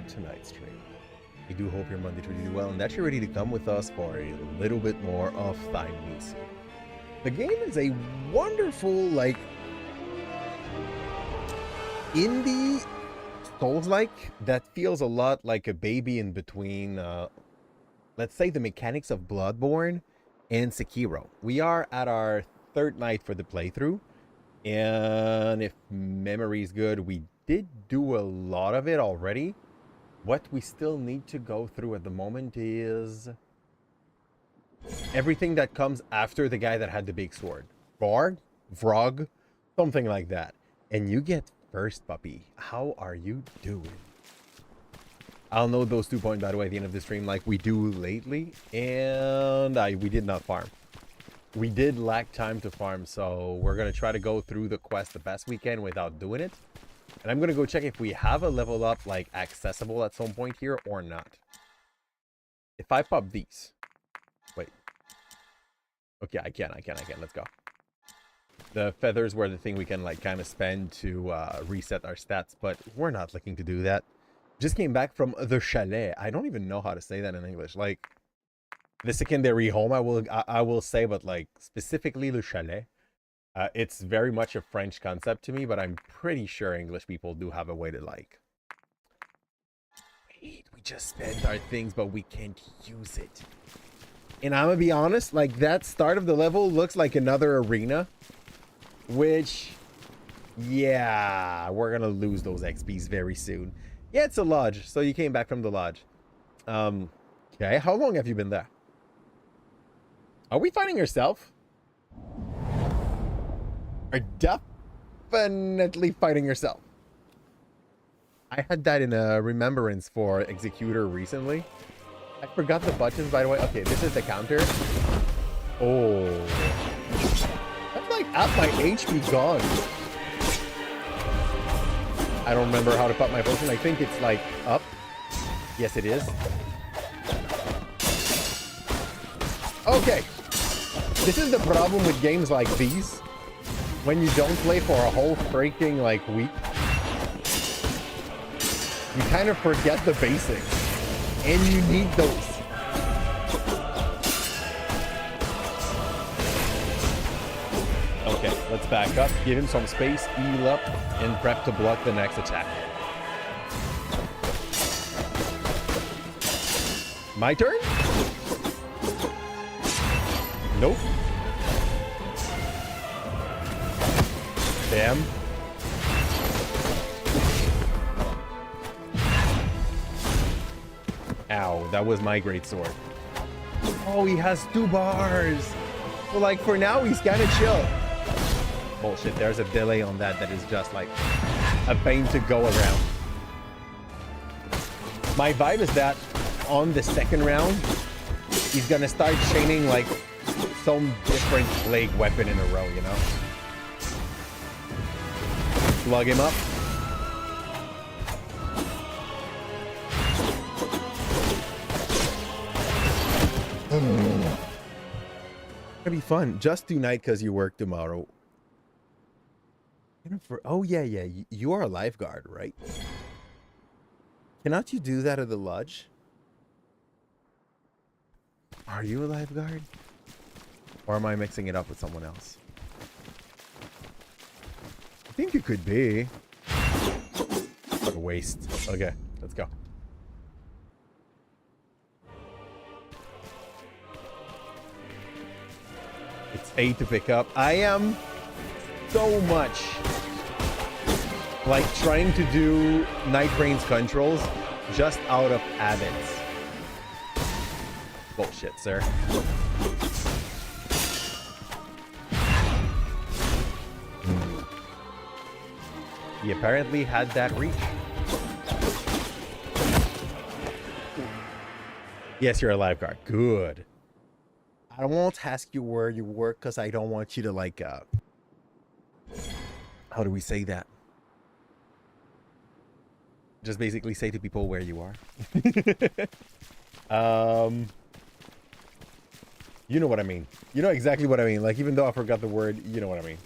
tonight's stream. I do hope your Monday treated you well and that you're ready to come with us for a little bit more of Time Misi. The game is a wonderful, like, indie Souls-like that feels a lot like a baby in between, let's say, the mechanics of Bloodborne and Sekiro. We are at our third night for the playthrough, and if memory's good, we did do a lot of it already. What we still need to go through at the moment is everything that comes after the guy that had the big sword. Vrog, something like that. And you get first, puppy. How are you doing? I'll note those 2 points, by the way, at the end of the stream, like we do lately. And we did not farm. We did lack time to farm, so we're going to try to go through the quest the best we can without doing it. And I'm going to go check if we have a level up, like, accessible at some point here or not. If I pop these. Wait. Okay, I can. Let's go. The feathers were the thing we can, like, kind of spend to reset our stats, but we're not looking to do that. Just came back from the chalet. I don't even know how to say that in English. Like, the secondary home, I will say, but, like, specifically le chalet. It's very much a French concept to me, but I'm pretty sure English people do have a way to, like... Wait, we just spent our things, but we can't use it. And I'm gonna be honest, like, that start of the level looks like another arena. Which... Yeah, we're gonna lose those XPs very soon. Yeah, it's a lodge, so you came back from the lodge. Okay, how long have you been there? Are we fighting yourself? Are definitely fighting yourself. I had that in a remembrance for Executor recently. I forgot the buttons, by the way. Okay, this is the counter. Oh. That's like half my HP gone. I don't remember how to pop my potion. I think it's like up. Yes, it is. Okay. This is the problem with games like these. When you don't play for a whole freaking, like, week, you kind of forget the basics. And you need those. Okay, let's back up. Give him some space, heal up, and prep to block the next attack. My turn? Nope. Damn. Ow, that was my great sword. Oh, he has 2 bars. So, like, for now, he's kind of chill. Bullshit, there's a delay on that is just, like, a pain to go around. My vibe is that on the second round, he's gonna start chaining, like, some different plague weapon in a row, you know? Plug him up. It'll be fun. Just tonight because you work tomorrow. Oh, yeah. You are a lifeguard, right? Cannot you do that at the lodge? Are you a lifeguard? Or am I mixing it up with someone else? I think it could be. What a waste. Okay, let's go. It's 8 to pick up. I am so much like trying to do Night Rain's controls just out of habits. Bullshit, sir. He apparently had that reach. Yes, you're a lifeguard. Good. I won't ask you where you work because I don't want you to, like, how do we say that? Just basically say to people where you are. You know what I mean. You know exactly what I mean. Like, even though I forgot the word, you know what I mean.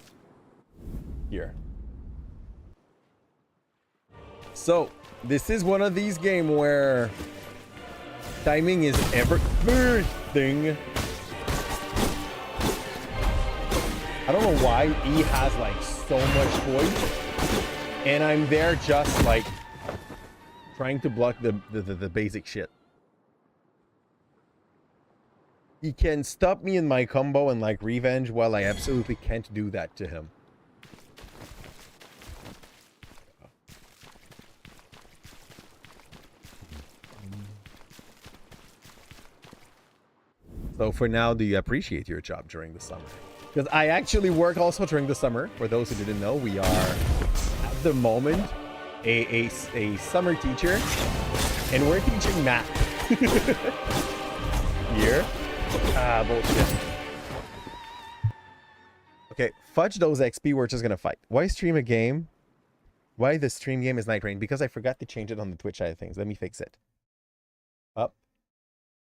Here. So this is one of these games where timing is everything. I don't know why E has like so much poise, and I'm there just like trying to block the basic shit. He can stop me in my combo and like revenge, while I absolutely can't do that to him. So for now, do you appreciate your job during the summer? Because I actually work also during the summer. For those who didn't know, we are at the moment a summer teacher, and we're teaching math. Here. Ah, bullshit. Okay, fudge those XP. We're just gonna fight. Why stream a game? Why the stream game is Night Rain? Because I forgot to change it on the Twitch side of things. Let me fix it. Up.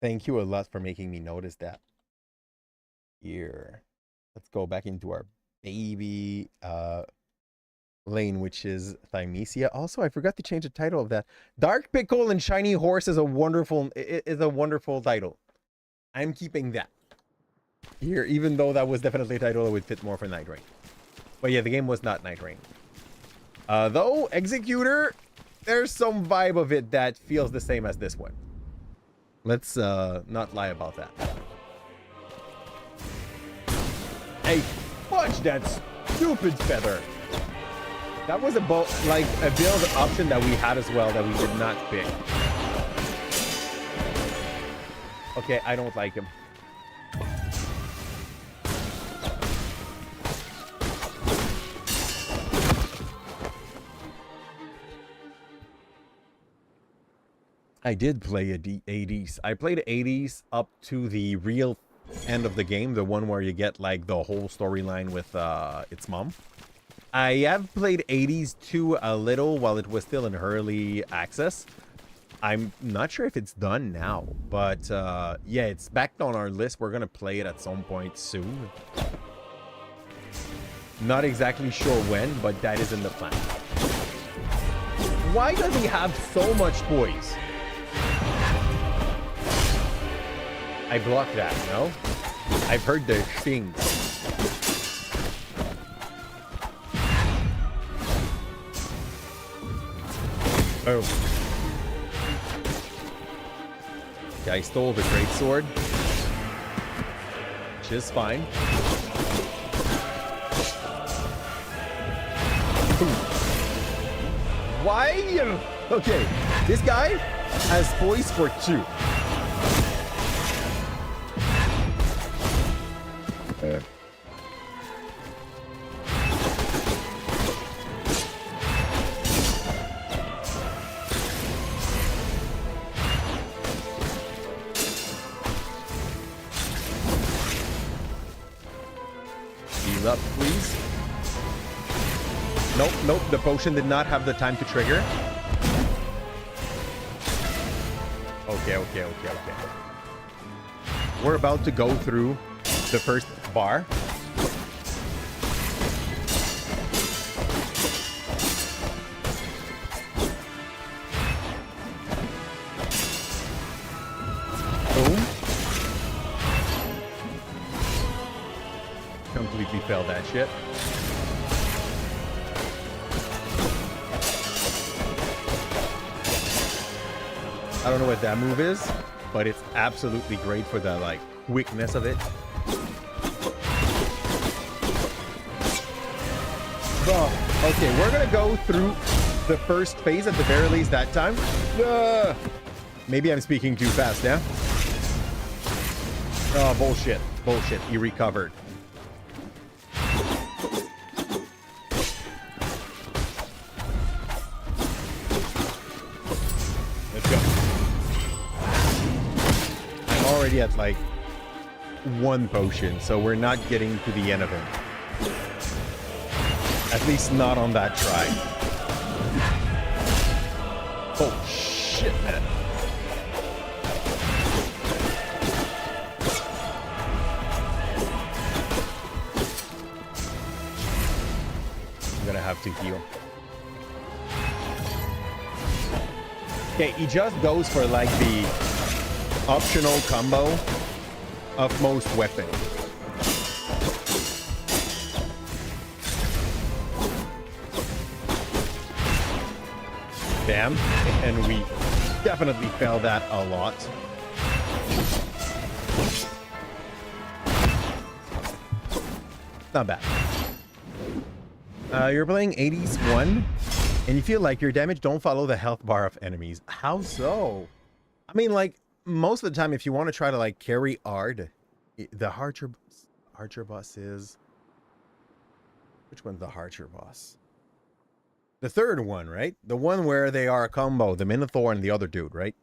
Thank you a lot for making me notice that. Here. Let's go back into our baby lane, which is Thymesia. Also, I forgot to change the title of that. Dark Pickle and Shiny Horse is a wonderful title. I'm keeping that here, even though that was definitely a title that would fit more for Night Rain. But yeah, the game was not Night Rain. Though Executor, there's some vibe of it that feels the same as this one. Let's not lie about that. Hey, fudge that stupid feather. That was about like a build option that we had as well that we did not pick. Okay, I don't like him. I did play 80s. I played 80s up to the real end of the game, the one where you get like the whole storyline with its mom. I have played 80s 2 a little while it was still in early access. I'm not sure if it's done now, but yeah, it's back on our list. We're gonna play it at some point soon. Not exactly sure when, but that is in the plan. Why does he have so much poise? I blocked that, no? I've heard the things. Oh. Okay, I stole the greatsword, which is fine. Why? Okay, this guy has poise for 2. Heal up, please. Nope, nope, the potion did not have the time to trigger. Okay. We're about to go through the first bar. Boom. Completely failed that shit. I don't know what that move is, but it's absolutely great for the like quickness of it. Oh, okay, we're gonna go through the first phase at the very least that time. Maybe I'm speaking too fast now. Oh, bullshit. Bullshit. He recovered. Let's go. I'm already at like 1 potion, so we're not getting to the end of it. At least not on that try. Oh, shit, man. I'm gonna have to heal. Okay, he just goes for like the optional combo of most weapons. Bam. And we definitely failed that a lot. Not bad. You're playing 80s 1, and you feel like your damage don't follow the health bar of enemies. How so? I mean, like, most of the time, if you want to try to, like, carry hard, the Archer boss is... Which one's the Archer boss? The third one, right? The one where they are a combo, the Minotaur and the other dude, right?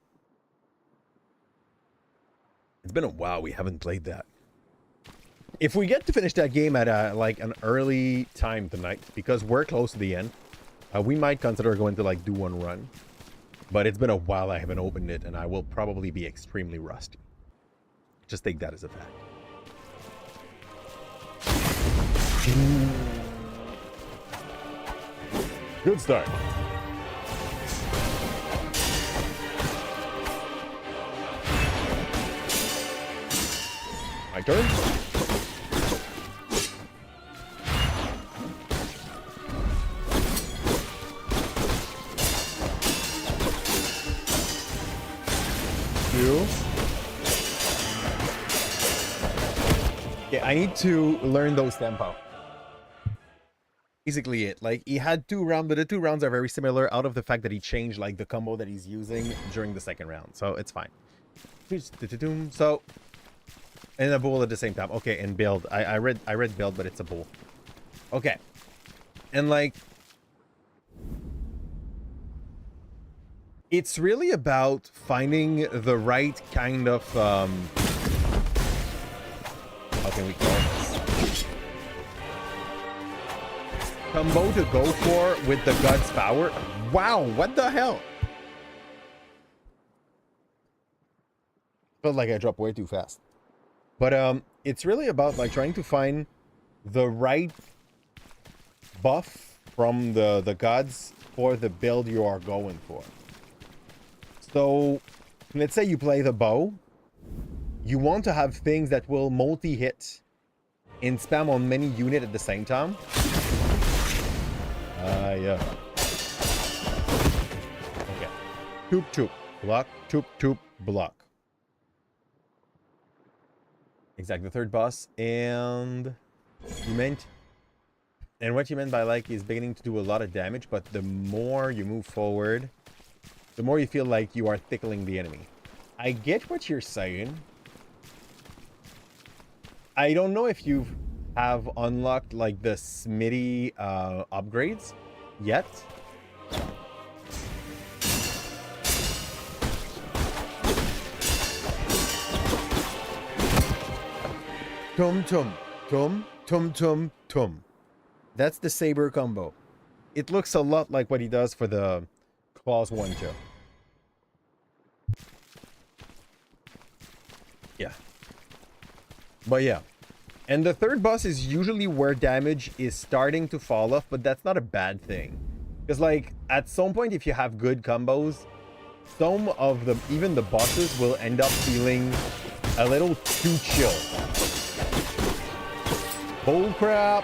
It's been a while we haven't played that. If we get to finish that game at like an early time tonight, because we're close to the end, we might consider going to like do one run. But it's been a while I haven't opened it, and I will probably be extremely rusty. Just take that as a fact. Good start. My turn. Yeah, I need to learn those tempo. Basically it. Like, he had 2 rounds, but the 2 rounds are very similar out of the fact that he changed, like, the combo that he's using during the second round. So, it's fine. So, and a bull at the same time. Okay, and build. I read build, but it's a bull. Okay. And, like... It's really about finding the right kind of, how can we call this? Combo to go for with the God's power. Wow, what the hell? Felt like I dropped way too fast. But it's really about like trying to find the right buff from the gods for the build you are going for. So, let's say you play the bow. You want to have things that will multi-hit and spam on many units at the same time. Yeah. Okay. Toop, toop. Block. Toop, toop. Block. Exactly. The third boss. And you meant... And what you meant by like is beginning to do a lot of damage, but the more you move forward, the more you feel like you are tickling the enemy. I get what you're saying. I don't know if you have unlocked like the Smitty upgrades yet. Tum tum tum tum tum tum. That's the saber combo. It looks a lot like what he does for the claws 1-2. Yeah. But yeah. And the third boss is usually where damage is starting to fall off, but that's not a bad thing. Because like at some point, if you have good combos, some of them, even the bosses, will end up feeling a little too chill. Bull crap.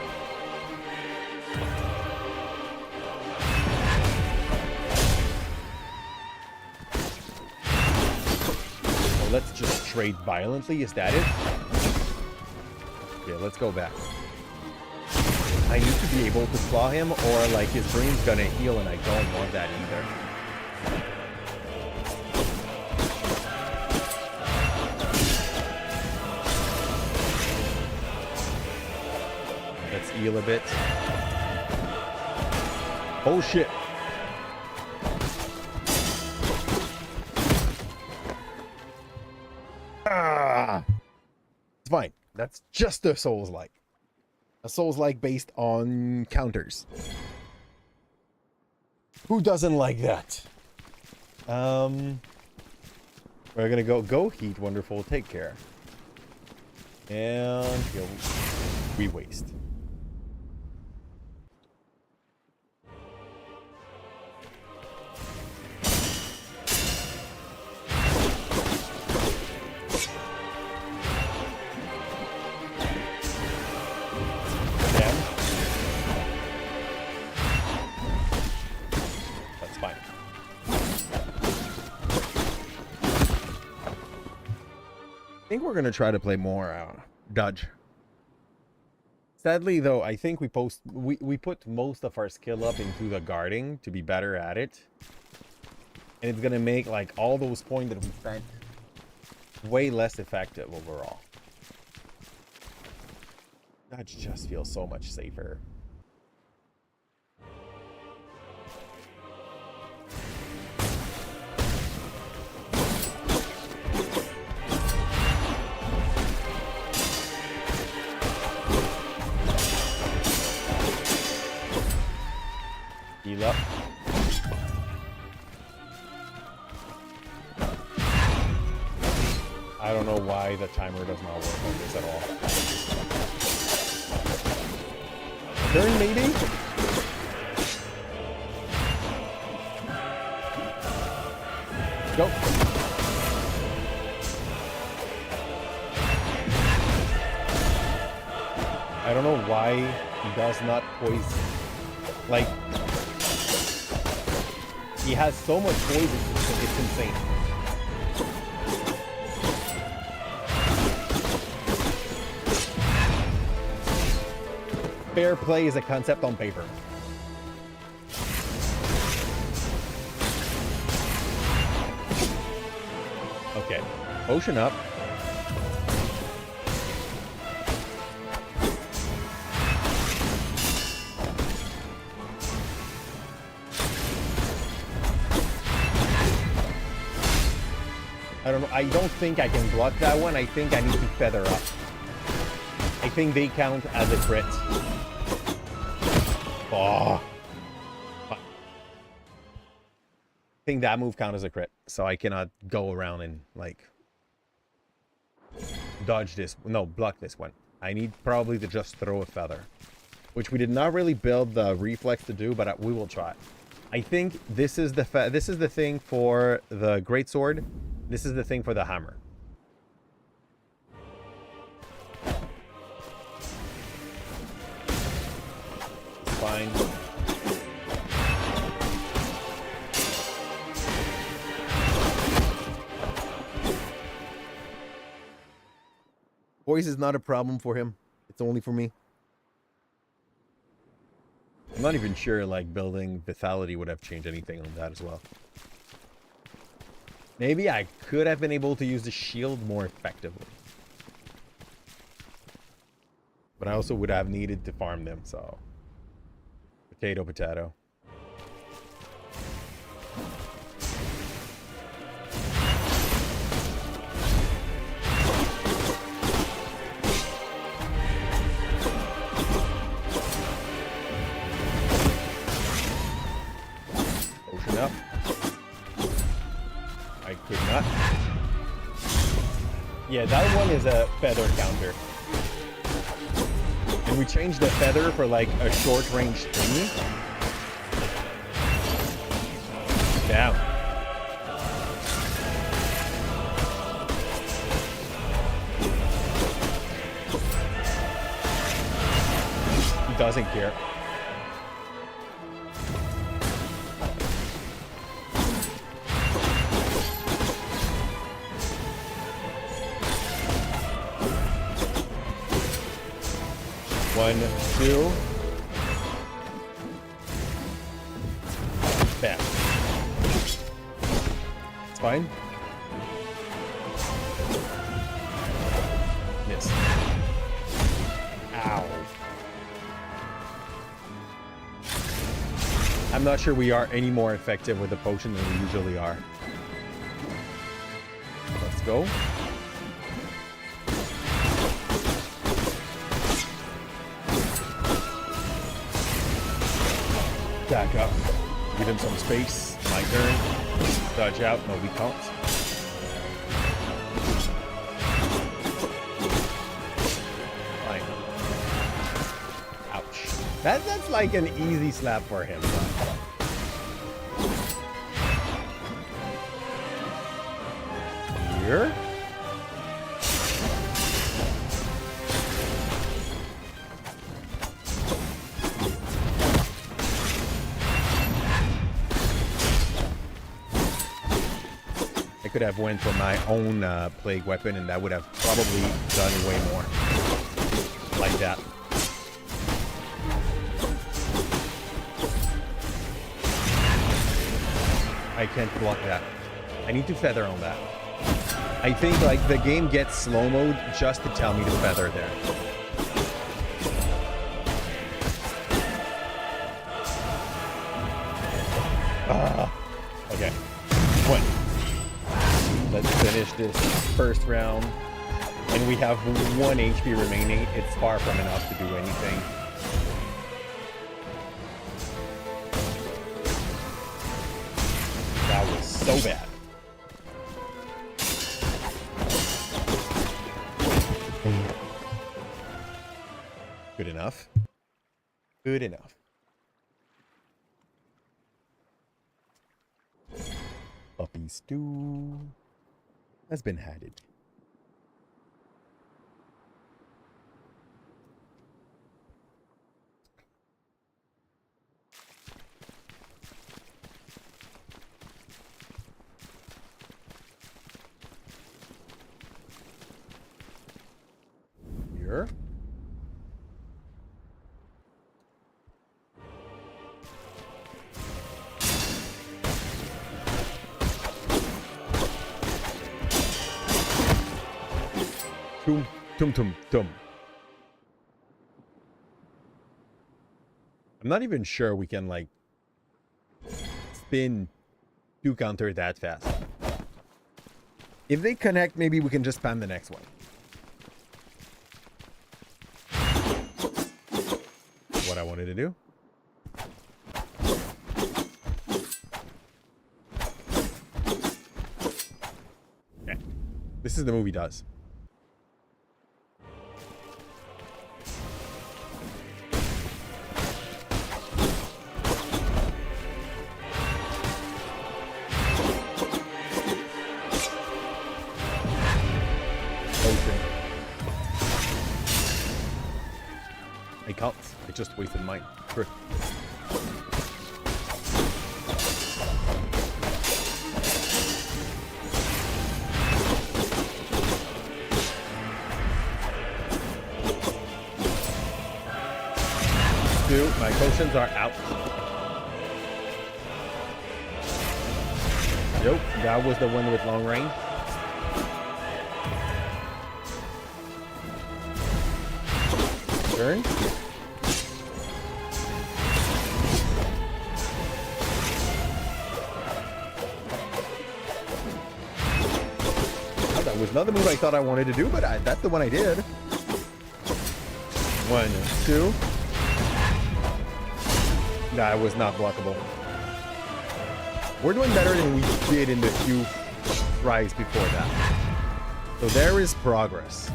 Let's just trade violently. Is that it? Yeah, let's go back. I need to be able to claw him, or like his brain's gonna heal, and I don't want that either. Let's heal a bit. Oh shit. It's fine. That's just a Souls-like. A Souls-like based on counters. Who doesn't like that? We're gonna go heat. Wonderful. Take care. And we waste. think we're gonna try to play more dodge. Sadly, though, I think we put most of our skill up into the guarding to be better at it, and it's gonna make like all those points that we spent way less effective overall. Dodge just feels so much safer. Heal up. I don't know why the timer does not work on this at all. Turn, maybe? Go. I don't know why he does not poison. Like, he has so much poison, it's insane. Fair play is a concept on paper. Okay, potion up. I don't know. I don't think I can block that one. I think I need to feather up. I think they count as a crit. Oh. I think that move counts as a crit. So I cannot go around and, like, dodge this. No, block this one. I need probably to just throw a feather. Which we did not really build the reflex to do, but we will try. I think this is the thing for the greatsword. This is the thing for the hammer. It's fine. Poise is not a problem for him. It's only for me. I'm not even sure, like, building Vitality would have changed anything on that as well. Maybe I could have been able to use the shield more effectively. But I also would have needed to farm them, so... Potato, potato. Ocean up. I could not. Yeah, that one is a feather counter. And we changed the feather for like a short range thingy. Down. He doesn't care. One, two. Bam. It's fine. Miss. Ow. I'm not sure we are any more effective with the potion than we usually are. Let's go. Back up. Give him some space. My turn. Dodge out. No, we can't. Fine. Ouch. That's like an easy slap for him. Here. could have went for my own plague weapon, and that would have probably done way more. Like that. I can't block that. I need to feather on that. I think like the game gets slow mode just to tell me to feather there. Okay. One. Let's finish this first round. And we have 1 HP remaining. It's far from enough to do anything. That was so bad. Good enough. Good enough. Puppy stew has been added. Here. Tum, tum, tum, tum. I'm not even sure we can, like, spin to counter that fast. If they connect, maybe we can just spam the next one. What I wanted to do. Okay. This is the movie does. I just wasted mine. Sure. Dude, my potions are out. Yep, that was the one with long range. Turn. That was not the move I thought I wanted to do, but that's the one I did. 1, 2. That was not blockable. We're doing better than we did in the few tries before that. So there is progress.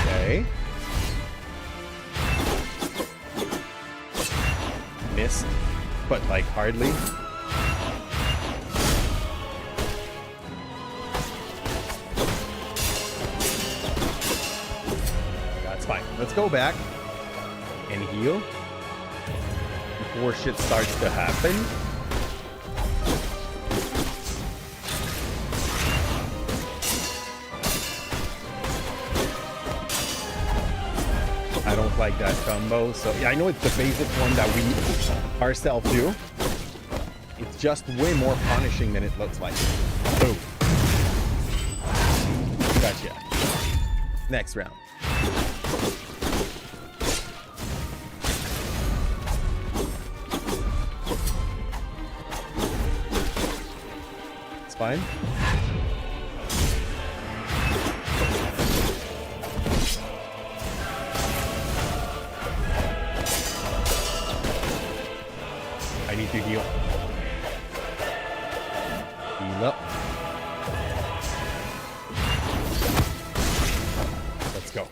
Okay. Missed, but like hardly. Let's go back and heal before shit starts to happen. I don't like that combo. So yeah, I know it's the basic one that we ourselves do. It's just way more punishing than it looks like. Boom. Gotcha. Next round. Fine. I need to heal. Heal up. Let's go.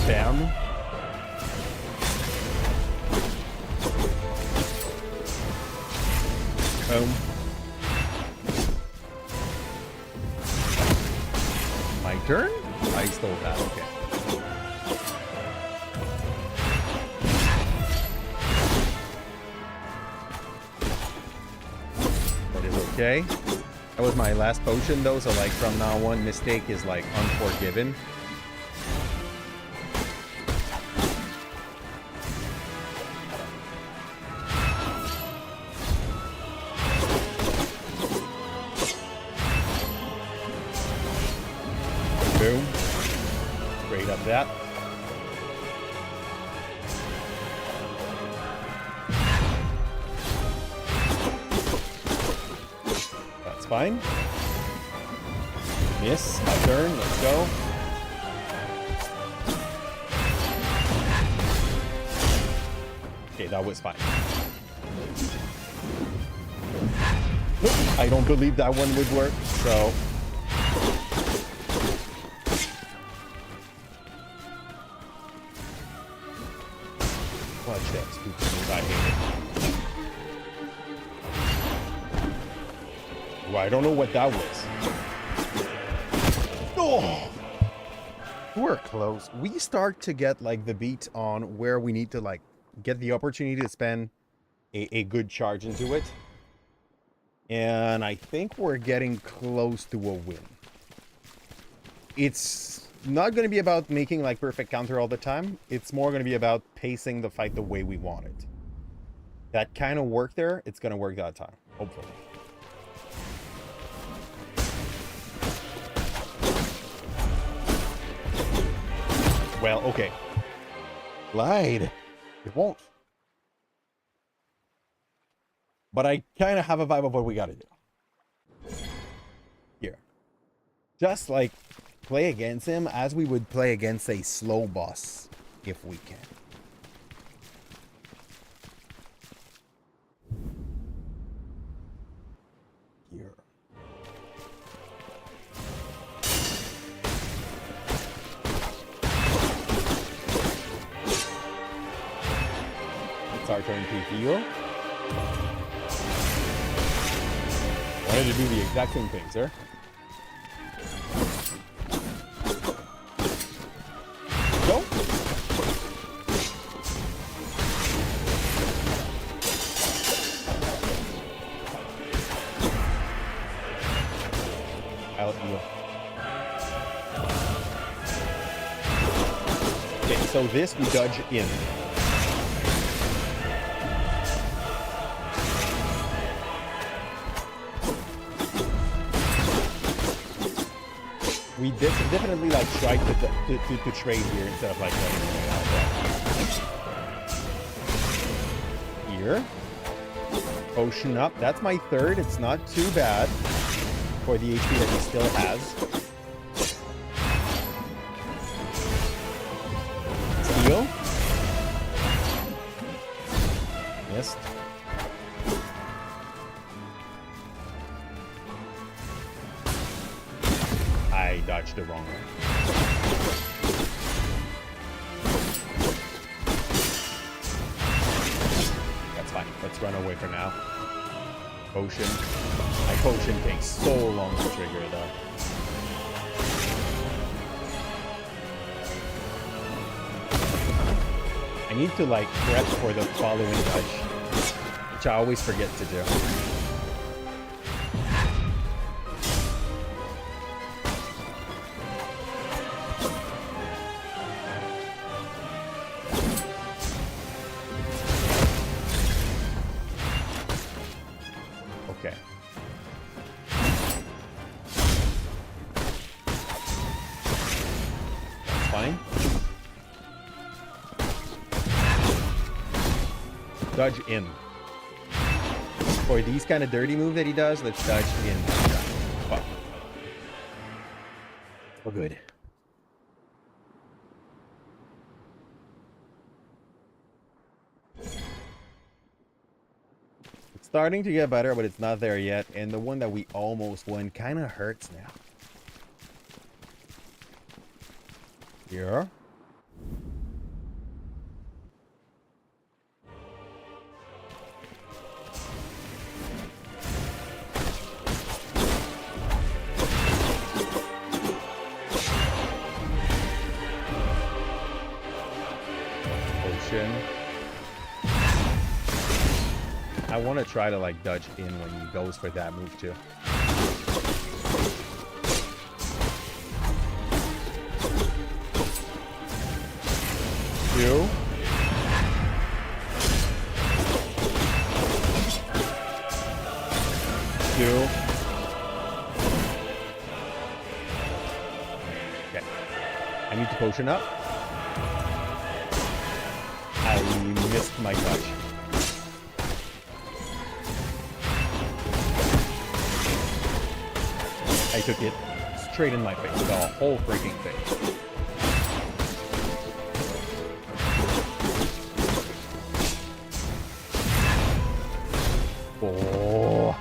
Bam. My turn? I stole that, okay. Okay. That was my last potion though, so like from now on, mistake is like unforgiven. Boom. Straight up that. That's fine. Miss, my turn, let's go. Okay, that was fine. Nope, I don't believe that one would work, so... Watch that stupid move, I hate it. Well, I don't know what that was. Oh! We're close. We start to get like the beat on where we need to like get the opportunity to spend a good charge into it. And I think we're getting close to a win. It's not going to be about making like perfect counter all the time. It's more going to be about pacing the fight the way we want it. That kind of worked there. It's going to work that time, hopefully. Well, okay. Lied. It won't. But I kind of have a vibe of what we got to do. Here. Just like play against him as we would play against a slow boss, if we can. Here. It's our turn to heal. Wanted to do the exact same thing, sir. Go. I'll heal. Okay, so this we dodge in. We definitely like try to trade here instead of like here. Potion up. That's my third. It's not too bad for the HP that he still has. Steal. Missed. I dodged the wrong way. That's fine. Let's run away for now. Potion. My potion takes so long to trigger though. I need to like prep for the following dodge, which I always forget to do. Okay. That's fine. Dodge in. For these kind of dirty moves that he does, let's dodge in. Fuck. We're good. It's starting to get better, but it's not there yet. And the one that we almost won kind of hurts now. Here. I want to try to like dodge in when he goes for that move too. Two. Two. Okay. I need to potion up. I missed my touch. I took it straight in my face, the whole freaking thing. Oh.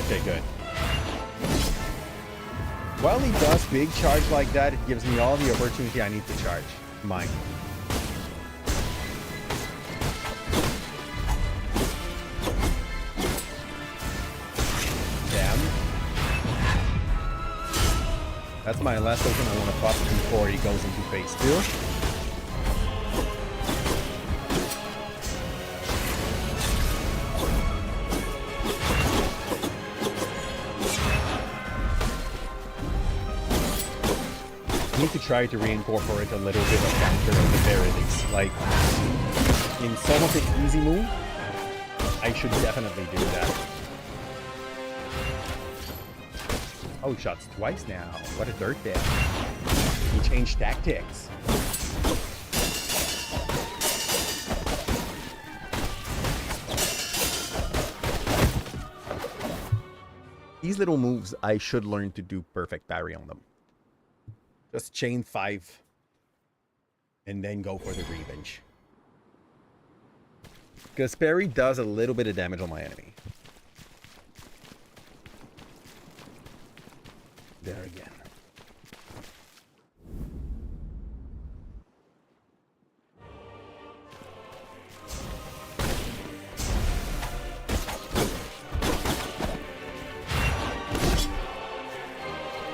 Okay, good. While he does big charge like that, it gives me all the opportunity I need to charge. Mine. Damn. That's my last token I want to pop before he goes into phase 2. To try to reincorporate a little bit of counter at the very least. Like, in some of its easy move, I should definitely do that. Oh, he shots twice now. What a dirtbag. He changed tactics. These little moves, I should learn to do perfect parry on them. Just chain 5 and then go for the revenge. Because parry does a little bit of damage on my enemy. There again.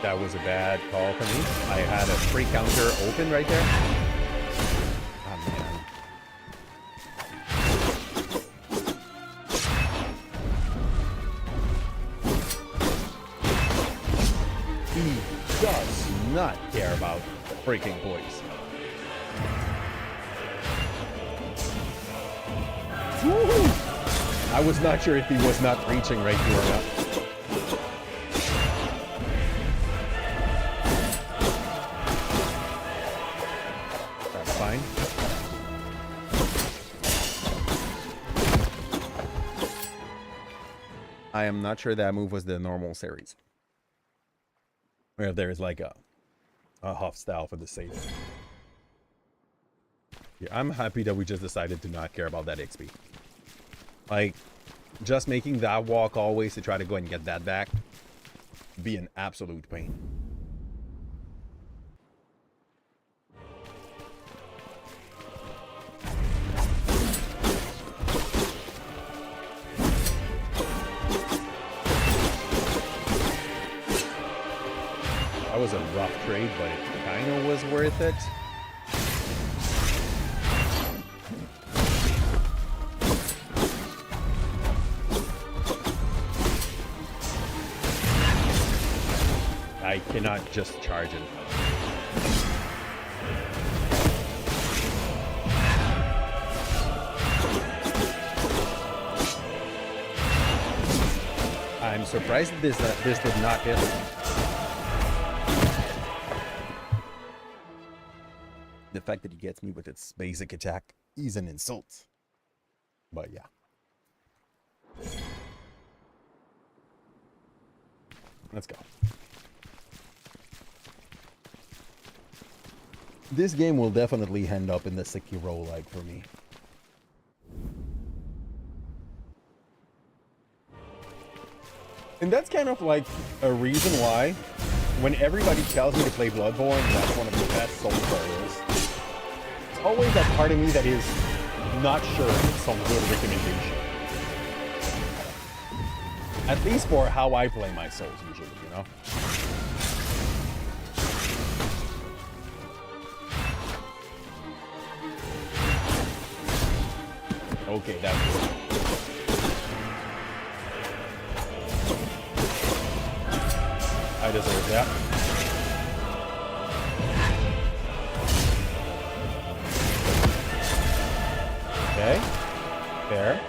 That was a bad call for me. I had a free counter open right there. Oh, man. He does not care about the freaking boys. Woo-hoo! I was not sure if he was not reaching right here or not. I am not sure that move was the normal series. Or if there's like a Huff style for the save. Yeah, I'm happy that we just decided to not care about that XP. Like, just making that walk always to try to go and get that back would be an absolute pain. That was a rough trade, but it kind of was worth it. I cannot just charge him. I'm surprised this did not hit him. The fact that he gets me with its basic attack is an insult. But yeah. Let's go. This game will definitely end up in the Sekiro like for me. And that's kind of like a reason why when everybody tells me to play Bloodborne, that's one of the best Souls players. It's always that part of me that is not sure if it's some good recommendation. At least for how I play my Souls usually, you know? Okay, that's good. I deserve that. Okay. There.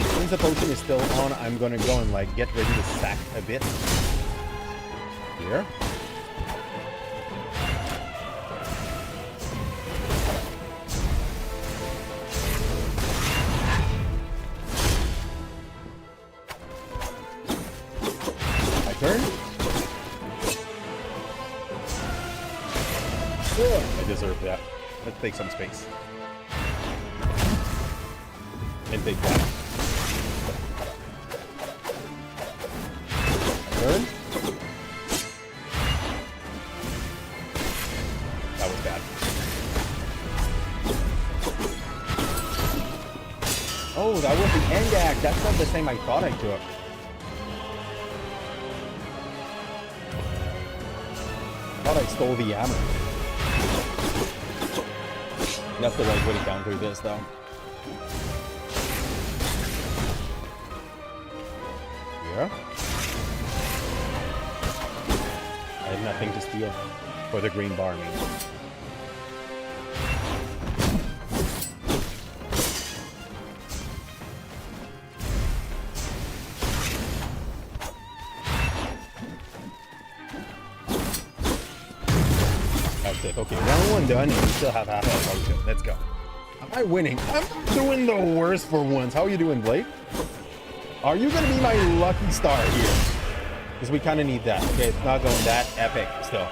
Since the potion is still on, I'm gonna go and like get ready to sack a bit. Here. My turn. I deserve that. Let's take some space. And take that. Turn. That was bad. Oh, that was the end act. That's not the same I thought I took. I thought I stole the hammer. That's the right way to counter this, though. Here. I have nothing to steal for the green bar, maybe. That's it. Okay, round one done, and we still have half a potion. Let's go. Am I winning? I'm doing the worst for once. How are you doing, Blake? Are you going to be my lucky star here? Because we kind of need that. Okay, it's not going that epic still.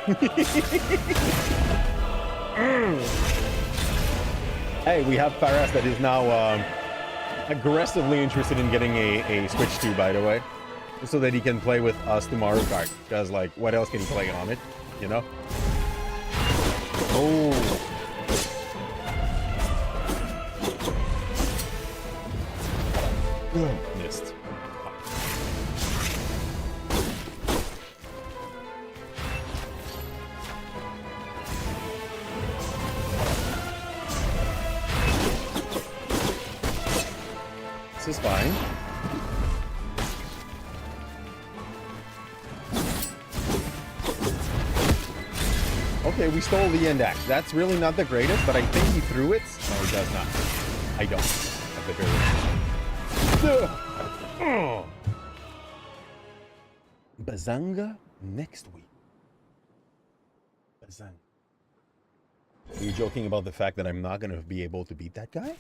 Hey, we have Faras that is now aggressively interested in getting a Switch 2, by the way. Just so that he can play with us to Mario Kart. Because, like, what else can he play on it? You know? Oh. Missed. This is fine. Okay, we stole the end act. That's really not the greatest, but I think he threw it. No, he does not. I don't. At the very least. Bazanga next week. Bazanga. Are you joking about the fact that I'm not going to be able to beat that guy?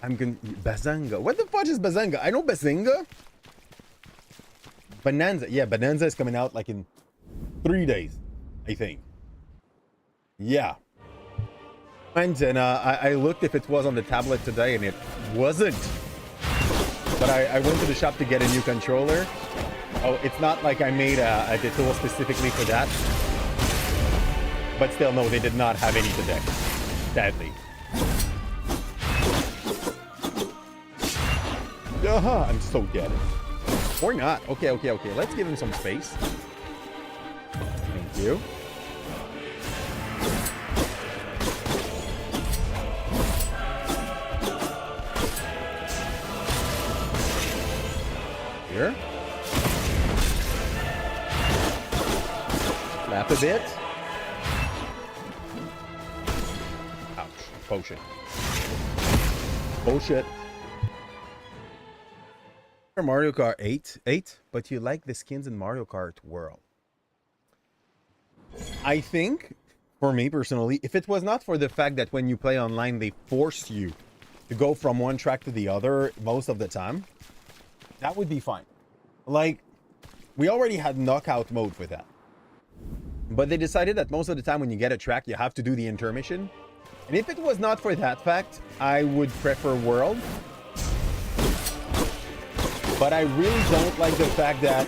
I'm going to... Bazanga. What the fuck is Bazanga? I know Bazinga. Bonanza. Yeah, Bonanza is coming out like in 3 days, I think. Yeah. And I looked if it was on the tablet today, and it wasn't. But I went to the shop to get a new controller. Oh, it's not like I made a tool specifically for that. But still, no, they did not have any today. Sadly. I'm so dead. Or not. Okay. Let's give him some space. Thank you. Here. Slap a bit. Ouch. Potion. Bullshit. Mario Kart 8, but you like the skins in Mario Kart World. I think, for me personally, if it was not for the fact that when you play online, they force you to go from one track to the other most of the time, that would be fine. Like, we already had knockout mode for that. But they decided that most of the time when you get a track, you have to do the intermission. And if it was not for that fact, I would prefer World. But I really don't like the fact that,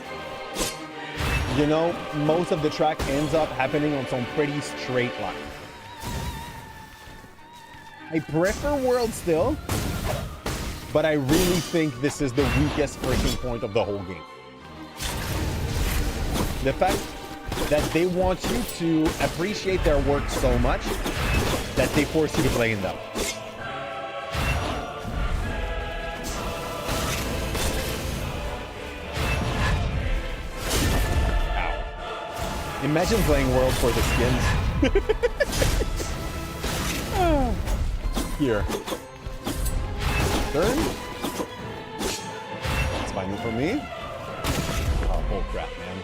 you know, most of the track ends up happening on some pretty straight line. I prefer World still, but I really think this is the weakest breaking point of the whole game. The fact that they want you to appreciate their work so much that they force you to play in them. Ow. Imagine playing World for the skins. Here. Turn. It's fine for me. Oh crap, man.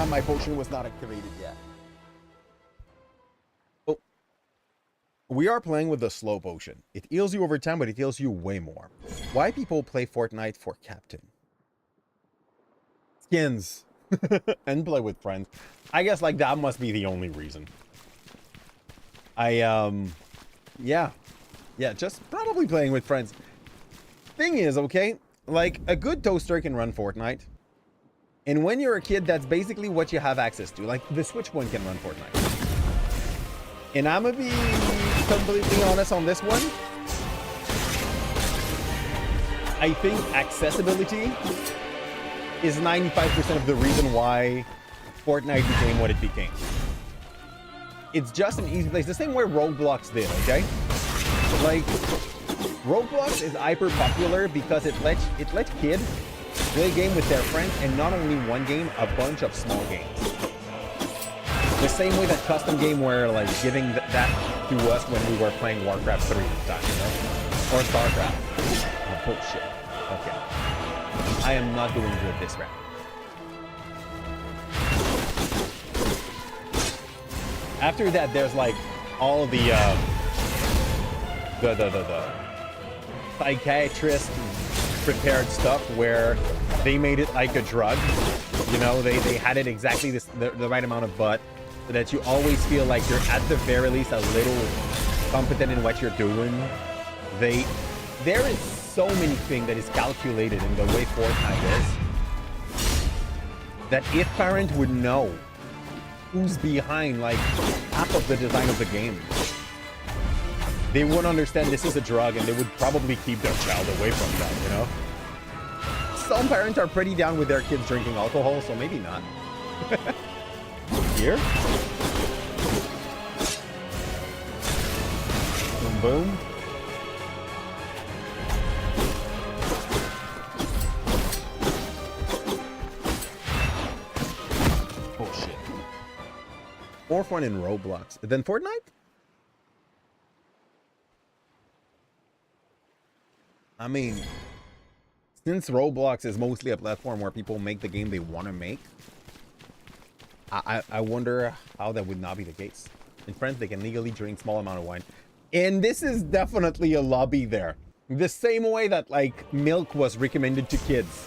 My potion was not activated yet. Oh. We are playing with the slow potion. It heals you over time, but it heals you way more. Why people play Fortnite for Captain? Skins. And play with friends. I guess like that must be the only reason. Yeah, just probably playing with friends. Thing is, okay, like a good toaster can run Fortnite. And when you're a kid, that's basically what you have access to. Like the Switch one can run Fortnite. And I'm gonna be completely honest on this one. I think accessibility is 95% of the reason why Fortnite became what it became. It's just an easy place, the same way Roblox did, okay? Like, Roblox is hyper popular because it lets kids play a game with their friends, and not only one game, a bunch of small games. The same way that custom game were like giving that to us when we were playing Warcraft 3 at the time, you know? Or StarCraft. Oh shit. Okay. I am not doing good this round. After that, there's like all the psychiatrist prepared stuff where they made it like a drug. You know, they had it exactly the right amount of butt so that you always feel like you're at the very least a little competent in what you're doing. There is so many things that is calculated in the way Fortnite is that if parents would know who's behind like half of the design of the game, they wouldn't understand this is a drug, and they would probably keep their child away from that, you know? Some parents are pretty down with their kids drinking alcohol, so maybe not. Here. Boom, boom. Oh, shit. More fun in Roblox than Fortnite? I mean, since Roblox is mostly a platform where people make the game they want to make, I wonder how that would not be the case. In France, they can legally drink small amount of wine. And this is definitely a lobby there. The same way that, like, milk was recommended to kids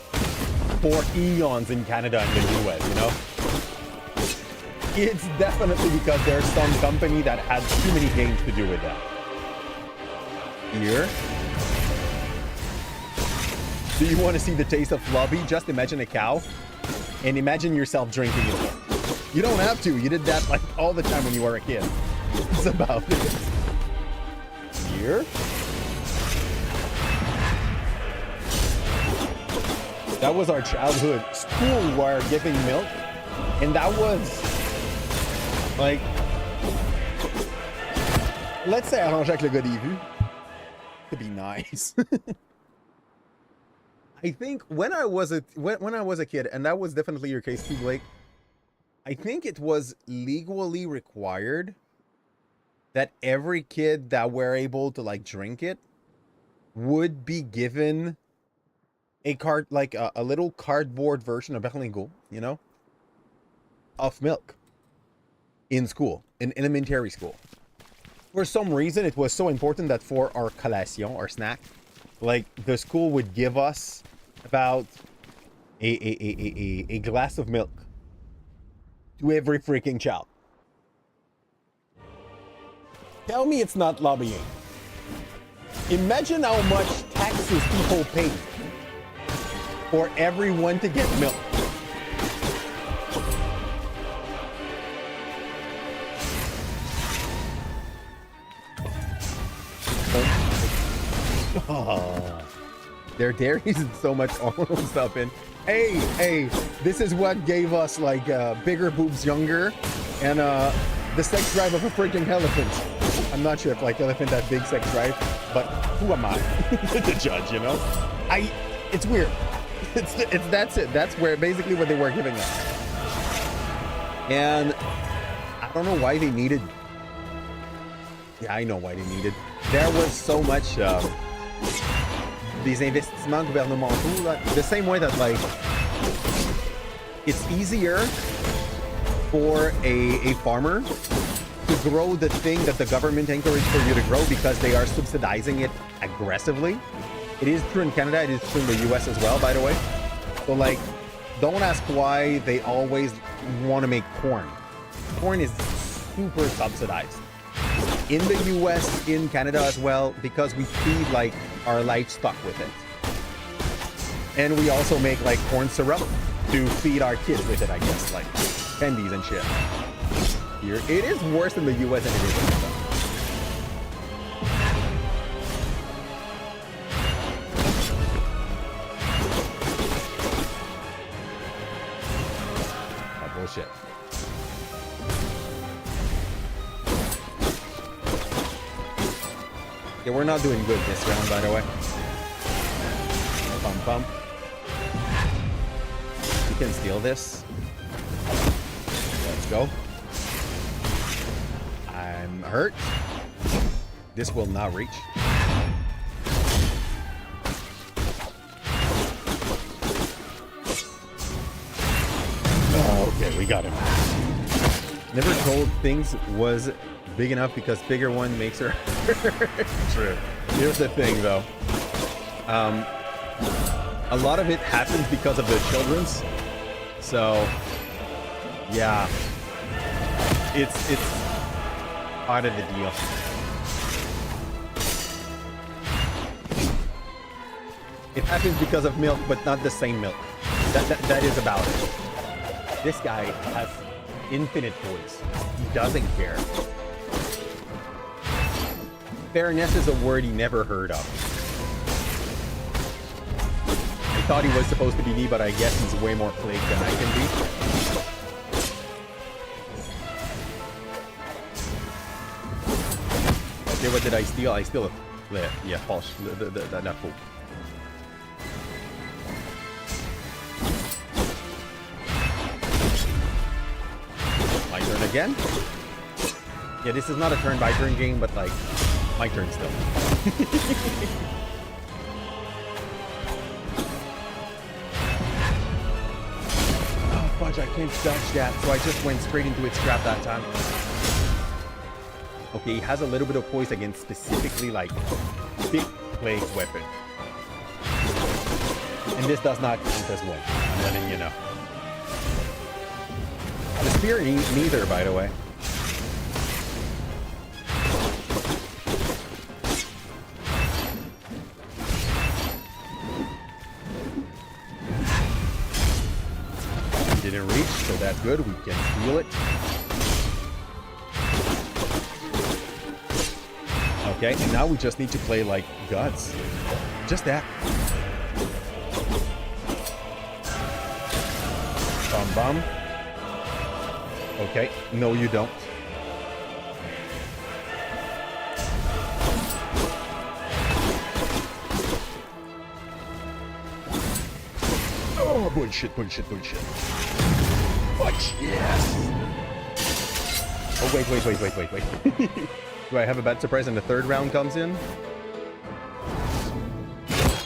for eons in Canada and the US, you know? It's definitely because there's some company that had too many games to do with that. Here. Do you want to see the taste of lobby? Just imagine a cow and imagine yourself drinking it. You don't have to. You did that like all the time when you were a kid. It's about it. Here. That was our childhood. School were giving milk, and that was like, let's say arranger avec le gars des vues. Could be nice. I think when I was a kid, and that was definitely your case too, Blake, I think it was legally required that every kid that were able to like drink it would be given a card, like a little cardboard version of Berlingo, you know, of milk in school, in elementary school. For some reason, it was so important that for our collation, our snack, like the school would give us about a glass of milk to every freaking child. Tell me it's not lobbying. Imagine how much taxes people pay for everyone to get milk. Oh. Their dairies and so much hormonal stuff in. Hey, this is what gave us like bigger boobs younger and the sex drive of a freaking elephant. I'm not sure if like elephant had big sex drive, but who am I to judge, you know? It's weird. That's it. That's where basically what they were giving us. And I don't know why they needed. Yeah, I know why they needed. There was so much these investissements gouvernementaux, the same way that like it's easier for a farmer to grow the thing that the government encourages for you to grow because they are subsidizing it aggressively. It is true in Canada, it is true in the US as well, by the way. So like, don't ask why they always want to make corn. Corn is super subsidized. In the US, in Canada as well, because we feed like our livestock with it. And we also make like corn syrup to feed our kids with it, I guess, like candies and shit. Here, it is worse in the US than it is in Canada. Oh, bullshit. Yeah, we're not doing good this round, by the way. Bum bum. You can steal this. Let's go. I'm hurt. This will not reach. Oh, okay, we got him. Never told things was big enough because bigger one makes her true. Here's the thing though. A lot of it happens because of the children's. So yeah. It's part of the deal. It happens because of milk, but not the same milk. That is about it. This guy has infinite toys. He doesn't care. Fairness is a word he never heard of. I thought he was supposed to be me, but I guess he's way more plagued than I can be. Okay, what did I steal? I steal yeah, false. Not full. My turn again. Yeah, this is not a turn by turn game, but like my turn still. Oh fudge, I can't dodge that, so I just went straight into its trap that time. Okay, he has a little bit of poise against specifically like big plague weapon. And this does not count as one. I'm letting you know. The spear neither, by the way. Didn't reach, so that's good. We can steal it. Okay, and now we just need to play like guts. Just that. Bum bum. Okay, no you don't. Oh, bullshit. What? Yes. Oh, wait. Do I have a bad surprise and the third round comes in?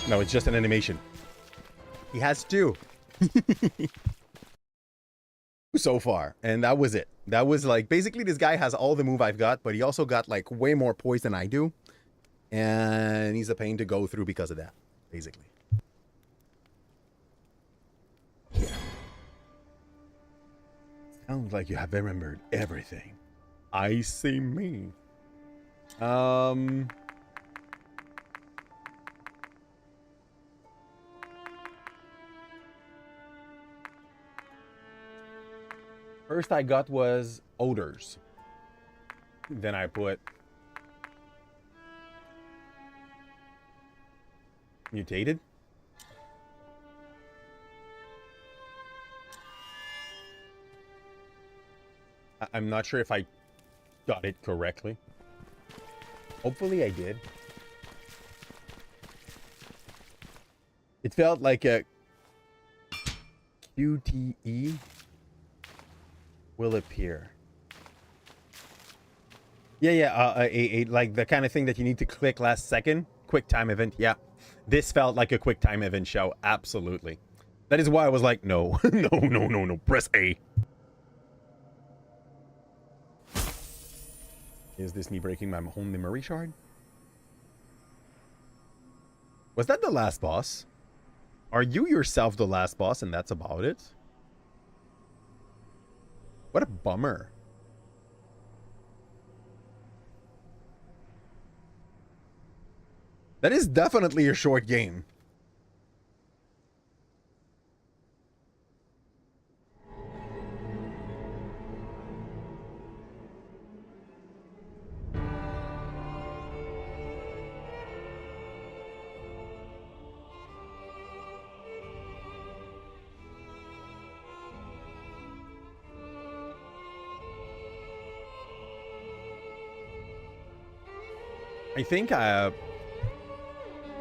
No, it's just an animation. He has two. So far. And that was it. That was like, basically this guy has all the move I've got, but he also got like way more poise than I do. And he's a pain to go through because of that, basically. Yeah. Sounds like you have remembered everything. I see me. First I got was odors. Then I put mutated. I'm not sure if I got it correctly. Hopefully I did. It felt like a QTE will appear. Yeah, like the kind of thing that you need to click last second. Quick time event. Yeah, this felt like a quick time event show. Absolutely. That is why I was like, no, no. Press A. Is this me breaking my own memory shard? Was that the last boss? Are you yourself the last boss and that's about it? What a bummer. That is definitely a short game. I think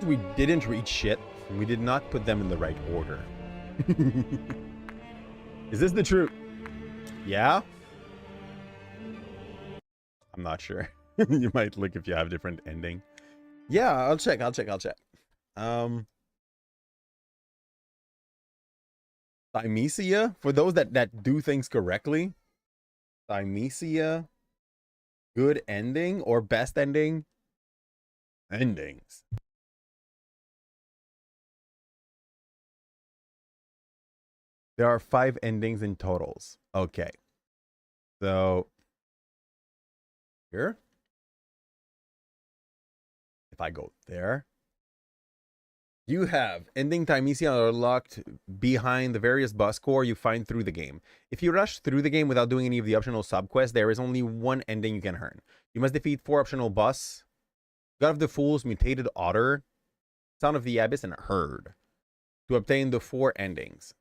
we didn't read shit. We did not put them in the right order. Is this the truth? Yeah? I'm not sure. You might look if you have different ending. Yeah, I'll check. Thymesia, for those that do things correctly. Thymesia, good ending or best ending? Endings. There are 5 endings in totals. Okay. So here. If I go there, you have ending Thymesia unlocked behind the various boss core you find through the game. If you rush through the game without doing any of the optional subquests, there is only one ending you can earn. You must defeat 4 optional boss: God of the Fools, Mutated Otter, Son of the Abyss, and Herd to obtain the 4 endings.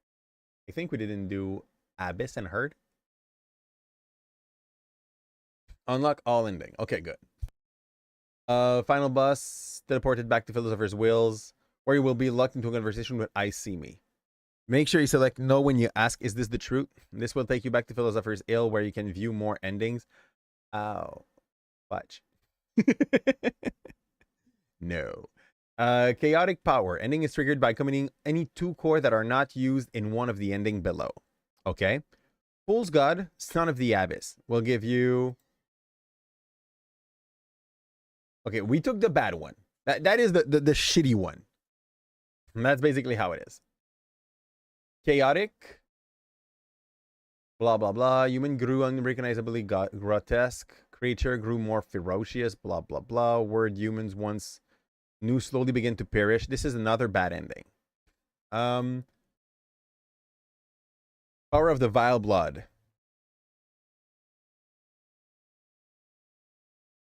I think we didn't do Abyss and Herd. Unlock all ending. Okay, good. Final boss, teleported back to Philosopher's Wills, where you will be locked into a conversation with I See Me. Make sure you select no when you ask, is this the truth? This will take you back to Philosopher's Ill, where you can view more endings. Oh, watch. No. Chaotic Power. Ending is triggered by combining any 2 core that are not used in one of the ending below. Okay. Fool's God, Son of the Abyss, will give you... Okay, we took the bad one. That is the shitty one. And that's basically how it is. Chaotic. Blah, blah, blah. Human grew unrecognizably grotesque. Creature grew more ferocious. Blah, blah, blah. Word humans once knew slowly begin to perish. This is another bad ending. Power of the Vile Blood.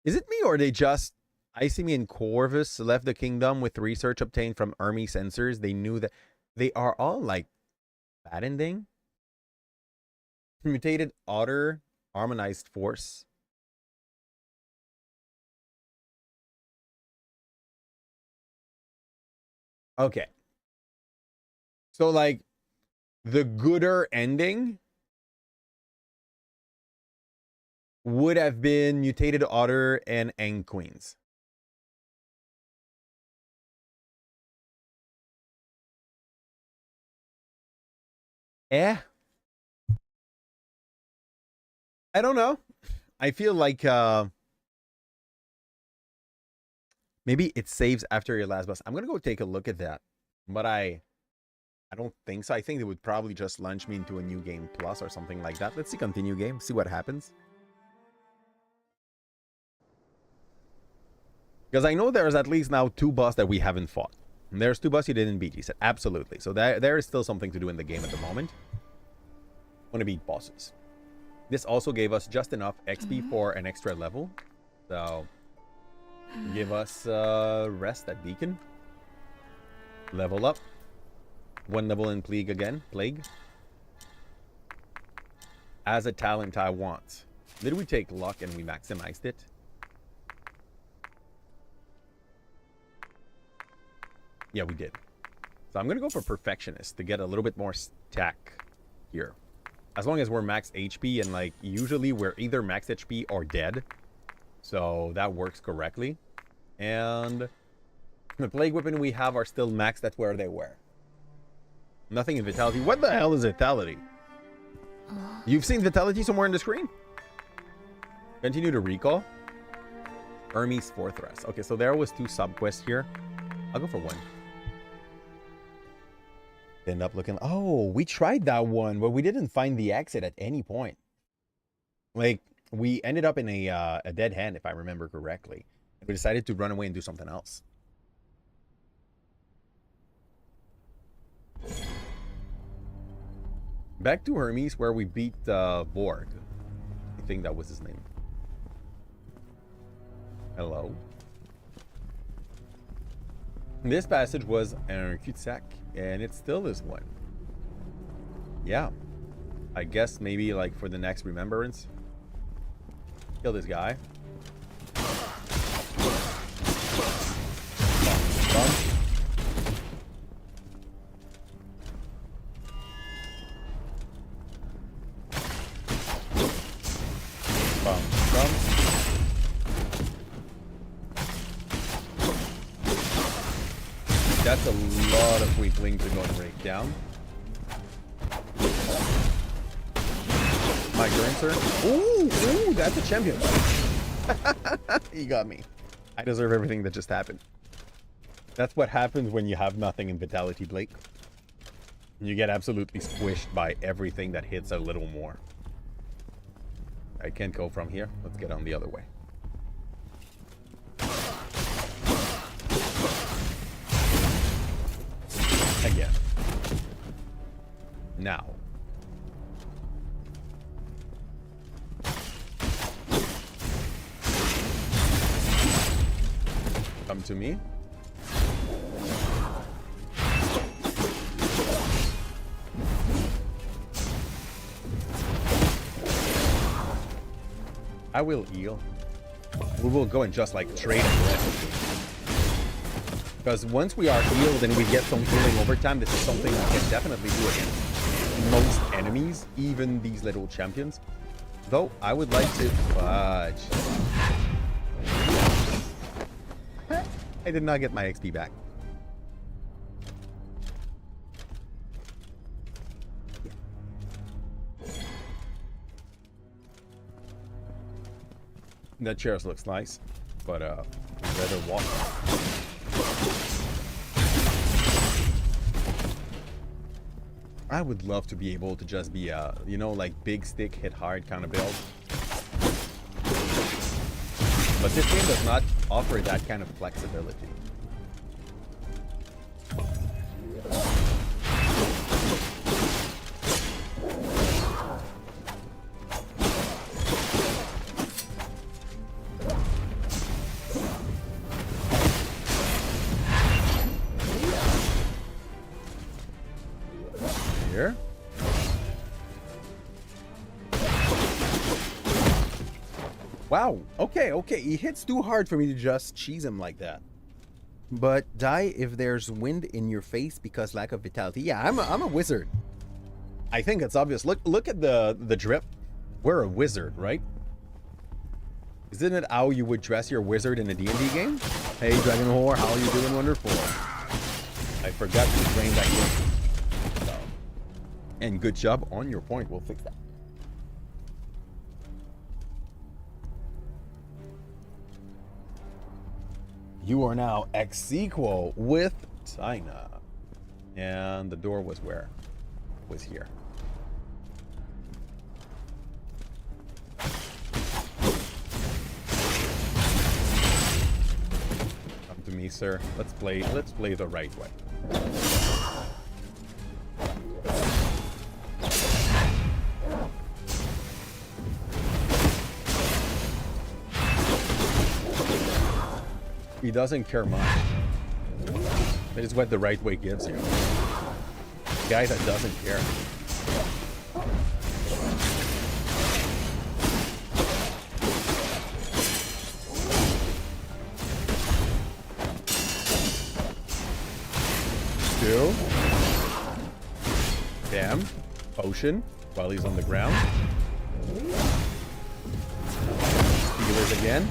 Is it me or they just... I See Me and Corvus left the kingdom with research obtained from army sensors. They knew that they are all like bad ending. Mutated Otter, Harmonized Force. Okay. So like the gooder ending would have been Mutated Otter and End Queens. I don't know. I feel like maybe it saves after your last boss. I'm gonna go take a look at that, but I don't think so. I think they would probably just launch me into a new game plus or something like that. Let's see, continue game, see what happens. Because I know there's at least now 2 boss that we haven't fought. And there's 2 boss you didn't beat, he said. Absolutely. So there is still something to do in the game at the moment. Want to beat bosses. This also gave us just enough XP for an extra level. So give us rest at Beacon. Level up. 1 level in Plague again. Plague. as a talent I want. Did we take luck and we maximized it? Yeah, we did. So I'm going to go for Perfectionist to get a little bit more stack here. As long as we're max HP, and like usually we're either max HP or dead. So that works correctly. And the Plague Weapon we have are still maxed at where they were. Nothing in Vitality. What the hell is Vitality? You've seen Vitality somewhere in the screen? Continue to recall. Hermes Fortress. Okay, so there was 2 sub-quests here. I'll go for 1. End up looking... Oh, we tried that one, but we didn't find the exit at any point. Like, we ended up in a dead hand, if I remember correctly. We decided to run away and do something else. Back to Hermes, where we beat Borg. I think that was his name. Hello. This passage was an cul-de-sac, and it still is one. Yeah. I guess maybe like for the next remembrance. Kill this guy. That's a lot of weaklings to go and break down. My turn, sir. Ooh, that's a champion. He got me. I deserve everything that just happened. That's what happens when you have nothing in Vitality, Blake. You get absolutely squished by everything that hits a little more. I can't go from here. Let's get on the other way. Again. Now. Come to me. I will heal. We will go and just like trade aggressively. Because once we are healed and we get some healing over time, this is something we can definitely do against most enemies, even these little champions. Though, I would like to... Fudge. I did not get my XP back. That chairs looks nice, but better walk. I would love to be able to just be a, you know, like big stick, hit hard kind of build. But this game does not offer that kind of flexibility. Here. Wow. Okay. He hits too hard for me to just cheese him like that. But die if there's wind in your face because lack of vitality. Yeah, I'm a wizard. I think it's obvious. Look at the drip. We're a wizard, right? Isn't it how you would dress your wizard in a D&D game? Hey, Dragon Whore, how are you doing? Wonderful. I forgot to train that game. And good job on your point. We'll fix that. You are now ex-equal with Tina. And the door was where? It was here. Come to me, sir. Let's play the right way. He doesn't care much. That is what the right way gives you. A guy that doesn't care. You. Bam. Potion while he's on the ground. Healers again.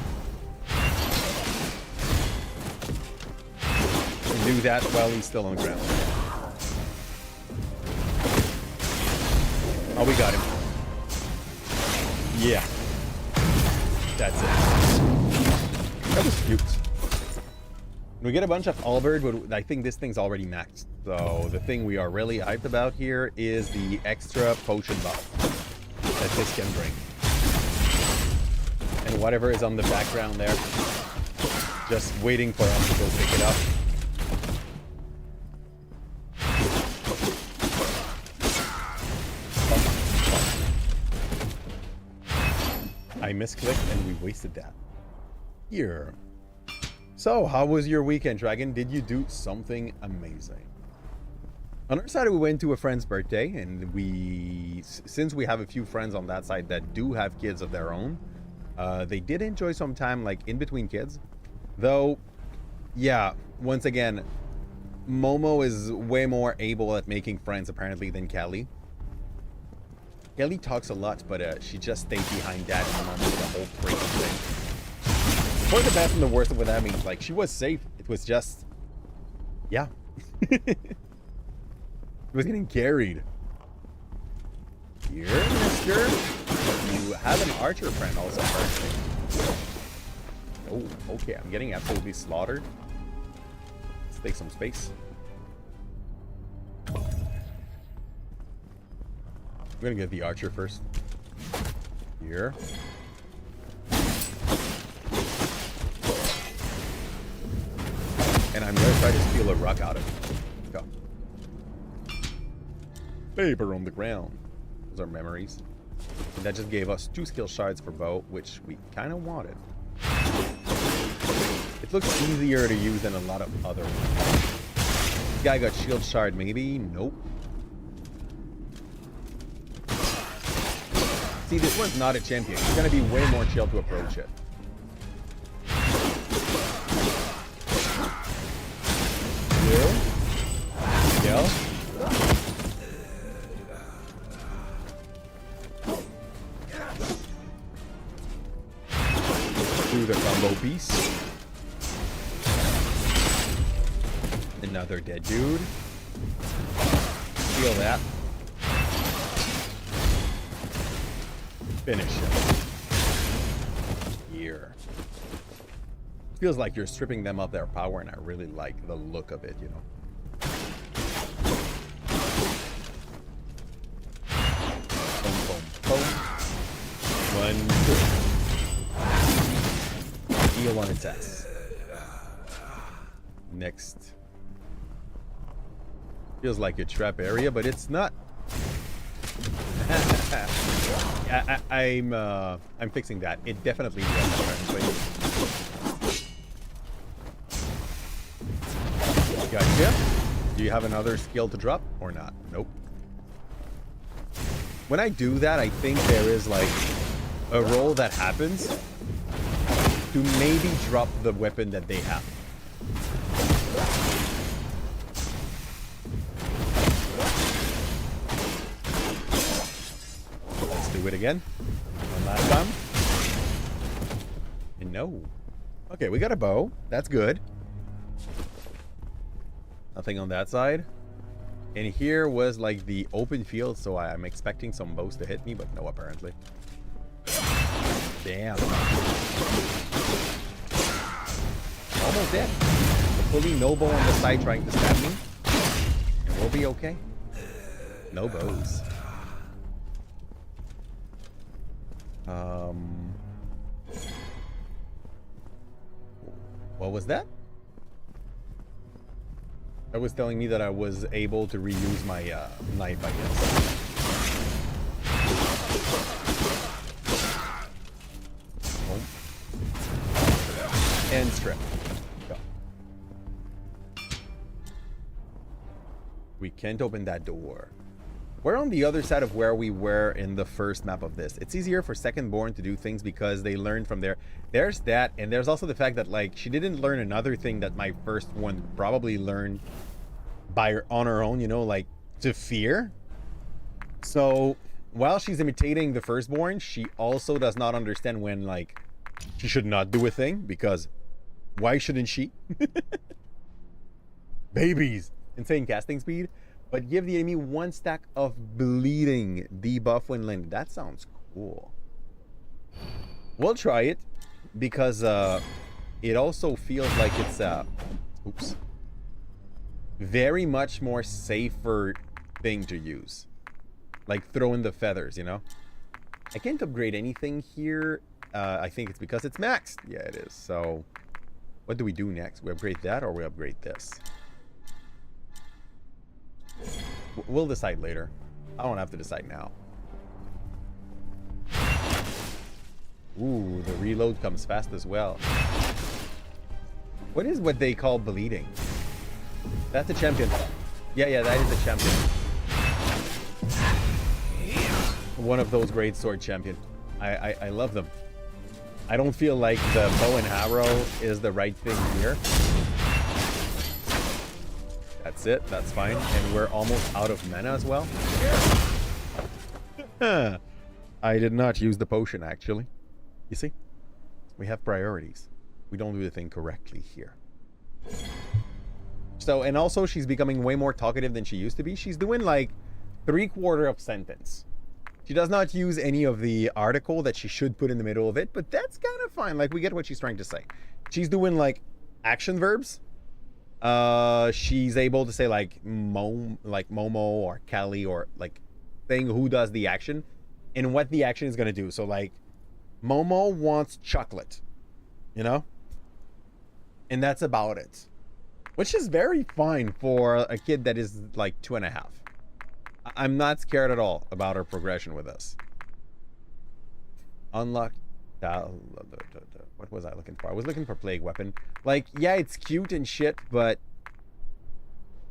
Do that while he's still on the ground. Oh, we got him. Yeah. That's it. That was cute. We get a bunch of Albert, but I think this thing's already maxed. So the thing we are really hyped about here is the extra potion buff that this can bring. And whatever is on the background there, just waiting for us to go pick it up. I misclicked and we wasted that. Here. So, how was your weekend, Dragon? Did you do something amazing? On our side, we went to a friend's birthday, and since we have a few friends on that side that do have kids of their own, they did enjoy some time, like, in between kids. Though, yeah, once again, Momo is way more able at making friends, apparently, than Kelly. Kelly talks a lot, but she just stayed behind Dad and Mom with the whole crazy thing. For the best and the worst of what that means. Like, she was safe. It was just... yeah. It was getting carried. Here, mister. You have an archer friend also, apparently. Oh, okay. I'm getting absolutely slaughtered. Let's take some space. I'm gonna get the archer first. Here. And I'm gonna try to steal a rock out of it. Let's go. Paper on the ground. Those are memories. And that just gave us 2 skill shards for bow, which we kind of wanted. It looks easier to use than a lot of other ones. This guy got shield shard, maybe? Nope. See, this one's not a champion. It's gonna be way more chill to approach it. Kill. Do the combo piece. Another dead dude. Steal that. Finish him. Here. Feels like you're stripping them of their power, and I really like the look of it, you know. Boom, boom, boom. 1, 2. Heal on its ass. Next. Feels like a trap area, but it's not. I'm fixing that. It definitely was apparently. Gotcha. Do you have another skill to drop or not? Nope. When I do that, I think there is like a roll that happens to maybe drop the weapon that they have. Let's do it again. One last time. And no. Okay, we got a bow. That's good. Nothing on that side. And here was like the open field, so I'm expecting some bows to hit me, but no, apparently. Damn. Almost dead. Hopefully no bow on the side trying to stab me. And we'll be okay. No bows. What was that? That was telling me that I was able to reuse my knife, I guess. Oh. And strip. Go. We can't open that door. We're on the other side of where we were in the first map of this. It's easier for Secondborn to do things because they learned from there. There's that, and there's also the fact that, like, she didn't learn another thing that my first one probably learned on her own, you know, like to fear. So while she's imitating the firstborn, she also does not understand when like she should not do a thing, because why shouldn't she? Babies. Insane casting speed, but give the enemy 1 stack of bleeding debuff when landed. That sounds cool. We'll try it because it also feels like it's oops, very much more safer thing to use, like throwing the feathers, you know. I can't upgrade anything here. I think it's because it's maxed. Yeah, it is. So what do we do next? We upgrade that or we upgrade this? We'll decide later. I don't have to decide now. Ooh, the reload comes fast as well. What is what they call bleeding? That's a champion. Yeah, that is a champion. One of those great sword champion. I love them. I don't feel like the bow and arrow is the right thing here. That's it. That's fine. And we're almost out of mana as well. I did not use the potion, actually. You see? We have priorities. We don't do the thing correctly here. So, and also she's becoming way more talkative than she used to be. She's doing like 3/4 of sentence. She does not use any of the article that she should put in the middle of it, but that's kind of fine. Like, we get what she's trying to say. She's doing like action verbs. She's able to say like Momo or Kali, or like saying who does the action and what the action is going to do. So like Momo wants chocolate, you know? And that's about it. Which is very fine for a kid that is like 2.5. I'm not scared at all about her progression with us. Unlocked. What was I looking for? I was looking for plague weapon. Like, yeah, it's cute and shit, but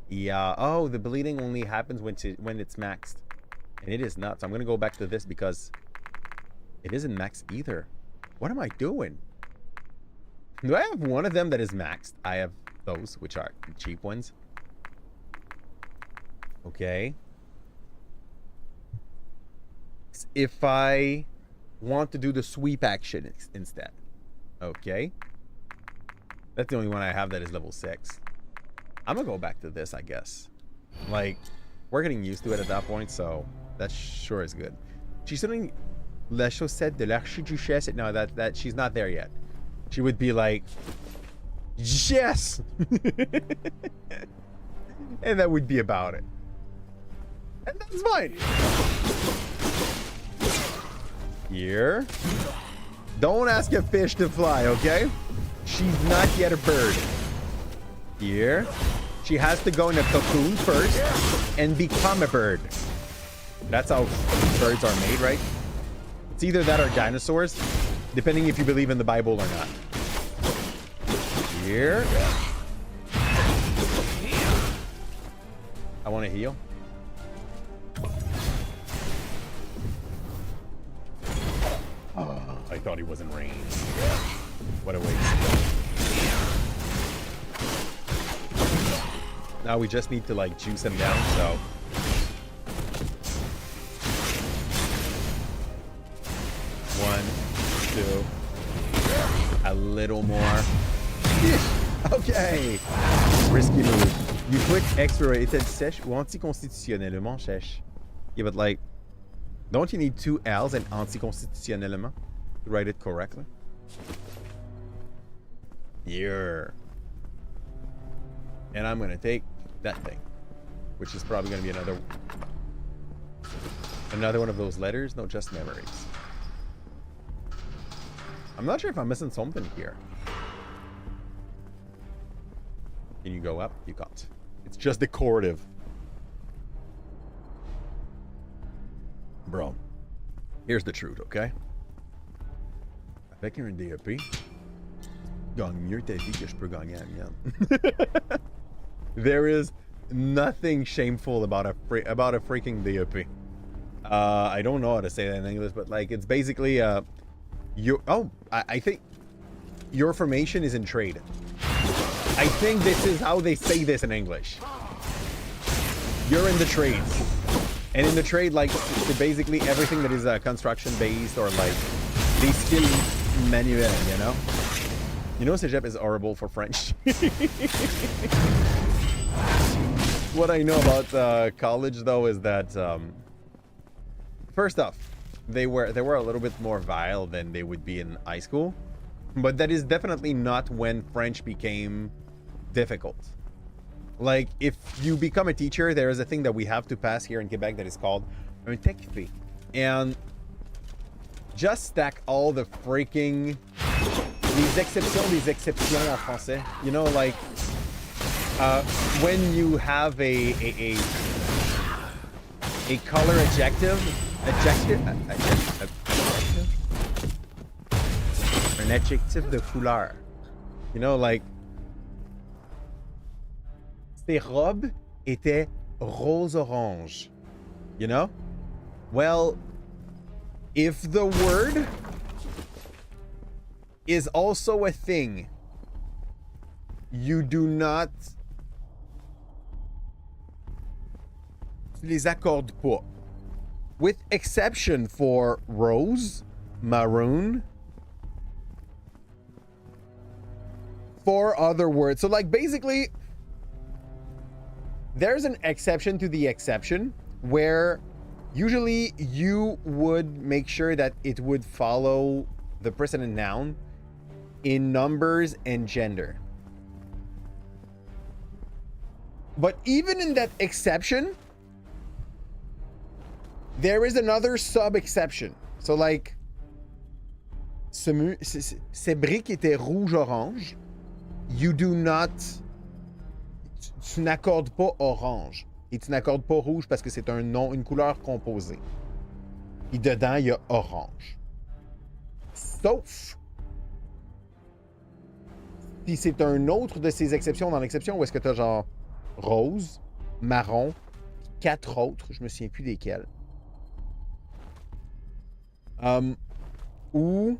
yeah. Oh, the bleeding only happens when it's maxed, and it is not. So I'm gonna go back to this because it isn't maxed either. What am I doing? Do I have one of them that is maxed? I have those, which are cheap ones. Okay. If I want to do the sweep action instead. Okay. That's the only one I have that is level 6. I'm gonna go back to this, I guess. Like, we're getting used to it at that point, so that sure is good. She's doing La Chaussette de l'Archiduchesse. No, that she's not there yet. She would be like, yes! And that would be about it. And that's fine. Here. Don't ask a fish to fly, okay? She's not yet a bird. Here. She has to go in a cocoon first and become a bird. That's how birds are made, right? It's either that or dinosaurs, depending if you believe in the Bible or not. Here. I want to heal. I thought he was in range. What a waste. Now we just need to like juice him down, so. One, two. A little more. Okay. Risky move. You click extra, est-elle sèche ou anticonstitutionnellement sèche? Yeah, but like, don't you need 2 L's and anticonstitutionnellement to write it correctly? Here. And I'm gonna take that thing, which is probably gonna be another one of those letters. No, just memories. I'm not sure if I'm missing something here. Can you go up? You can't. It's just decorative. Bro, here's the truth, okay? Avec un DEP, gagne mieux ta vie que je peux gagner la mienne. There is nothing shameful about a freaking DEP. I don't know how to say that in English, but like it's basically I think your formation is in trade. I think this is how they say this in English. you're in the trades. And in the trade, like, basically everything that is construction based or like des skills manuel, you know? You know, Cégep is horrible for French. What I know about college though is that first off, they were a little bit more vile than they would be in high school, but that is definitely not when French became difficult. Like, if you become a teacher, there is a thing that we have to pass here in Quebec that is called un TECFE. And just stack all the freaking... des exceptions en français. You know, like, when you have a color adjective, un adjectif de couleur. You know, like, ses robes étaient rose-orange. You know? Well, if the word is also a thing, you do not... Tu les accordes pas. With exception for rose, maroon, for other words. So, like, basically, there's an exception to the exception where usually you would make sure that it would follow the precedent noun in numbers and gender. But even in that exception, there is another sub-exception. So, like, ces briques étaient rouge-orange. You do not... Tu n'accordes pas orange. Et tu n'accordes pas rouge parce que c'est un nom, une couleur composée. Et dedans, il y a orange. Sauf si c'est un autre de ces exceptions dans l'exception où est-ce que tu as genre rose, marron, 4 autres, je me souviens plus desquels. Ou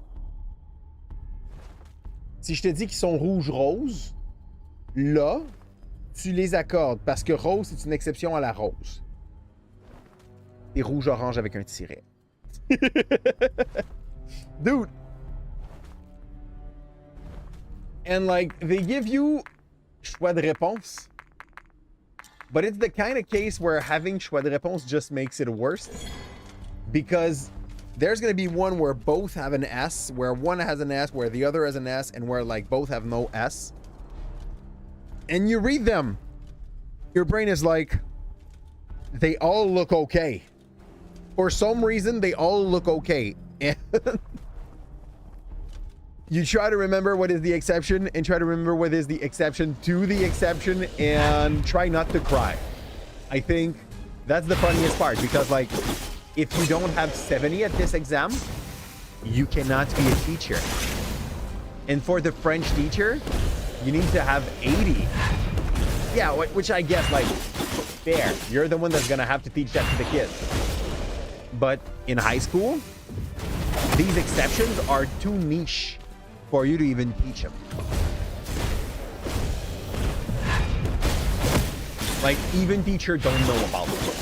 si je te dis qu'ils sont rouge-rose, là, tu les accordes parce que rose, c'est une exception à la rose. Et rouge-orange avec un tiret. Dude. And like, they give you choix de réponse. But it's the kind of case where having choix de réponse just makes it worse. Because there's going to be one where both have an S, where one has an S, where the other has an S, and where like both have no S. And you read them. Your brain is like, they all look okay. For some reason, they all look okay. And you try to remember what is the exception and try to remember what is the exception to the exception and try not to cry. I think that's the funniest part because, like, if you don't have 70 at this exam, you cannot be a teacher. And for the French teacher, you need to have 80. Yeah, which I guess, like, fair. You're the one that's gonna have to teach that to the kids. But in high school, these exceptions are too niche for you to even teach them. Like, even teachers don't know about them.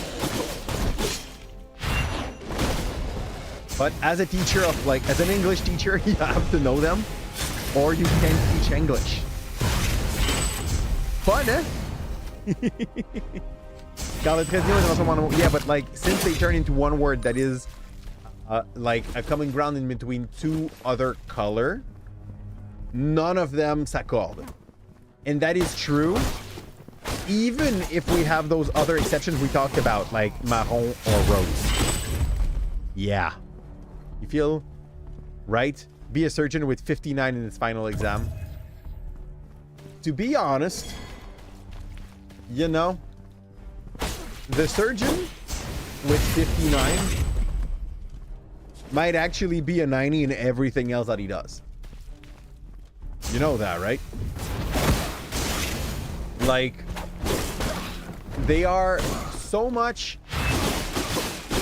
But as a teacher of, like, as an English teacher, you have to know them, or you can't teach English. Fun, eh? Yeah, but like, since they turn into one word that is like a common ground in between two other color, none of them s'accordent. And that is true even if we have those other exceptions we talked about, like marron or rose. Yeah. You feel right? Be a surgeon with 59 in his final exam. To be honest, you know, the surgeon with 59 might actually be a 90 in everything else that he does. You know that, right? Like, they are so much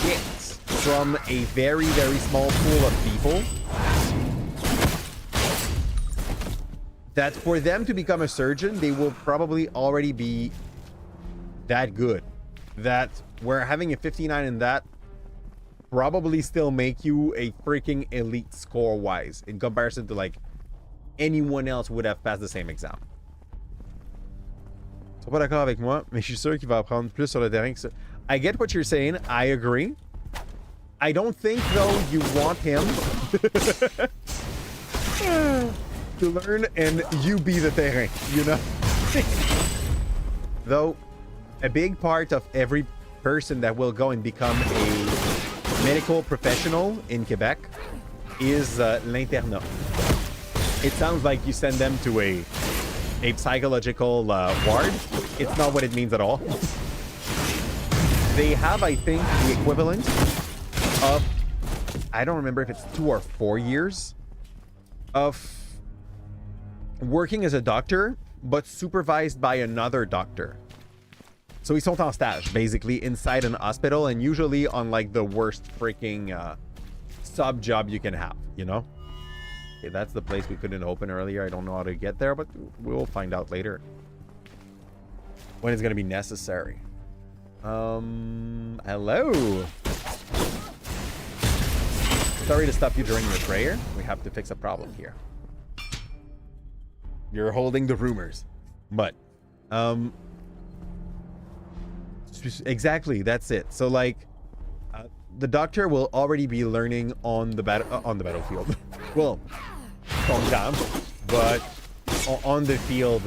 hits from a very, very small pool of people that for them to become a surgeon, they will probably already be that good. that where having a 59 in that probably still make you a freaking elite score-wise in comparison to like anyone else would have passed the same exam. Ils sont pas d'accord avec moi, mais je suis sûr qu'il va apprendre plus sur le terrain que ça. I get what you're saying. I agree. I don't think, though, you want him to learn and you be the terrain, you know? Though, a big part of every person that will go and become a medical professional in Quebec is l'internat. It sounds like you send them to a psychological ward. It's not what it means at all. They have, I think, the equivalent of, I don't remember if it's 2 or 4 years of working as a doctor, but supervised by another doctor. So ils sont en stage, basically, inside an hospital, and usually on like the worst freaking sub job you can have, you know? Okay, that's the place we couldn't open earlier. I don't know how to get there, but we'll find out later when it's gonna be necessary. Hello. Sorry to stop you during your prayer. We have to fix a problem here. You're holding the rumors. But, exactly, that's it. So, like, the doctor will already be learning on the battlefield. Well, but on the field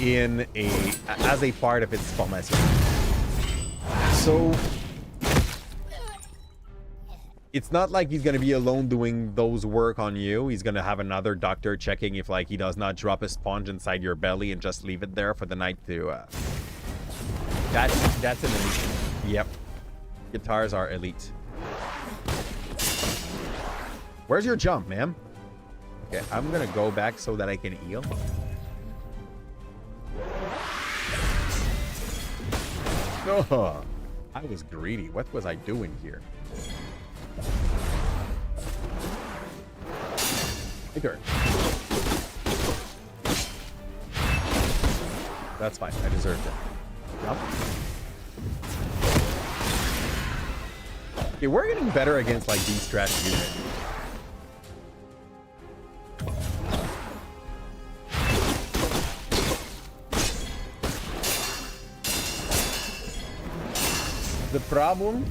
as a part of its formation. So it's not like he's going to be alone doing those work on you. He's going to have another doctor checking if like he does not drop a sponge inside your belly and just leave it there for the night to that's an elite. Yep. Guitars are elite. Where's your jump, ma'am? Okay, I'm going to go back so that I can heal. Oh, I was greedy. What was I doing here? Hey, dirt. That's fine. I deserved it. Jump. Okay, we're getting better against like these trash units. The problem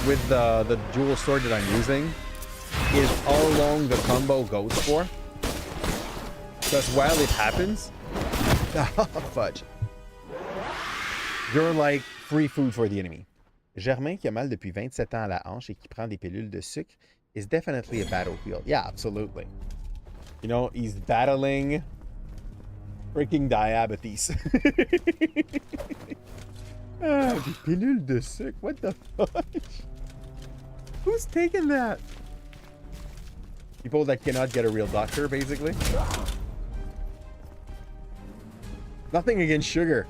with the dual sword that I'm using is how long the combo goes for. Because while it happens, fudge, you're like free food for the enemy. Germain, qui a mal depuis 27 ans à la hanche et qui prend des pilules de sucre, is definitely a battlefield. Yeah, absolutely. You know, he's battling freaking diabetes. Ah, des pilules de sucre. What the fudge? Who's taking that? People that cannot get a real doctor, basically. Nothing against sugar.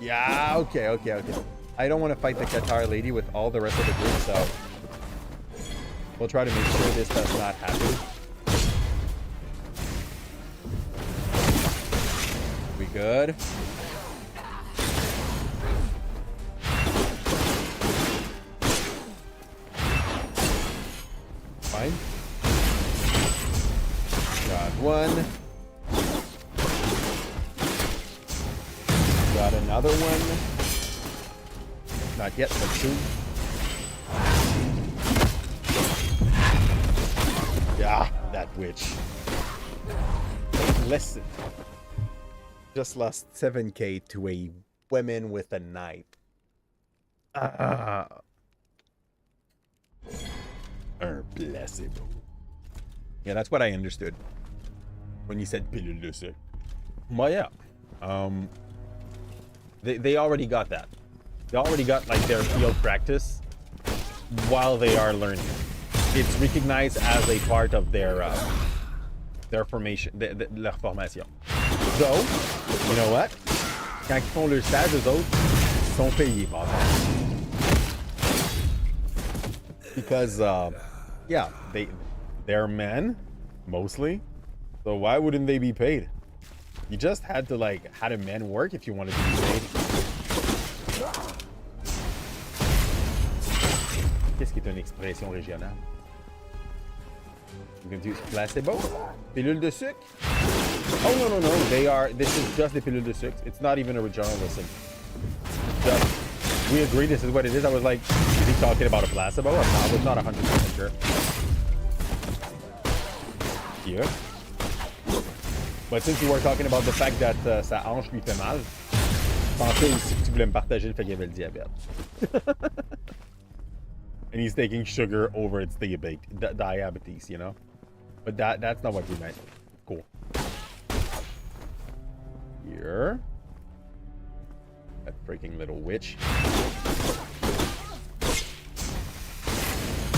Yeah, okay. I don't want to fight the Qatar lady with all the rest of the group, so we'll try to make sure this does not happen. We good? Fine. Got one. Got another one. Not yet, but soon. Yeah, that witch. Listen. Just lost 7K to a woman with a knife. Placebo. Yeah, that's what I understood when you said pilule de sucre. Well, yeah. They already got that. They already got like their field practice while they are learning. It's recognized as a part of their formation, leur formation. So, you know what? Quand ils font leur stage, eux autres sont payés, because yeah, they're men mostly. So why wouldn't they be paid? You just had to like had a man work if you wanted to be paid. Qu'est-ce qui est une expression régionale? You can use placebo, pilule de sucre. Oh no no no! This is just the pilule de sucre. It's not even a regional listen. Just we agree this is what it is. I was like, is he talking about a placebo? I was not 100% sure. Yeah. But since you were talking about the fact that sa hanche lui fait mal, je pensais aussi que tu voulais me partager le fait qu'il avait le diabète. And he's taking sugar over its diabetes, you know? But that's not what you meant. Cool. Here. That freaking little witch.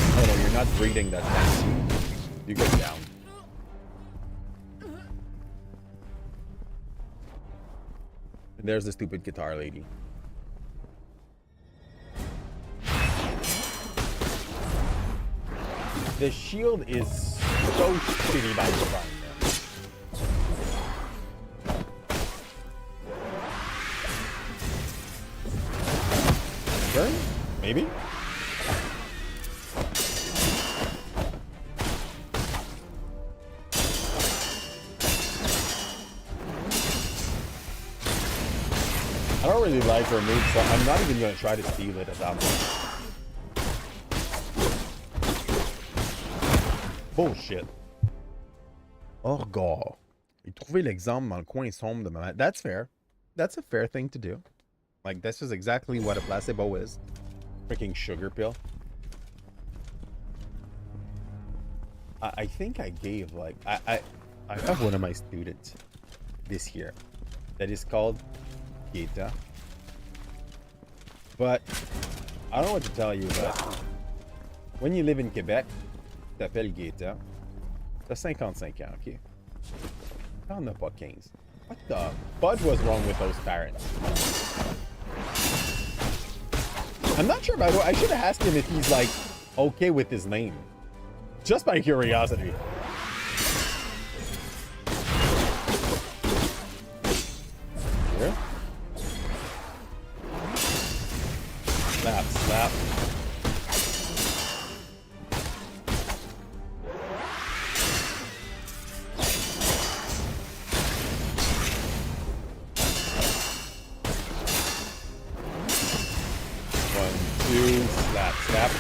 Oh no, you're not breathing that fast. You go down. And there's the stupid guitar lady. The shield is so shitty by design, man. Sure? Maybe? I don't really like her move, so I'm not even going to try to steal it at that point. Bullshit. Orgor. J'ai trouvé l'exemple dans le coin sombre de ma main. That's fair. That's a fair thing to do. Like, this is exactly what a placebo is. Freaking sugar pill. I think I gave, like... I have one of my students this year that is called AITA. But I don't know what to tell you, but when you live in Quebec, t'appelles AITA, t'as 55 ans, ok? T'en as pas 15. What the fudge was wrong with those parents? I'm not sure, by the way. I should have asked him if he's, like, okay with his name. Just by curiosity. Here. Slap, slap. Slap, slap.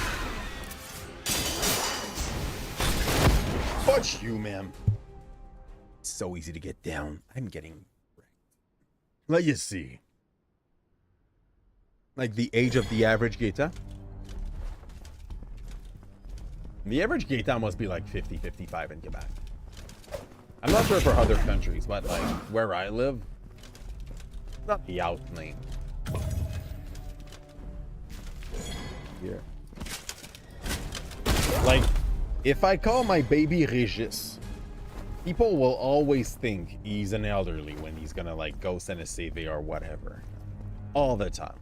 Fudge you, man. So easy to get down. I'm getting wrecked. Let you see. Like the age of the average Gaeta. The average Gaeta must be like 50, 55 in Quebec. I'm not sure for other countries, but like where I live, not the out name. Here. Like, if I call my baby Regis, people will always think he's an elderly when he's gonna like go send a CV or whatever. All the time.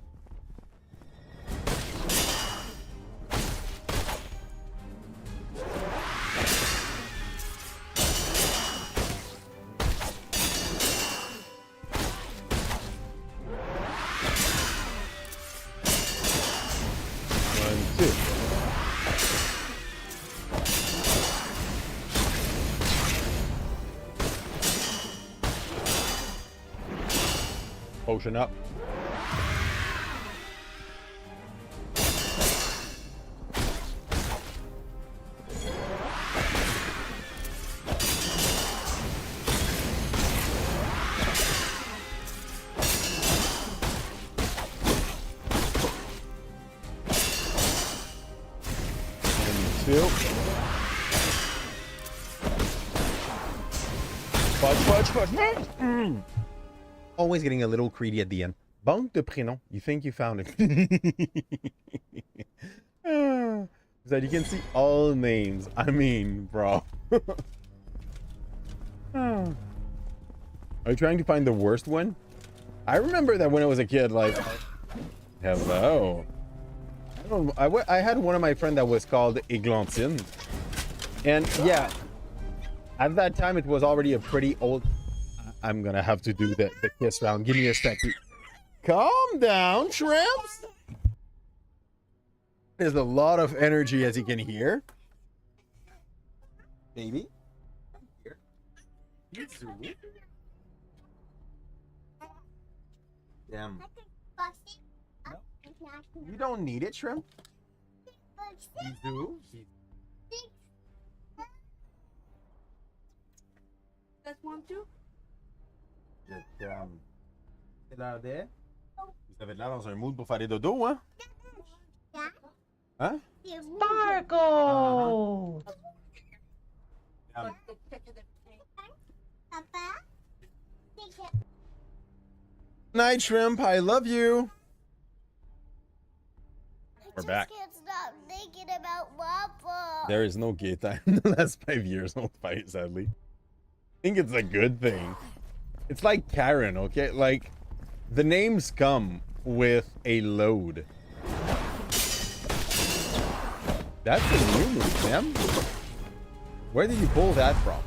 Potion up. Fudge. Always getting a little greedy at the end. Banque de prénom. You think you found it. So you can see all names. I mean, bro. Are you trying to find the worst one? I remember that when I was a kid, like... Hello. I had one of my friends that was called Eglantine. And yeah, at that time it was already a pretty old... I'm gonna have to do the kiss round. Give me a second. Calm down, shrimps. There's a lot of energy, as you can hear. Baby. Here. Damn. No. You don't need it, shrimp. You do. That's one too. C'est l'heure de... Vous avez l'air dans un mood pour faire des dodos, hein? Hein? Sparkle! Night, shrimp. I love you. We're back. Can't stop thinking about Papa. There is no gay time in the last 5 years. Don't fight, sadly. I think it's a good thing. It's like Karen, okay? Like, the names come with a load. That's a new move, man. Where did you pull that from?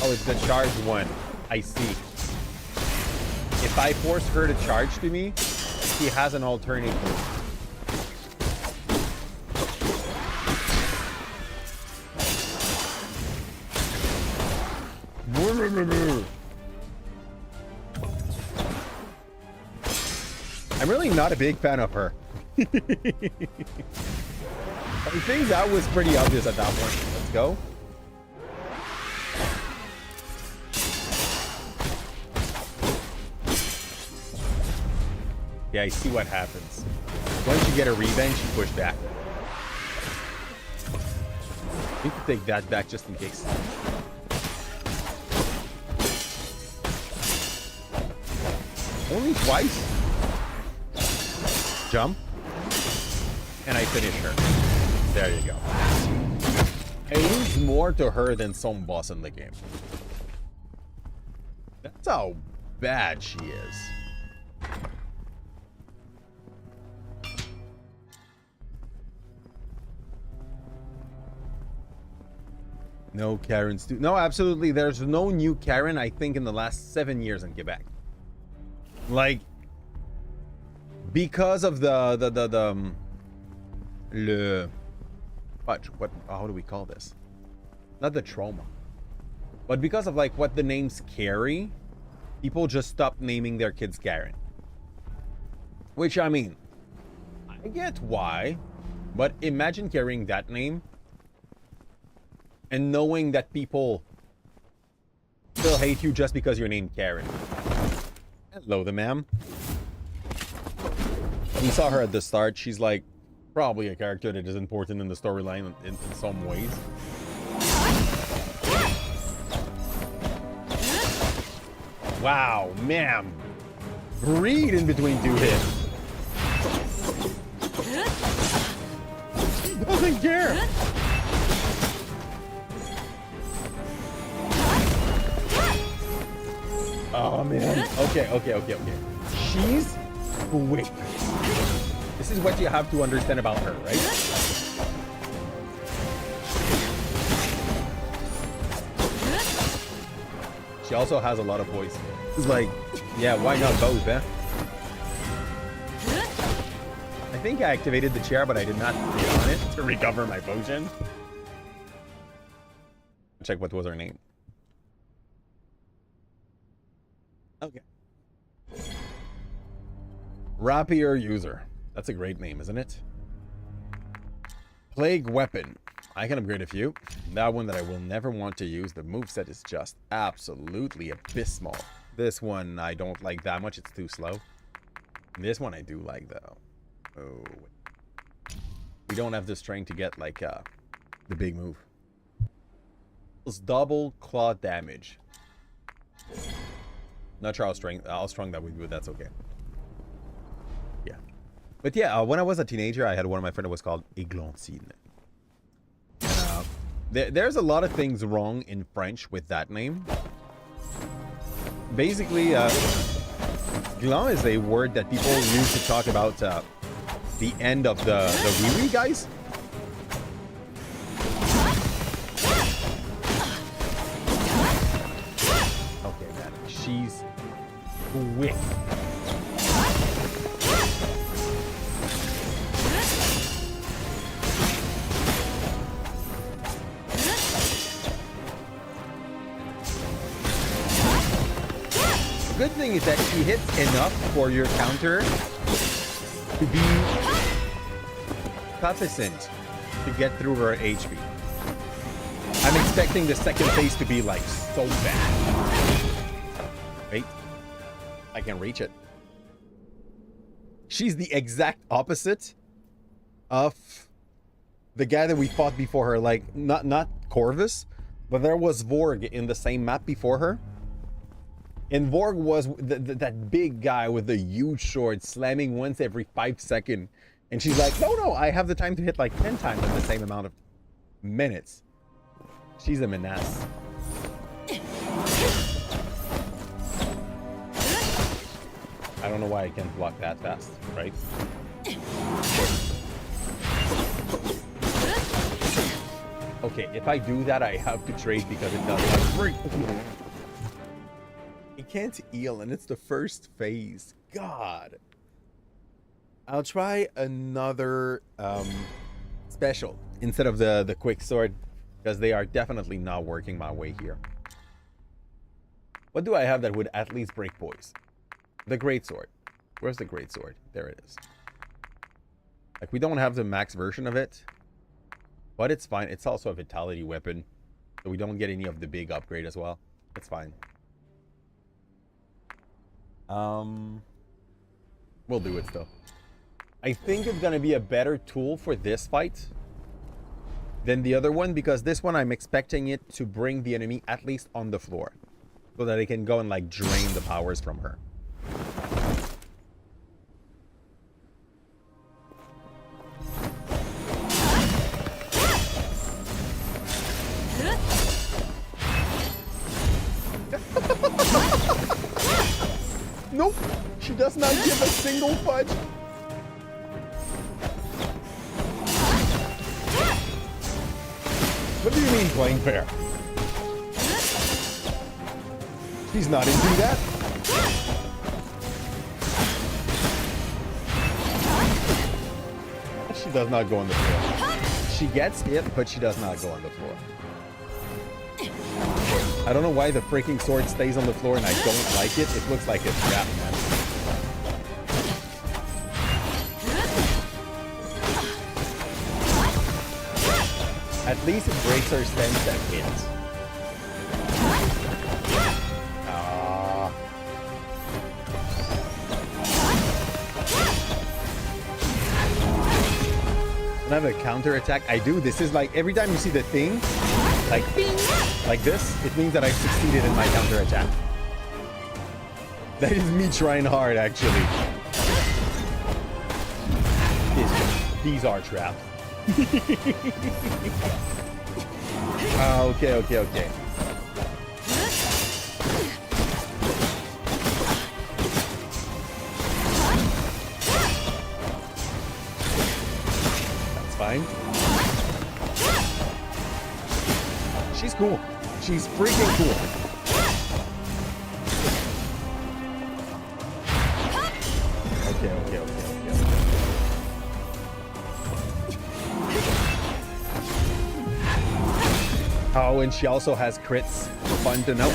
Oh, it's the charge one. I see. If I force her to charge to me, she has an alternate move. I'm really not a big fan of her. I think that was pretty obvious at that point. Let's go. Yeah, I see what happens. Once you get a revenge, you push back. You can take that back just in case. Only twice. Jump. And I finish her. There you go. I lose more to her than some boss in the game. That's how bad she is. No Karens too. No, absolutely. There's no new Karen, I think, in the last 7 years in Quebec. Like, because of the what, how do we call this? Not the trauma, but because of like what the names carry, people just stop naming their kids Karen. Which, I mean, I get why, but imagine carrying that name and knowing that people still hate you just because you're named Karen. Hello, the ma'am. We saw her at the start. She's like probably a character that is important in the storyline in some ways. Wow, ma'am. Breathe in between two hits. She doesn't care. Oh man. Okay. She's quick. This is what you have to understand about her, right? She also has a lot of voice. It's like, yeah, why not both, eh? I think I activated the chair, but I did not hit on it to recover my potion. Check what was her name. Okay. Rapier user. That's a great name, isn't it? Plague weapon. I can upgrade a few. That one that I will never want to use. The moveset is just absolutely abysmal. This one I don't like that much. It's too slow. This one I do like though. Oh. We don't have the strength to get like the big move. It's double claw damage. Not sure how strong that would be, but that's okay. Yeah. But yeah, when I was a teenager, I had one of my friends that was called Églantine. There's a lot of things wrong in French with that name. Basically, gland is a word that people use to talk about the end of the wee-wee guys. She's quick. The good thing is that she hits enough for your counter to be sufficient to get through her HP. I'm expecting the second phase to be like so bad. Wait, I can reach it. She's the exact opposite of the guy that we fought before her. Like not Corvus, but there was Vorg in the same map before her. And Vorg was that big guy with the huge sword slamming once every 5 seconds. And she's like, no, I have the time to hit like 10 times in the same amount of minutes. She's a menace. I don't know why I can't block that fast, right? Okay, if I do that, I have to trade because it does not break. It can't heal, and it's the first phase. God. I'll try another special instead of the quick sword, because they are definitely not working my way here. What do I have that would at least break poise? The great sword. Where's the great sword? There it is. Like, we don't have the max version of it, but it's fine. It's also a vitality weapon, so we don't get any of the big upgrade as well. It's fine. We'll do it still. I think it's gonna be a better tool for this fight than the other one, because this one I'm expecting it to bring the enemy at least on the floor so that it can go and like drain the powers from her. Nope, she does not give a single fudge. What do you mean playing fair? She's not into that. She does not go on the floor. She gets hit, but she does not go on the floor. I don't know why the freaking sword stays on the floor, and I don't like it. It looks like a trap, man. At least it breaks her stance that hits. I have a counter attack. I do. This is like every time you see the thing, like bing, like this, it means that I succeeded in my counter attack. That is me trying hard, actually. These are traps. Okay. Fine. She's cool. She's freaking cool. Okay. Oh, and she also has crits. Fun to know.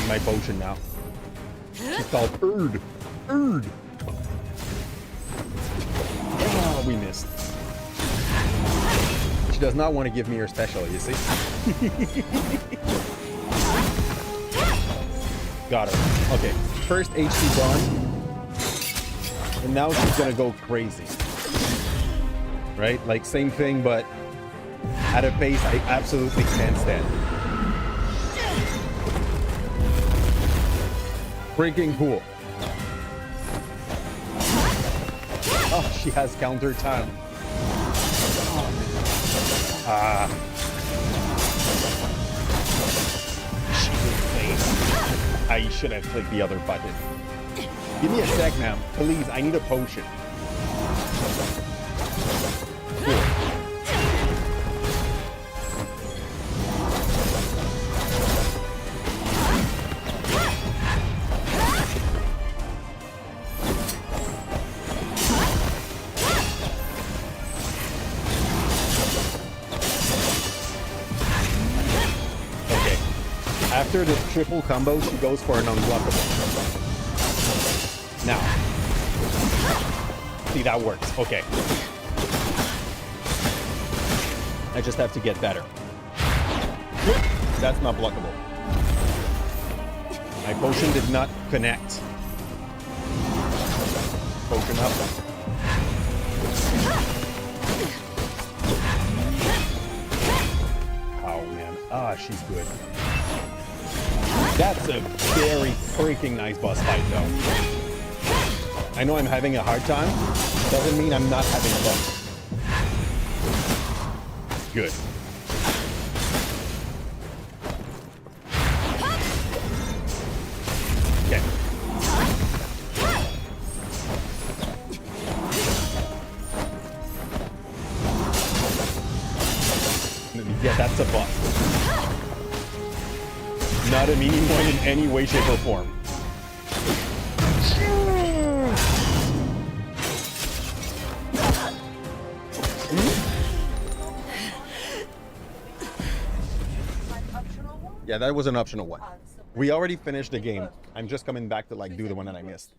My potion now. It's called Urd. Oh, we missed. She does not want to give me her special, you see? Got her. Okay, first HP gone. And now she's gonna go crazy. Right? Like, same thing, but at a pace I absolutely can't stand. Freaking cool. Oh, she has counter time. She's in place. I should have clicked the other button. Give me a sec, ma'am. Please, I need a potion. Cool. Okay. After the triple combo, she goes for an unblockable. Now, see, that works. Okay. I just have to get better. That's not blockable. My potion did not connect. Potion up. Oh, man. Ah, she's good. That's a very freaking nice boss fight, though. I know I'm having a hard time. Doesn't mean I'm not having fun. Good. Okay. Yeah, that's a buff. Not a meaning one in any way, shape, or form. Yeah, that was an optional one. We already finished the game. I'm just coming back to like do the one that I missed.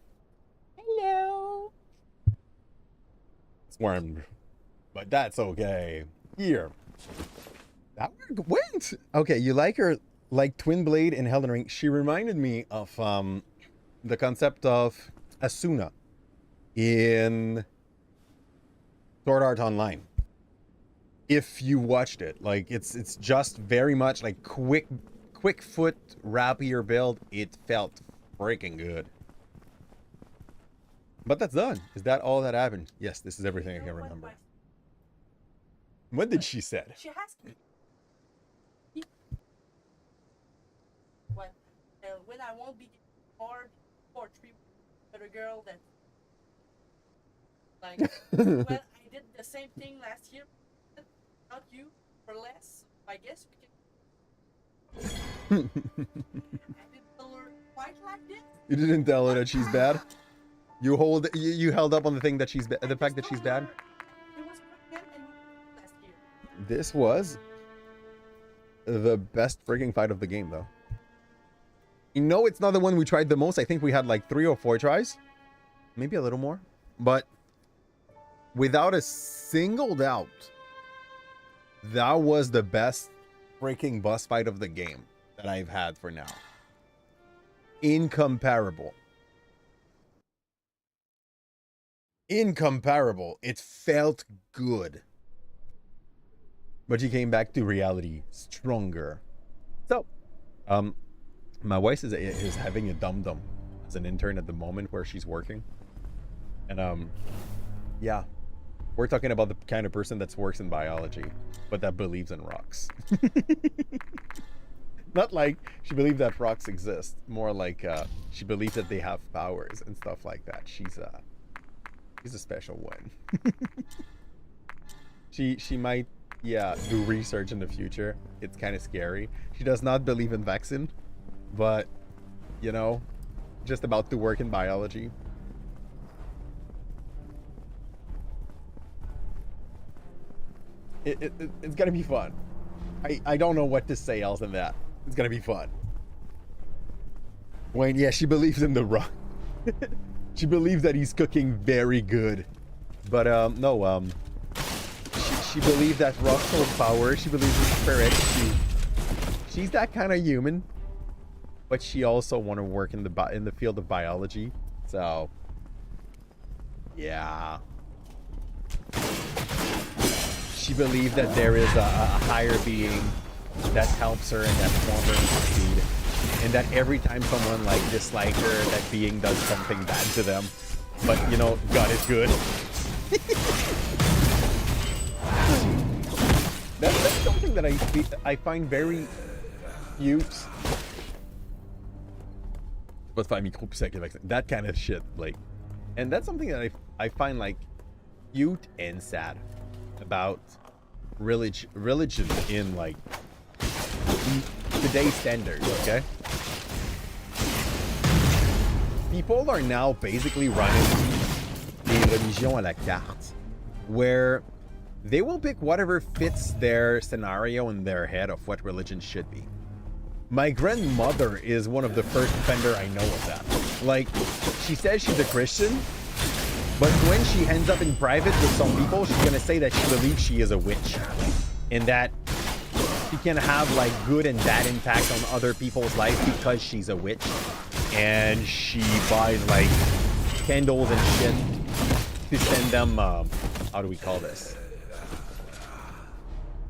Hello. Swarmed. But that's okay. Here. That went. Okay, you like her like Twin Blade in Elden Ring. She reminded me of the concept of Asuna in Sword Art Online. If you watched it, like it's just very much like quick foot rapier build. It felt freaking good. But that's done. Is that all that happened? Yes, this is everything I can remember. What did she say? She has. When I won't be bored for 3 with a girl that, like, well, I did the same thing last year. Not you for less. I guess we can. I didn't tell her quite like this. You didn't tell her that she's bad. You held up on the thing that she's the fact that she's bad. It was pregnant and last year. This was the best freaking fight of the game, though. You know, it's not the one we tried the most. I think we had like 3 or 4 tries, maybe a little more, but without a single doubt, that was the best freaking boss fight of the game that I've had for now. Incomparable. Incomparable. It felt good. But you came back to reality stronger. So, my wife is having a dum-dum as an intern at the moment where she's working. And, yeah. We're talking about the kind of person that works in biology, but that believes in rocks. Not like she believes that rocks exist. More like she believes that they have powers and stuff like that. She's a special one. She might, yeah, do research in the future. It's kind of scary. She does not believe in vaccine, but, you know, just about to work in biology. It's gonna be fun. I don't know what to say else than that. It's gonna be fun. Wayne, yeah, she believes in the rock. She believes that he's cooking very good. But no, she believes that rocks hold power. She believes in spirit. She's that kind of human. But she also want to work in the field of biology. So yeah. She believed that there is a higher being that helps her and that wants her to succeed, and that every time someone like dislikes her, that being does something bad to them. But you know, God is good. That's something that I find very cute. pas te faire micro pousser avec le vaccin. That kind of shit, like, and that's something that I find like cute and sad about religion in like today's standards. Okay, people are now basically running des religions à la carte, where they will pick whatever fits their scenario in their head of what religion should be. My grandmother is one of the first offender I know of that. Like, she says she's a Christian, but when she ends up in private with some people, she's gonna say that she believes she is a witch, and that she can have like good and bad impact on other people's life because she's a witch, and she buys like candles and shit to send them. How do we call this?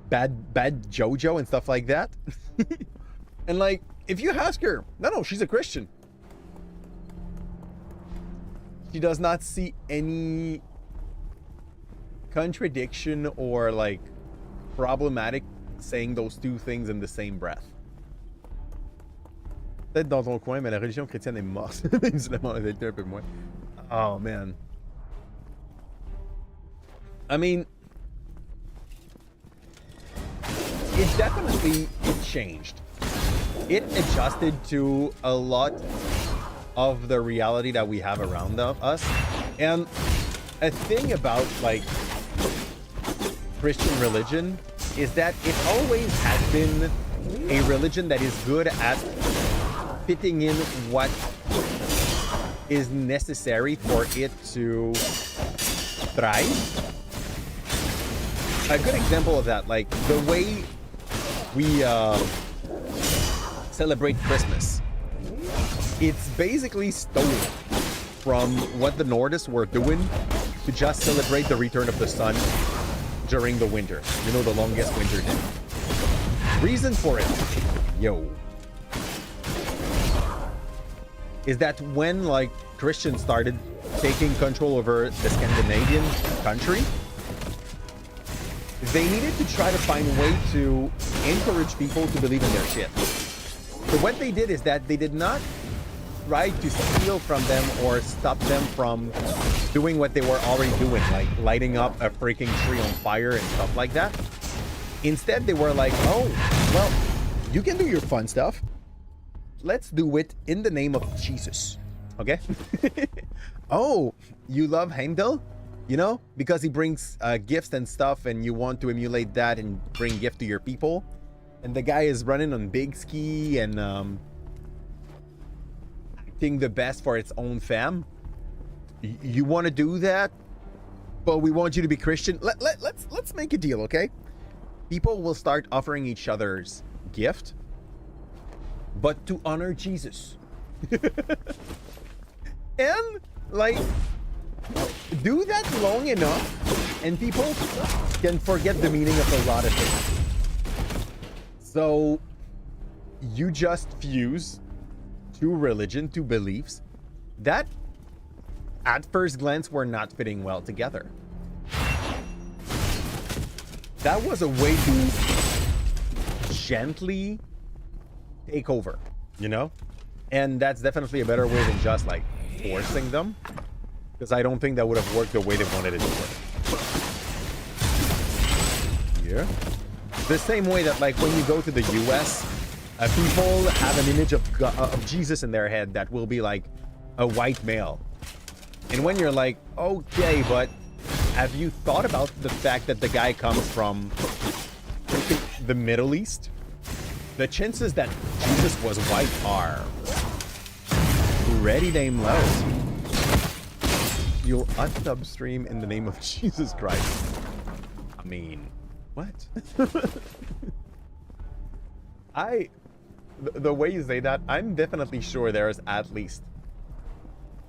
Bad JoJo and stuff like that. And like, if you ask her, no, she's a Christian. She does not see any contradiction or like problematic saying those two things in the same breath. Peut-être dans ton coin, mais la religion chrétienne est morte. Musulman a été un peu moins. Oh man. I mean, it definitely changed. It adjusted to a lot of the reality that we have around us. And a thing about like Christian religion is that it always has been a religion that is good at fitting in what is necessary for it to thrive. A good example of that, like the way we celebrate Christmas, it's basically stolen from what the Nordics were doing to just celebrate the return of the sun during the winter. You know, the longest winter day. Reason for it, is that when like Christians started taking control over the Scandinavian country, they needed to try to find a way to encourage people to believe in their shit. So what they did is that they did not try to steal from them or stop them from doing what they were already doing, like lighting up a freaking tree on fire and stuff like that. Instead, they were like, oh, well, you can do your fun stuff. Let's do it in the name of Jesus. Okay? Oh, you love Heimdall? You know, because he brings gifts and stuff, and you want to emulate that and bring gift to your people. And the guy is running on big ski and acting the best for its own fam. You want to do that, but we want you to be Christian. Let's make a deal, okay? People will start offering each other's gift, but to honor Jesus. And like, do that long enough, and people can forget the meaning of a lot of things. So you just fuse two religion, two beliefs that at first glance were not fitting well together. That was a way to gently take over, you know? And that's definitely a better way than just like forcing them, because I don't think that would have worked the way they wanted it to work. Yeah. The same way that like when you go to the US, people have an image of Jesus in their head that will be like a white male. And when you're like, okay, but have you thought about the fact that the guy comes from the Middle East? The chances that Jesus was white are pretty damn low. You'll unsub stream in the name of Jesus Christ. I mean, what? The way you say that, I'm definitely sure there's at least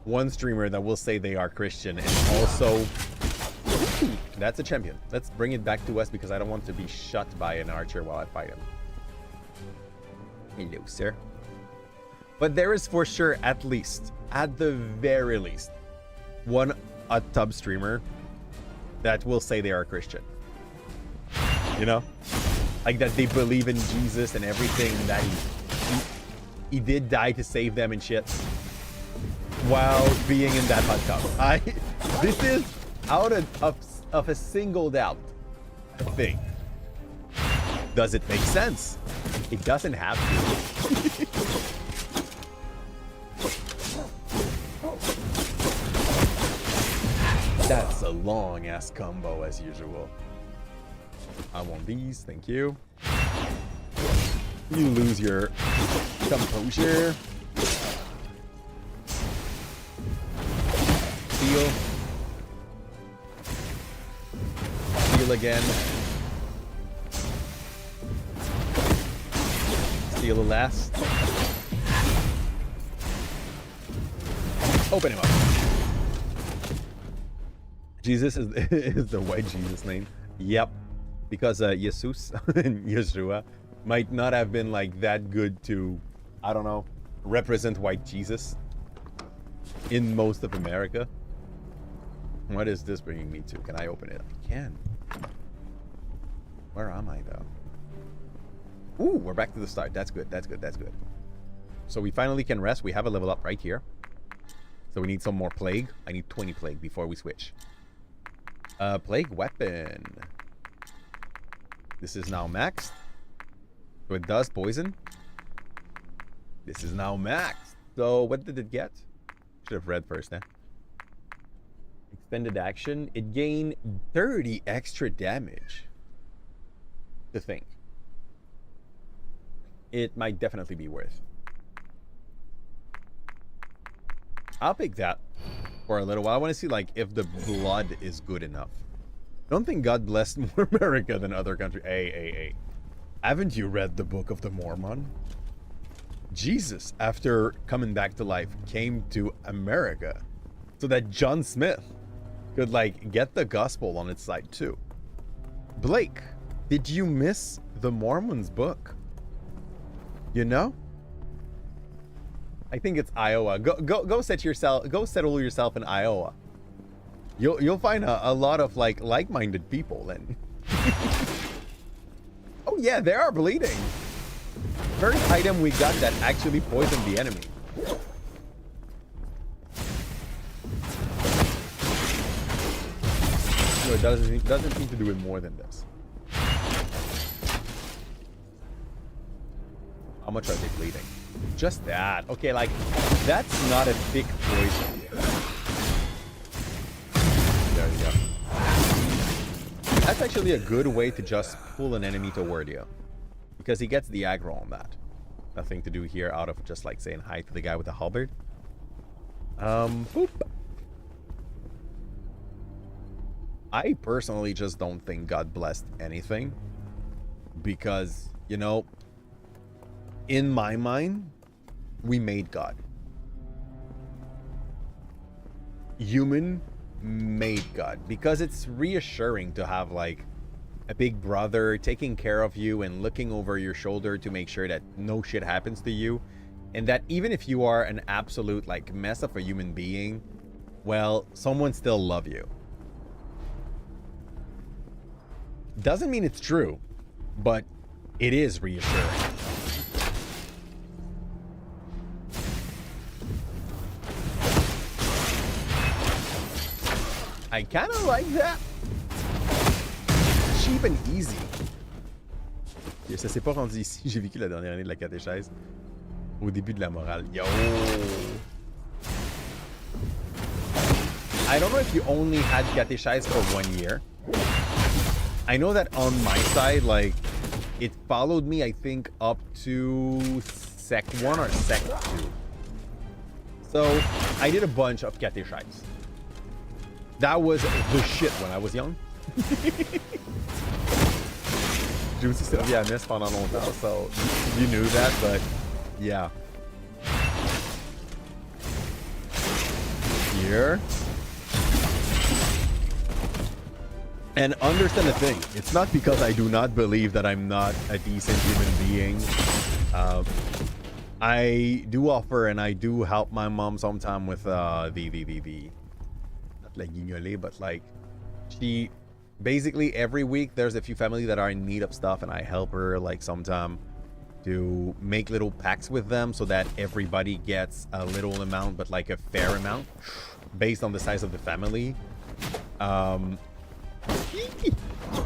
one streamer that will say they are Christian and also, that's a champion. Let's bring it back to us because I don't want to be shot by an archer while I fight him. Hello, sir. But there is for sure at the very least, one tub streamer that will say they are Christian. You know? Like that they believe in Jesus and everything, and that he did die to save them and shit. while being in that hot tub. This is out of a singled out thing. Does it make sense? It doesn't have to. That's a long ass combo as usual. I want these, thank you. You lose your composure. Steal. Steal again. Steal the last. Open him up. Jesus is the white Jesus name. Yep. Because Jesus and Yeshua might not have been like that good to, I don't know, represent white Jesus in most of America. What is this bringing me to? Can I open it? I can. Where am I though? Ooh, we're back to the start. That's good. That's good. That's good. So we finally can rest. We have a level up right here. So we need some more plague. I need 20 plague before we switch. Plague weapon. This is now maxed. So it does poison. This is now maxed. So what did it get? Should have read first, eh? Extended action. It gained 30 extra damage. To think. It might definitely be worth. I'll pick that for a little while. I want to see like if the blood is good enough. I don't think God blessed more America than other countries. Hey. Haven't you read the Book of the Mormon? Jesus, after coming back to life, came to America so that John Smith could like get the gospel on its side too. Blake, did you miss the Mormon's book? You know? I think it's Iowa. Go settle yourself in Iowa. You'll find a lot of like-minded people then. Oh yeah, they are bleeding. First item we got that actually poisoned the enemy. No, it doesn't seem to do it more than this. How much are they bleeding? Just that. Okay, like, that's not a thick poison. There you go. That's actually a good way to just pull an enemy toward you. Because he gets the aggro on that. Nothing to do here out of just like saying hi to the guy with the halberd. Boop. I personally just don't think God blessed anything. Because, you know, in my mind, we made God. Human made God. Because it's reassuring to have like a big brother taking care of you and looking over your shoulder to make sure that no shit happens to you. And that even if you are an absolute like mess of a human being, well, someone still love you. Doesn't mean it's true, but it is reassuring. I kind of like that. Cheap and easy. Et ça s'est pas rendu ici. J'ai vécu la dernière année de la catéchèse. Au début de la morale. Yo! I don't know if you only had catéchèse for 1 year. I know that on my side, like, it followed me, I think, up to Sec 1 or Sec 2. So, I did a bunch of catéchèse. That was the shit when I was young. J'ai aussi servi à messe pendant longtemps, so you knew that, but yeah. Here. And understand the thing, it's not because I do not believe that I'm not a decent human being. I do offer and I do help my mom sometime with not like guignolé, but like she basically every week there's a few family that are in need of stuff and I help her like sometime. to make little pacts with them so that everybody gets a little amount, but like a fair amount based on the size of the family.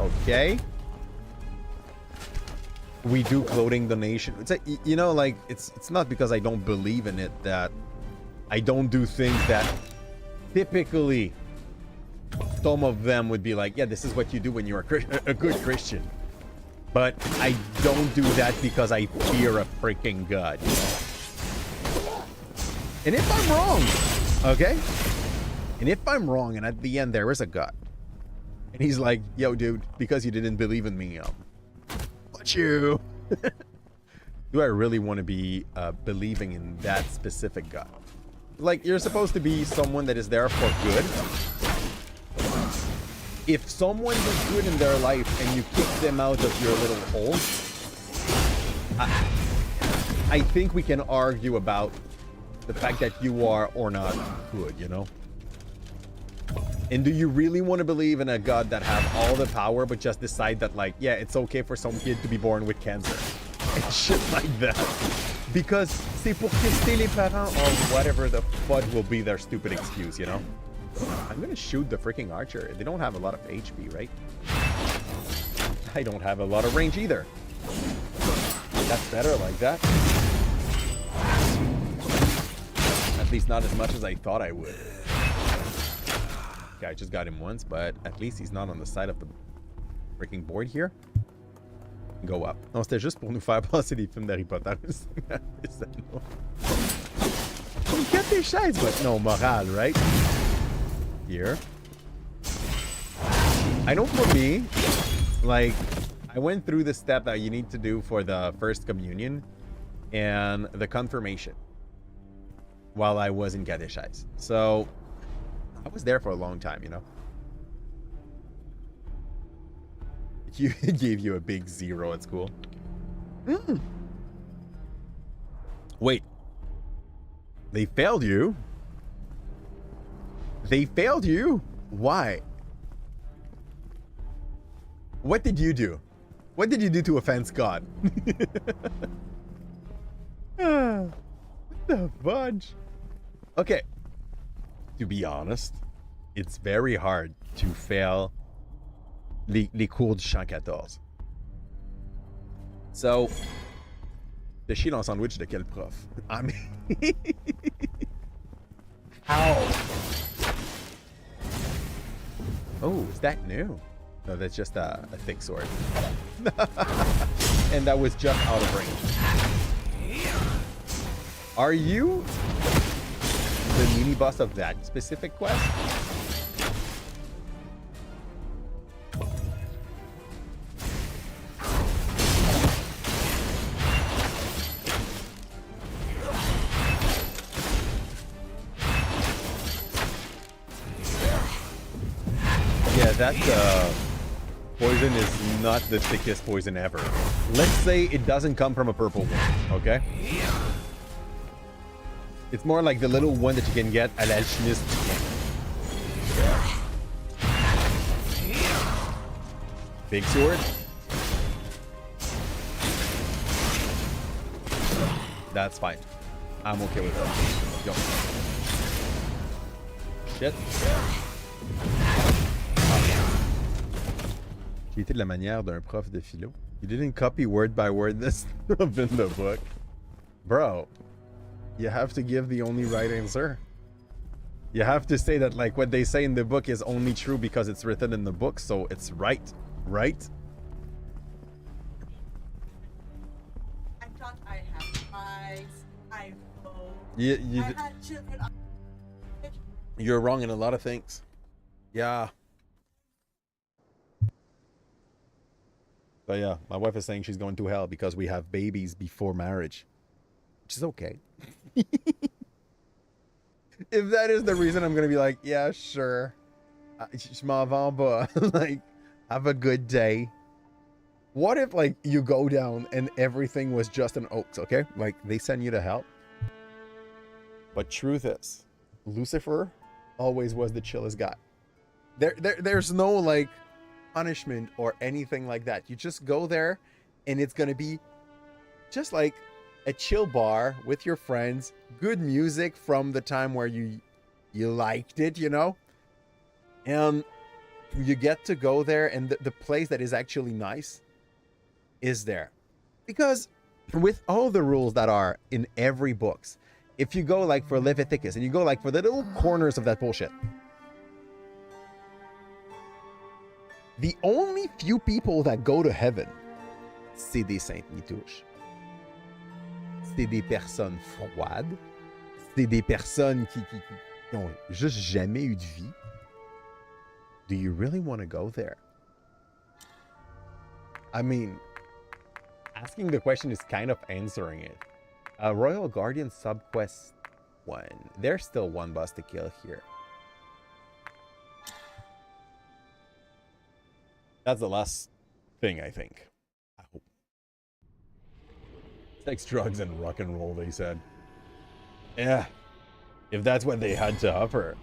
Okay. We do clothing donation. It's a, you know, like it's not because I don't believe in it that I don't do things that typically some of them would be like, yeah, this is what you do when you're a good Christian. But I don't do that because I fear a freaking God. And if I'm wrong, okay? And if I'm wrong, and at the end there is a God, and he's like, yo, dude, because you didn't believe in me, fuck you. Do I really want to be believing in that specific God? Like, you're supposed to be someone that is there for good. If someone does good in their life and you kick them out of your little hole, I think we can argue about the fact that you are or not good, you know? And do you really want to believe in a God that have all the power but just decide that, like, yeah, it's okay for some kid to be born with cancer and shit like that? Because c'est pour tester les parents or whatever the fudge will be their stupid excuse, you know? I'm gonna shoot the freaking archer. They don't have a lot of HP, right? I don't have a lot of range either. That's better like that. At least not as much as I thought I would. Okay, I just got him once, but at least he's not on the side of the freaking board here. Go up. Non, c'était juste pour nous faire passer des films d'Harry Potter. Get tes chaises, but no, morale, right? Here. I know for me, like, I went through the step that you need to do for the first communion and the confirmation while I was in catechise. So I was there for a long time, you know. It gave you a big 0 at school. Wait. They failed you? They failed you? Why? What did you do? What did you do to offend God? What the fudge? Okay. To be honest, it's very hard to fail les cours du champ 14. So, de chier dans le sandwich de quel prof? I mean, how? Oh, is that new? No, that's just a thick sword. And that was just out of range. Are you the mini boss of that specific quest? Yeah, that poison is not the thickest poison ever. Let's say it doesn't come from a purple one, okay? It's more like the little one that you can get at Alchemist. Big sword. That's fine. I'm okay with that. Go. Shit. Qui était de la manière d'un prof de philo. You didn't copy word by word this stuff in the book. Bro, you have to give the only right answer. You have to say that, like, what they say in the book is only true because it's written in the book, so it's right, right? I thought I had mice, I vote, You, I had children. you're wrong in a lot of things. Yeah. But yeah, my wife is saying she's going to hell because we have babies before marriage. Which is okay. If that is the reason, I'm going to be like, yeah, sure. Je m'en vais bas. Like, have a good day. What if, like, you go down and everything was just an oath, okay? Like, they send you to hell. But truth is, Lucifer always was the chillest guy. There's no, like, punishment or anything like that. You just go there and it's going to be just like a chill bar with your friends, good music from the time where you liked it, you know? And you get to go there, and the place that is actually nice is there. Because with all the rules that are in every books, if you go like for Leviticus and you go like for the little corners of that bullshit, the only few people that go to heaven, c'est des saintes nitouches. C'est des personnes froides. C'est des personnes qui n'ont juste jamais eu de vie. Do you really want to go there? I mean, asking the question is kind of answering it. Royal Guardian Subquest 1. There's still one boss to kill here. That's the last thing, I think. I hope. Sex, drugs, and rock and roll, they said. Yeah. If that's what they had to offer.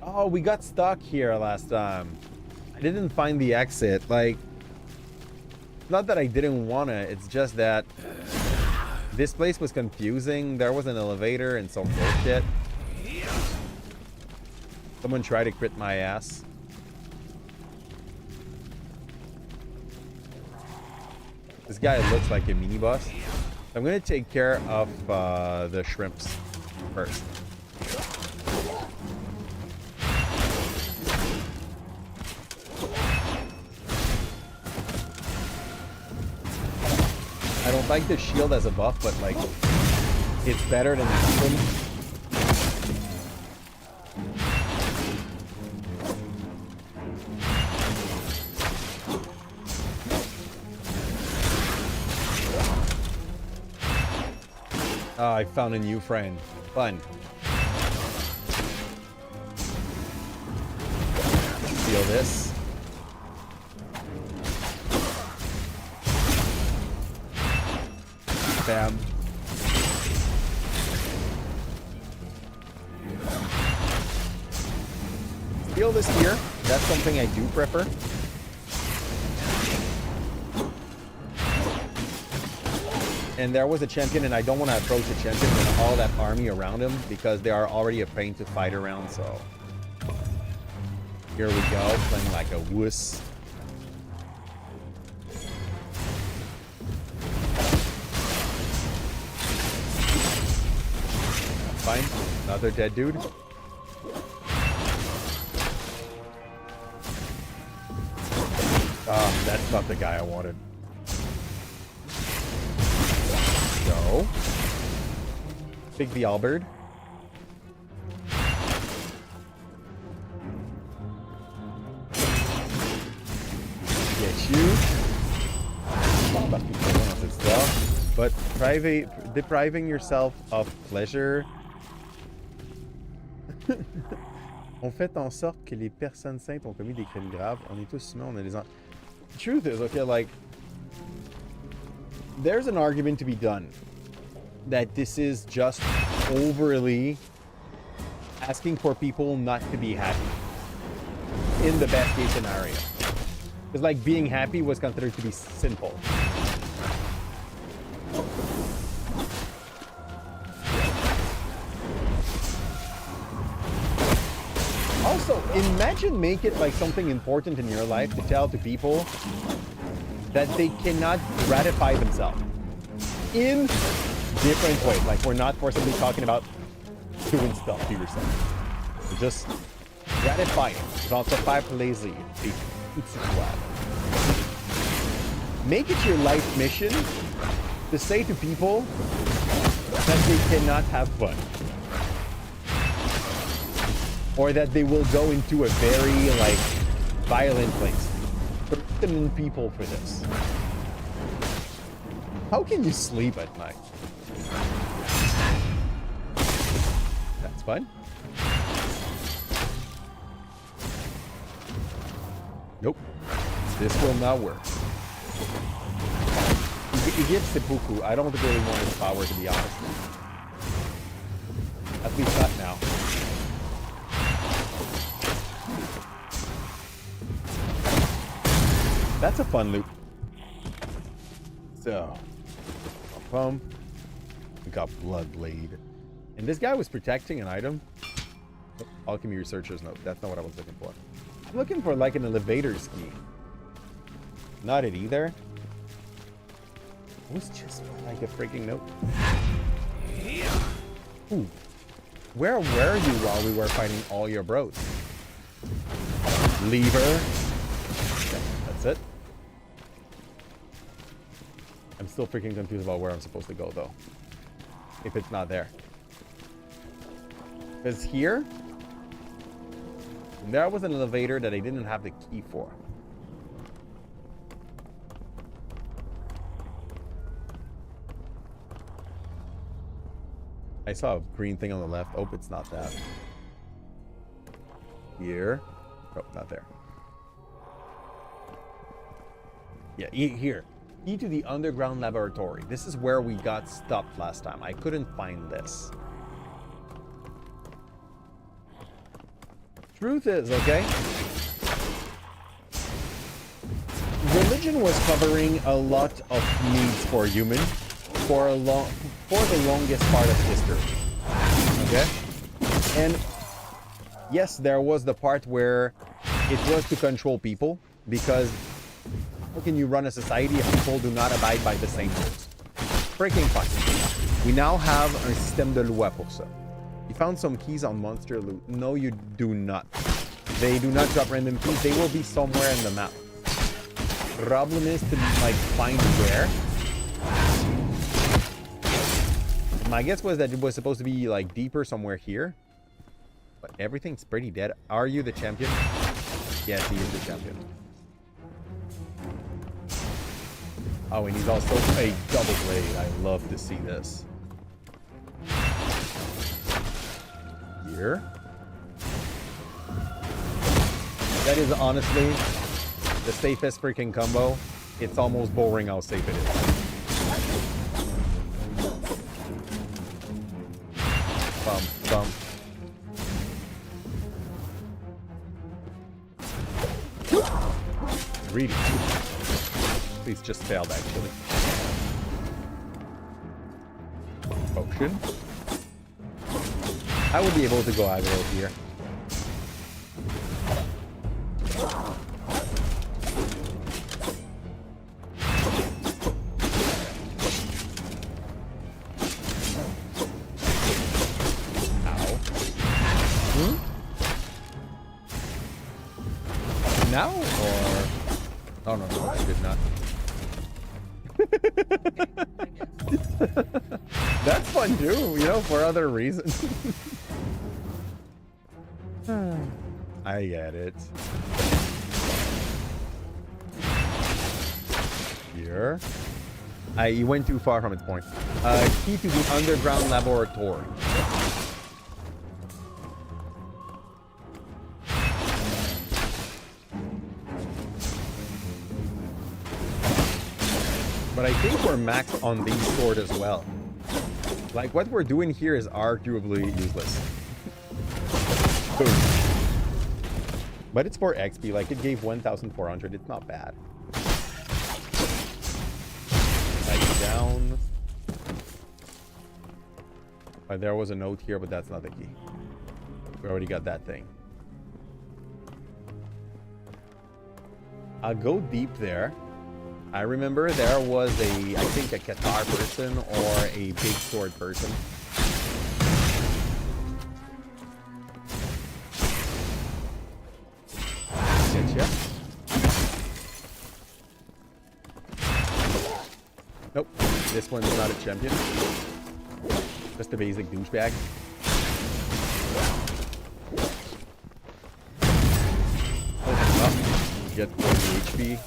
Oh, we got stuck here last time. I didn't find the exit. Like, not that I didn't want to. It's just that this place was confusing. There was an elevator and some bullshit. Someone tried to crit my ass. This guy looks like a mini boss. I'm going to take care of the shrimps first. I don't like the shield as a buff, but like, it's better than nothing. Oh, I found a new friend. Fun. Steal this. Bam. Steal this here. That's something I do prefer. And there was a champion, and I don't want to approach a champion with all that army around him because they are already a pain to fight around, so... Here we go, playing like a wuss. Fine. Another dead dude. Oh, that's not the guy I wanted. So, pick the Albert. Get you. But depriving yourself of pleasure. On fait en sorte que les personnes saintes ont commis des crimes graves. On est tous humains, on a des... The truth is, okay, like, there's an argument to be done that this is just overly asking for people not to be happy in the best case scenario. Because like being happy was considered to be sinful. Also, imagine make it like something important in your life to tell to people that they cannot gratify themselves in different ways. Like, we're not forcibly talking about doing stuff to yourself. You're just gratifying. Genre, te faire plaisir. Make it your life mission to say to people that they cannot have fun. Or that they will go into a very, like, violent place. Threaten people for this. How can you sleep at night? That's fine. Nope. This will not work. He gives seppuku. I don't really want his power, to be honest. At least not now. That's a fun loop. So, Boom. We got blood blade. And this guy was protecting an item. Oh, alchemy researcher's note. That's not what I was looking for. I'm looking for like an elevator ski. Not it either. It was just like a freaking note. Ooh. Where were you while we were fighting all your bros? Lever. Okay, that's it. I'm still freaking confused about where I'm supposed to go though. If it's not there. Because here, there was an elevator that I didn't have the key for. I saw a green thing on the left. Oh, it's not that. Here. Oh, not there. Yeah, here. Key to the underground laboratory. This is where we got stopped last time. I couldn't find this. Truth is, okay? Religion was covering a lot of needs for humans for the longest part of history. Okay? And yes, there was the part where it was to control people, because how can you run a society if people do not abide by the same rules? Freaking fine. We now have un système de loi pour ça. You found some keys on monster loot. No, you do not. They do not drop random keys. They will be somewhere in the map. Problem is to like find where. My guess was that it was supposed to be like deeper somewhere here. But everything's pretty dead. Are you the champion? Yes, he is the champion. Oh, and he's also a double blade. I love to see this. Here. That is honestly the safest freaking combo. It's almost boring how safe it is. Bump, bump. Greedy. Please just failed, actually. Potion. I would be able to go aggro here. Now or oh no, I did not. That's fun too, you know, for other reasons. I get it. Here. You went too far from its point. Key to the underground laboratory. But I think we're maxed on these sword as well. Like, what we're doing here is arguably useless. Boom. But it's for XP. Like, it gave 1,400. It's not bad. Like, down. There was a note here, but that's not the key. We already got that thing. I'll go deep there. I remember there was I think a Qatar person or a big sword person. Getcha. Nope, this one's not a champion. Just a basic douchebag. Open up. Get 40 HP.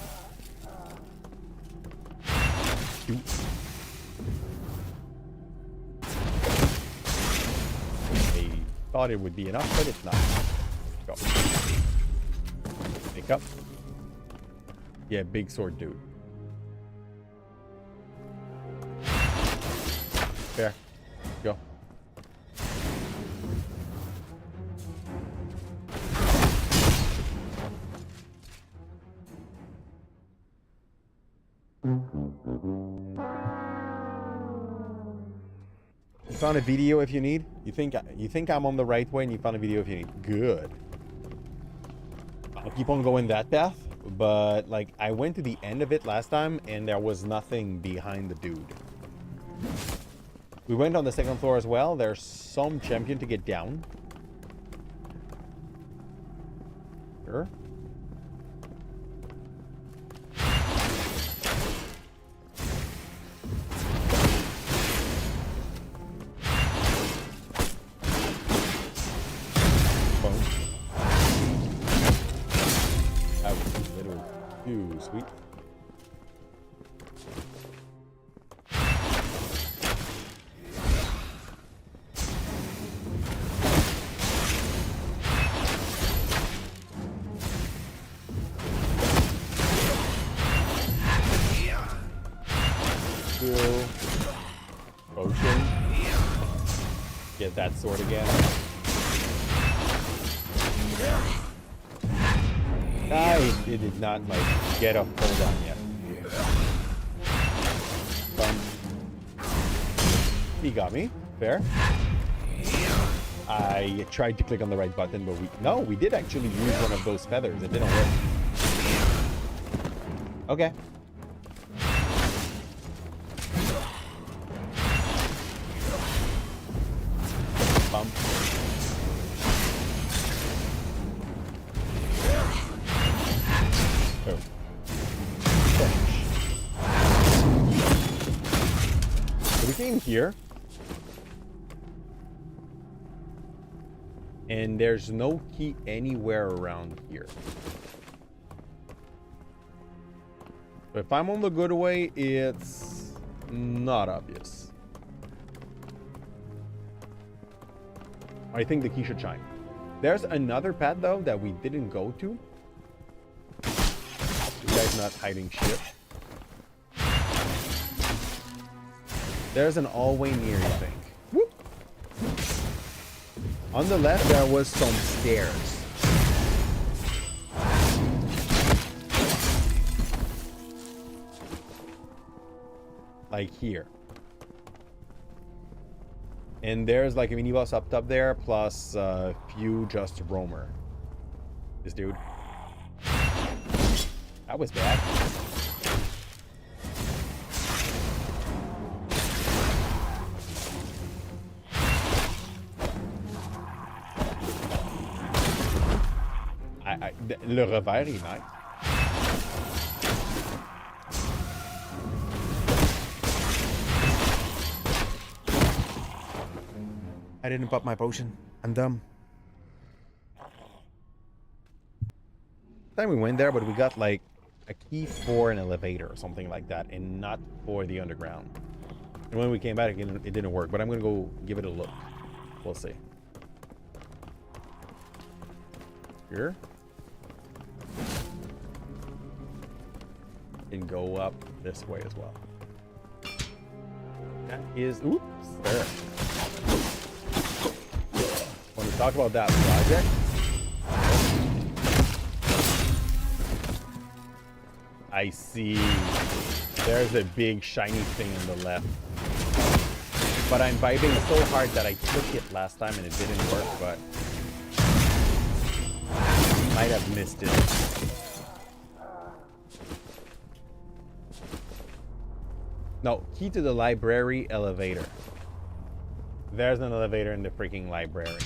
I thought it would be enough, but it's not. Go. Pick up. Yeah, big sword dude. Fair. Go. Found a video if you need. You think I'm on the right way and you found a video if you need. Good. I'll keep on going that path, but like I went to the end of it last time and there was nothing behind the dude. We went on the second floor as well. There's some champion to get down. Sure. That was a little too sweet. Potion. Get that sword again. It did not like get a hold on yet. He got me. Fair. I tried to click on the right button, but we did actually use one of those feathers. It didn't work. Okay. Bump. Oh. Finish. So we came here. And there's no key anywhere around here. But if I'm on the good way, it's not obvious. I think the key should shine. There's another path though that we didn't go to. This guy's not hiding shit. There's an all-way near, you think. Whoop. On the left, there was some stairs. Like here. And there's like a mini boss up top there, plus a few just roamer. This dude. That was bad. Le revers est nice. I didn't pop my potion. I'm dumb. Time we went there, but we got like a key for an elevator or something like that, and not for the underground. And when we came back, it didn't work. But I'm gonna go give it a look. We'll see. Here. And go up this way as well. That is, oops, there. Want to talk about that project? I see. There's a big shiny thing on the left. But I'm vibing so hard that I took it last time and it didn't work, but might have missed it. No, key to the library elevator. There's an elevator in the freaking library.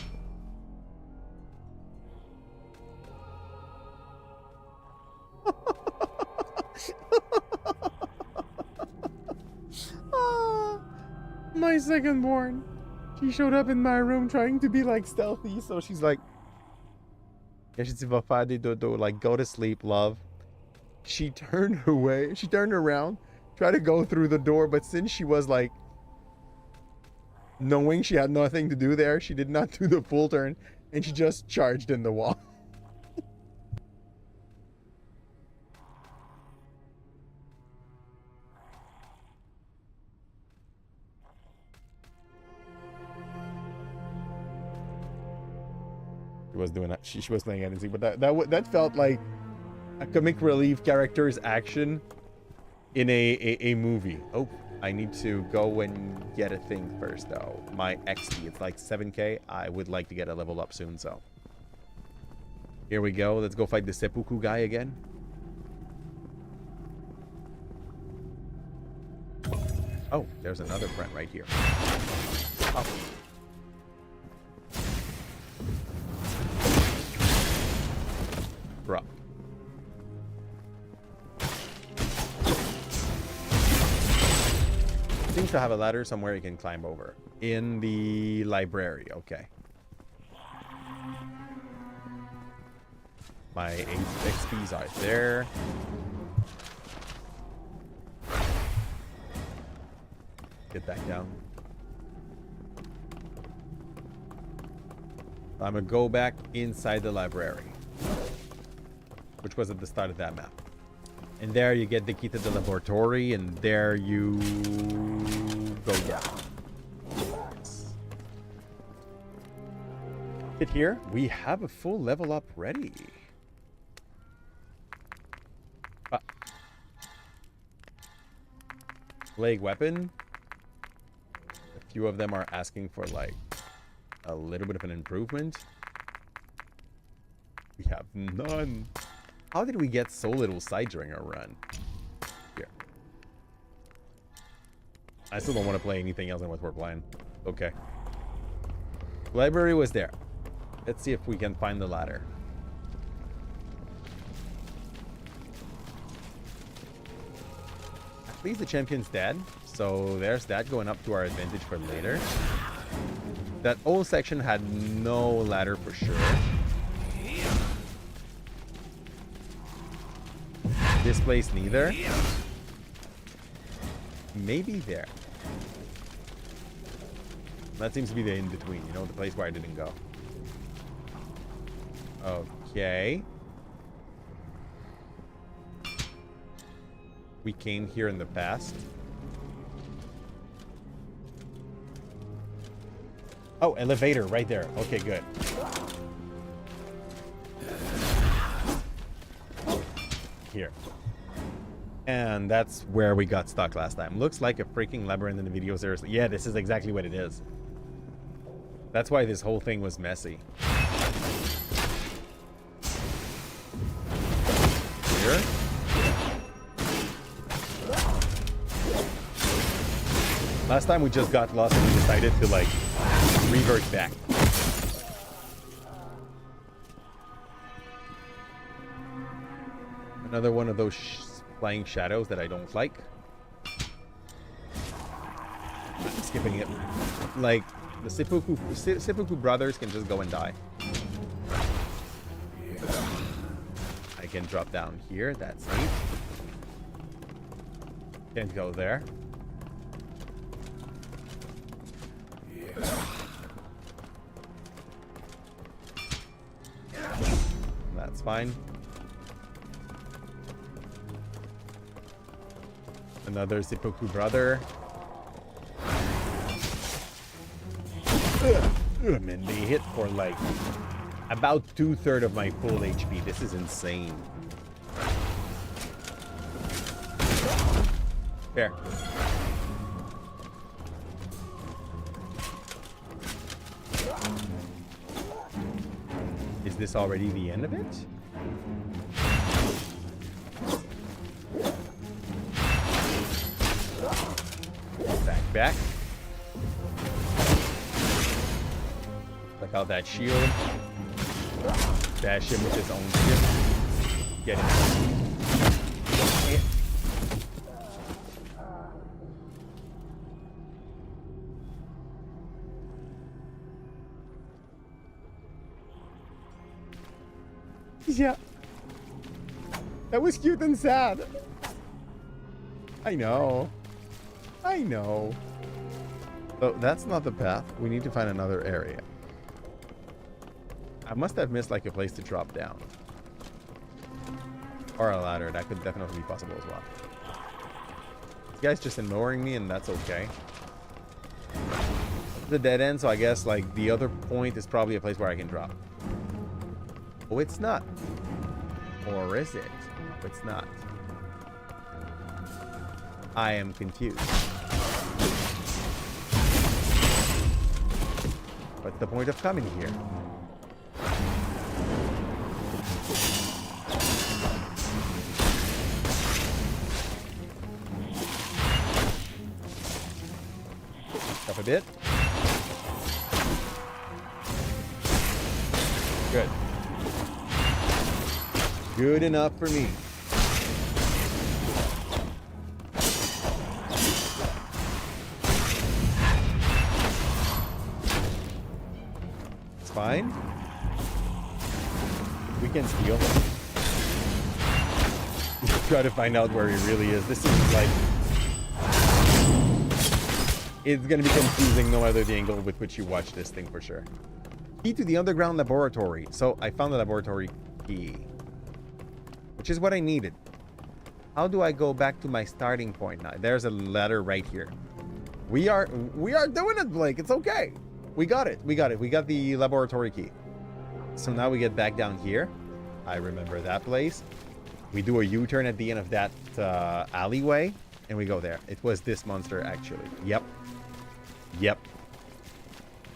My second born. She showed up in my room trying to be like stealthy, so she's like, like, go to sleep, love. She turned away. She turned around. Try to go through the door, but since she was like knowing she had nothing to do there, she did not do the full turn and she just charged in the wall. She was doing that. She was playing anything, but that felt like a comic relief character's action in a movie. Oh, I need to go and get a thing first, though. My XP, it's like 7k. I would like to get a level up soon, so. Here we go. Let's go fight the seppuku guy again. Oh, there's another friend right here. Oh. Drop. Seems to have a ladder somewhere you can climb over. In the library, okay. My 8 XPs are there. Get back down. I'm gonna go back inside the library, which was at the start of that map. And there you get the key to the laboratory, and there you go down. Hit here. We have a full level up ready. Plague weapon. A few of them are asking for like a little bit of an improvement. We have none. How did we get so little sight during our run? Here. I still don't want to play anything else than what we're playing. Okay. Library was there. Let's see if we can find the ladder. At least the champion's dead. So there's that going up to our advantage for later. That old section had no ladder for sure. This place neither. Maybe there. That seems to be the in-between, you know, the place where I didn't go. Okay. We came here in the past. Oh, elevator right there. Okay, good. Here. And that's where we got stuck last time. Looks like a freaking labyrinth in the video, seriously. Yeah, this is exactly what it is. That's why this whole thing was messy. Here. Last time we just got lost and we decided to like revert back. Another one of those flying shadows that I don't like. I'm skipping it. Like, the seppuku brothers can just go and die. I can drop down here. That's neat. Can't go there. That's fine. Another seppuku brother. And they hit for like about 2/3 of my full HP. This is insane. There. Is this already the end of it? Back. Like out that shield. Dash him with his own shield. Get him. Yeah. That was cute and sad. I know. I know. But that's not the path. We need to find another area. I must have missed like a place to drop down. Or a ladder. That could definitely be possible as well. This guy's just ignoring me and that's okay. The dead end, so I guess like the other point is probably a place where I can drop. Oh, it's not. Or is it? It's not. I am confused. What's the point of coming here? Up a bit. Good. Good enough for me. It's fine. We can steal him. Try to find out where he really is. This is like... It's going to be confusing no matter the angle with which you watch this thing for sure. Key to the underground laboratory. So I found the laboratory key, which is what I needed. How do I go back to my starting point now? There's a ladder right here. We are doing it, Blake. It's okay. We got it. We got it. We got the laboratory key. So now we get back down here. I remember that place. We do a U-turn at the end of that alleyway, and we go there. It was this monster, actually. Yep. Yep.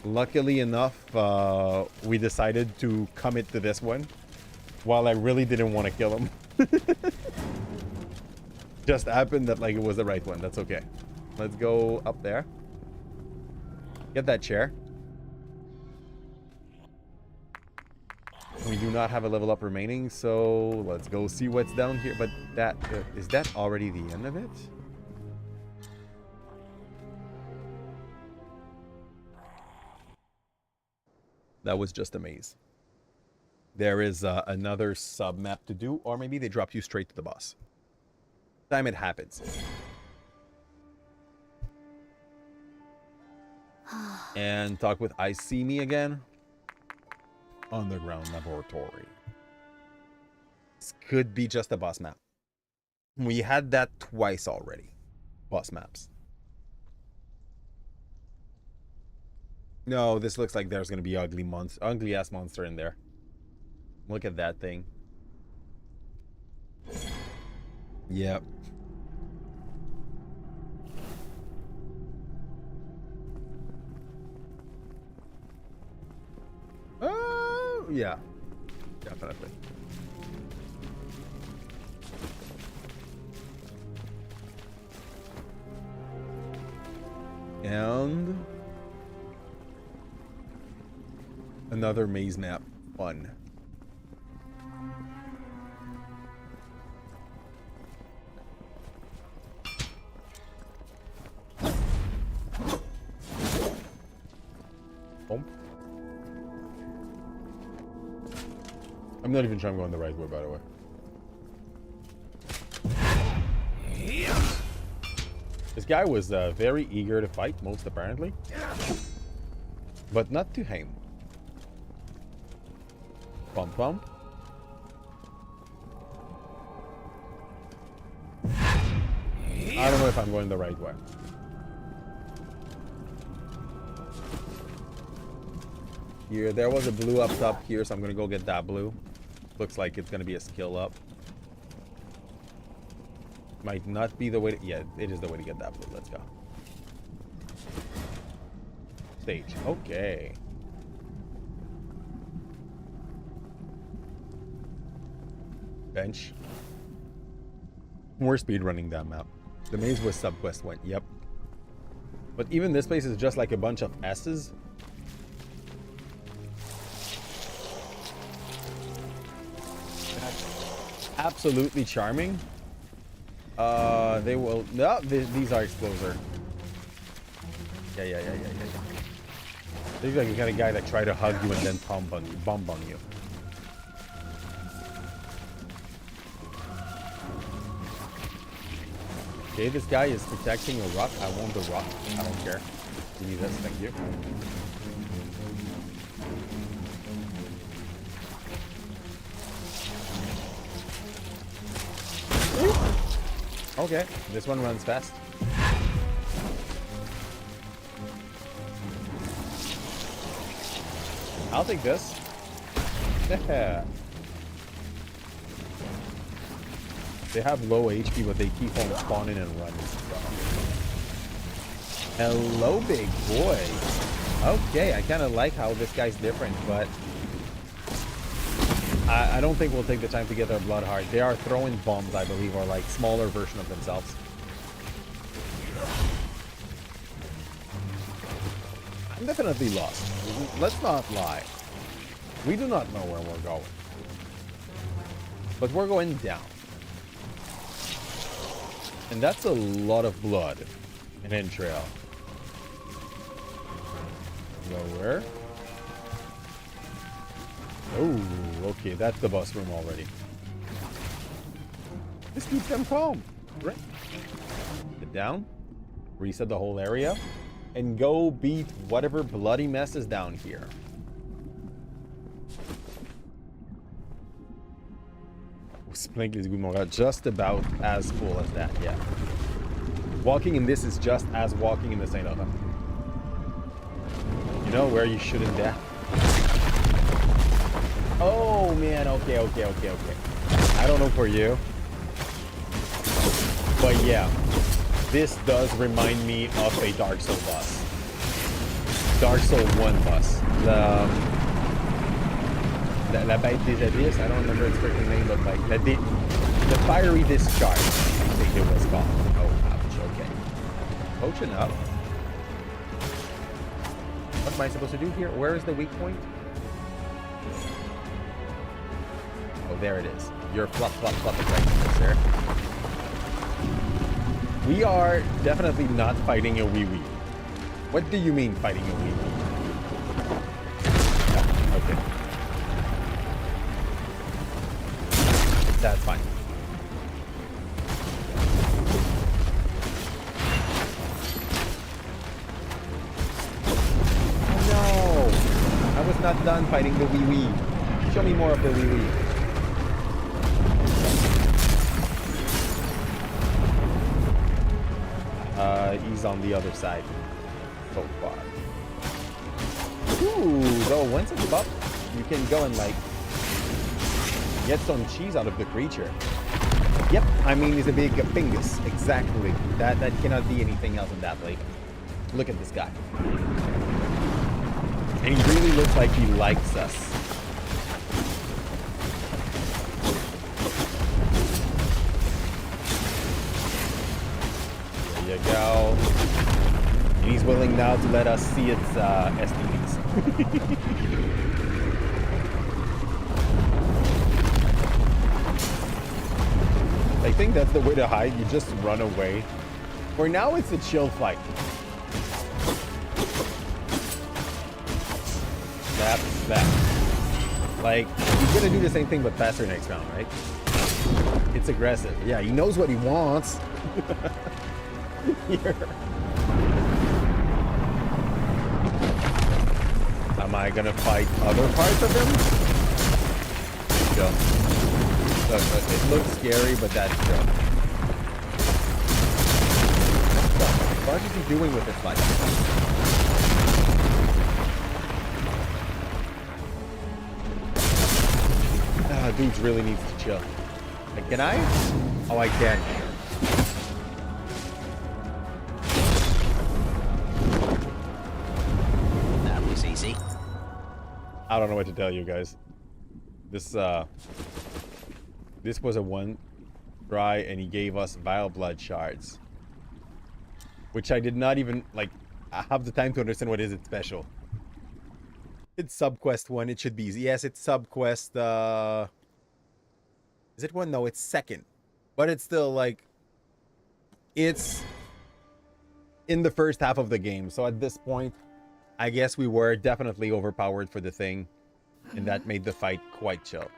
Luckily enough, we decided to commit to this one, while I really didn't want to kill him. Just happened that like it was the right one. That's okay. Let's go up there. Get that chair. We do not have a level up remaining, so let's go see what's down here. But that is that already the end of it? That was just a maze. There is another sub map to do, or maybe they drop you straight to the boss. Time it happens. And talk with I See Me again. Underground laboratory. This could be just a boss map. We had that twice already. Boss maps. No, this looks like there's gonna be ugly ass monster in there. Look at that thing. Yep. Oh, yeah. Definitely. And another maze map. Fun. I'm not even sure I'm going the right way, by the way. This guy was very eager to fight, most apparently. But not to him. Bump bump. I don't know if I'm going the right way. Here, there was a blue up top here, so I'm gonna go get that blue. Looks like it's gonna be a skill up. Might not be the way to, yeah, it is the way to get that blue. Let's go. Stage. Okay. Bench. We're speedrunning that map. The maze was subquest 1. Yep. But even this place is just like a bunch of S's. Absolutely charming. They will. No, these are exploser. Yeah. They're like the kind of guy that try to hug you and then bomb on you. Okay, this guy is protecting a rock. I want the rock. I don't care. Give me this. Thank you. Okay, this one runs fast. I'll take this. Yeah. They have low HP, but they keep on spawning and running. Hello, big boy. Okay, I kind of like how this guy's different, but I don't think we'll take the time to get our blood hard. They are throwing bombs, I believe, or like smaller version of themselves. I'm definitely lost. Let's not lie. We do not know where we're going. But we're going down. And that's a lot of blood and entrail. Nowhere. Oh, okay, that's the bus room already. Just keep them calm. Right. Get down. Reset the whole area. And go beat whatever bloody mess is down here. Just about as full as that, yeah. Walking in this is just as walking in the Saint Autumn. You know where you shouldn't die. Oh man, okay. I don't know for you. But yeah, this does remind me of a Dark Soul boss. Dark Soul 1 boss. La Bête des Abysses, I don't remember its freaking name, but like the fiery discharge, I think it was called. Oh, ouch, okay. Potion up. What am I supposed to do here? Where is the weak point? Oh, there it is. You're flop right, sir. We are definitely not fighting a wee-wee. What do you mean fighting a wee-wee? Oh, okay. That's fine. Oh no! I was not done fighting the wee-wee. Show me more of the wee-wee. He's on the other side so far. Ooh, so once it's up, you can go and like get some cheese out of the creature. Yep, I mean he's a big fingus. Exactly. That cannot be anything else in that lake. Look at this guy. And he really looks like he likes us. There you go. And he's willing now to let us see its STDs. I think that's the way to hide. You just run away. For now, it's a chill fight. Slap, slap. Like, he's gonna do the same thing but faster next round, right? It's aggressive. Yeah, he knows what he wants. Here. Am I gonna fight other parts of him? Jump. It looks scary, but that's jump. What is he doing with this fight? Dude really needs to chill. Like, can I? Oh, I can. That was easy. I don't know what to tell you guys. This was a one try, and he gave us vile blood shards, which I did not even like have the time to understand what is it special. It's subquest 1. It should be easy. Yes, it's subquest. Is it 1? No, it's 2nd. But it's still like, it's in the first half of the game. So at this point, I guess we were definitely overpowered for the thing, and that made the fight quite chill.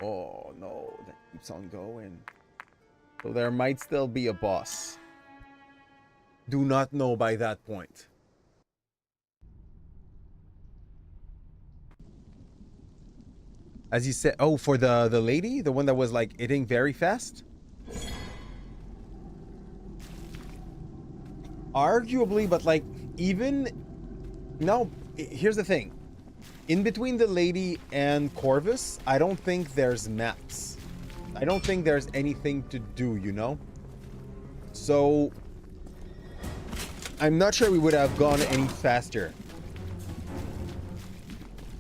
Oh no, that keeps on going. So there might still be a boss. Do not know by that point. As you said, oh, for the lady, the one that was like eating very fast. Arguably, but like even no. Here's the thing: in between the lady and Corvus, I don't think there's maps. I don't think there's anything to do. You know. So I'm not sure we would have gone any faster.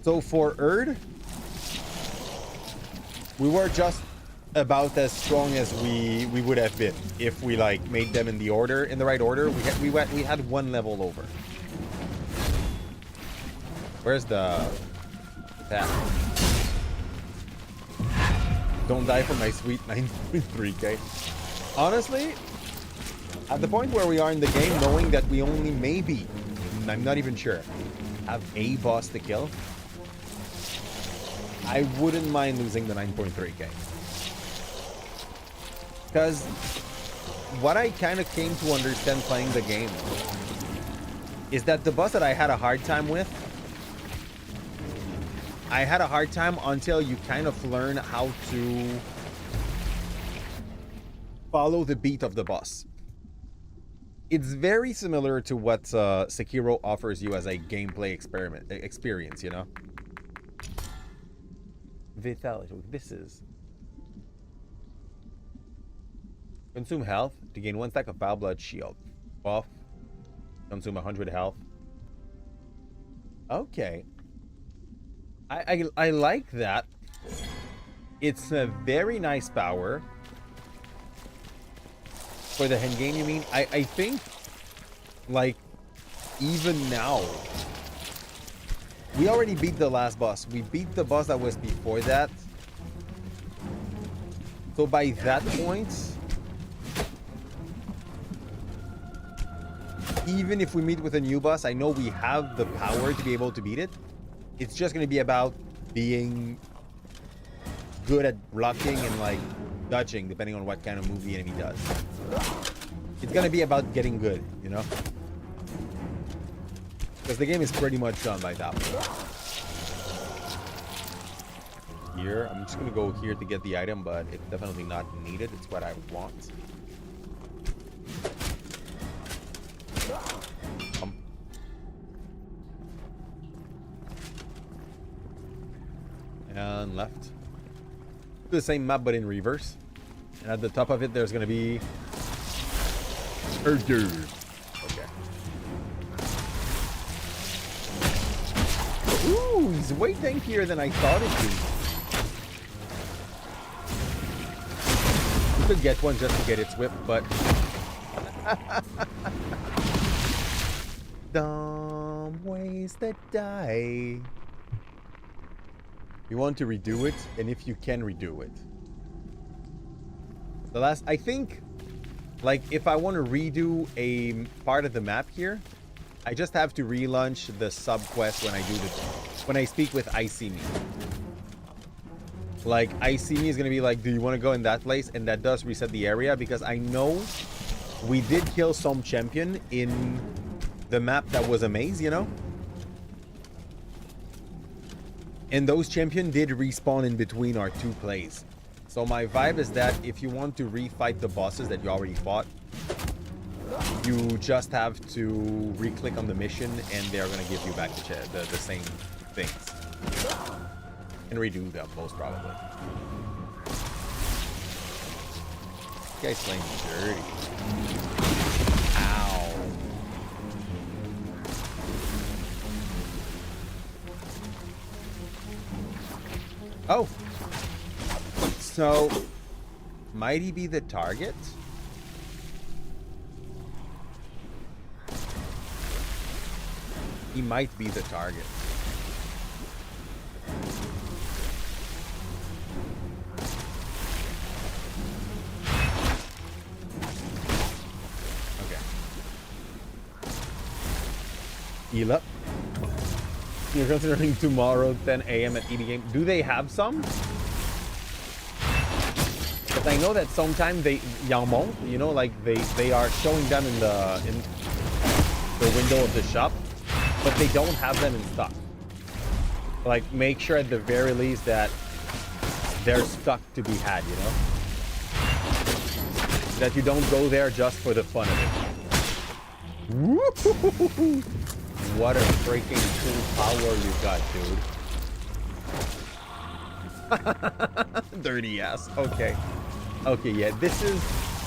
So for Erd, we were just about as strong as we would have been if we like made them in the right order. We had one level over. Where's the path? Don't die for my sweet 9.3k. Honestly, at the point where we are in the game, knowing that we only maybe, I'm not even sure, have a boss to kill, I wouldn't mind losing the 9.3k. Because what I kind of came to understand playing the game is that the boss that I had a hard time with, I had a hard time until you kind of learn how to follow the beat of the boss. It's very similar to what Sekiro offers you as a gameplay experience, you know? Vitality. This is... Consume health to gain 1 stack of foul blood shield. Buff. Consume 100 health. Okay. I like that. It's a very nice power. For the end game, you mean? I think, like, even now, we already beat the last boss. We beat the boss that was before that. So by that point, even if we meet with a new boss, I know we have the power to be able to beat it. It's just going to be about being good at blocking and like dodging, depending on what kind of move the enemy does. It's going to be about getting good, you know? Because the game is pretty much done by that point. Here, I'm just going to go here to get the item, but it's definitely not needed. It's what I want. And left. The same map, but in reverse. And at the top of it, there's going to be... Okay. Ooh, he's way tankier than I thought it'd be. You could get one just to get its whip, but... Dumb ways that die. You want to redo it, and if you can redo it. The last... I think... Like, if I want to redo a part of the map here, I just have to relaunch the sub-quest when I speak with I See Me. Like, I See Me is going to be like, do you want to go in that place? And that does reset the area, because I know we did kill some champion in the map that was a maze, you know? And those champion did respawn in between our two plays. So my vibe is that if you want to refight the bosses that you already fought, you just have to re-click on the mission and they're going to give you back the same things. And redo them, most probably. This guy's playing dirty. Ow. Oh! So, might he be the target? He might be the target. Okay. Heal up. You're considering tomorrow 10 a.m. at ED Game. Do they have some? I know that sometimes they Yamon, you know, like they are showing them in the window of the shop, but they don't have them in stock. Like, make sure at the very least that they're stuck to be had, you know, that you don't go there just for the fun of it. Woo-hoo-hoo-hoo. What a freaking cool power you got, dude. Dirty ass. Okay. Okay, yeah, this is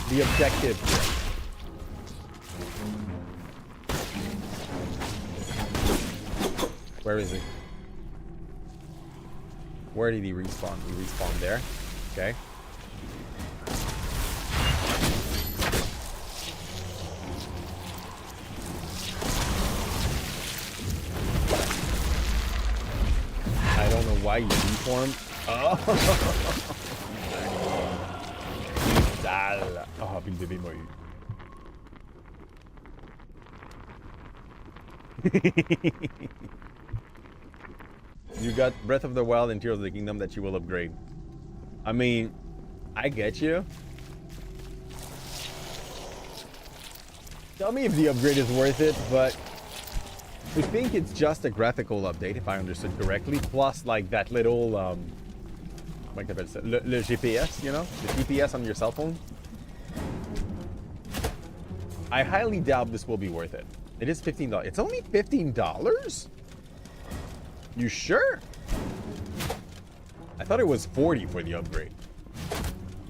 the objective here. Where is he? Where did he respawn? He respawned there. Okay. I don't know why you reformed. Oh. Sale. Oh, bildé moi. You got Breath of the Wild and Tears of the Kingdom that you will upgrade. I mean, I get you. Tell me if the upgrade is worth it, but I think it's just a graphical update, if I understood correctly, plus like that little, like le GPS, you know, the GPS on your cell phone. I highly doubt this will be worth it. It is $15. It's only $15? You sure? I thought it was 40 for the upgrade.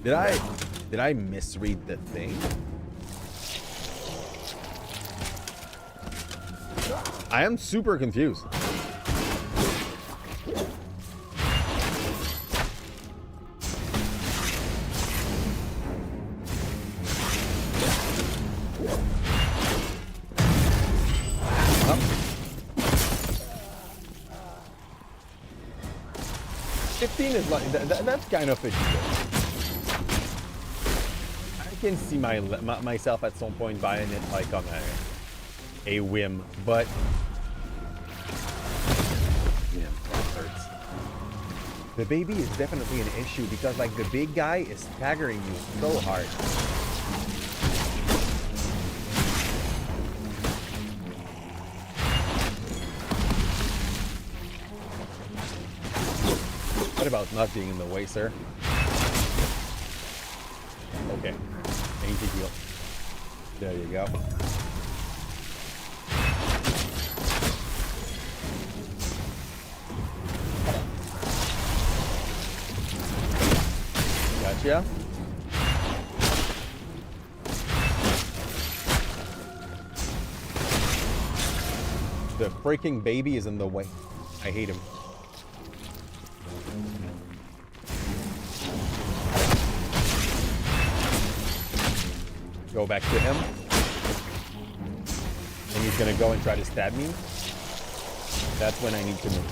Did I misread the thing? I am super confused. Is like that's kind of a deal. I can see myself at some point buying it like on a whim, but yeah, that hurts. The baby is definitely an issue because like the big guy is staggering you so hard. What about not being in the way, sir? Okay. Ain't a deal. There you go. Gotcha. The freaking baby is in the way. I hate him. Go back to him. And he's gonna go and try to stab me. That's when I need to move.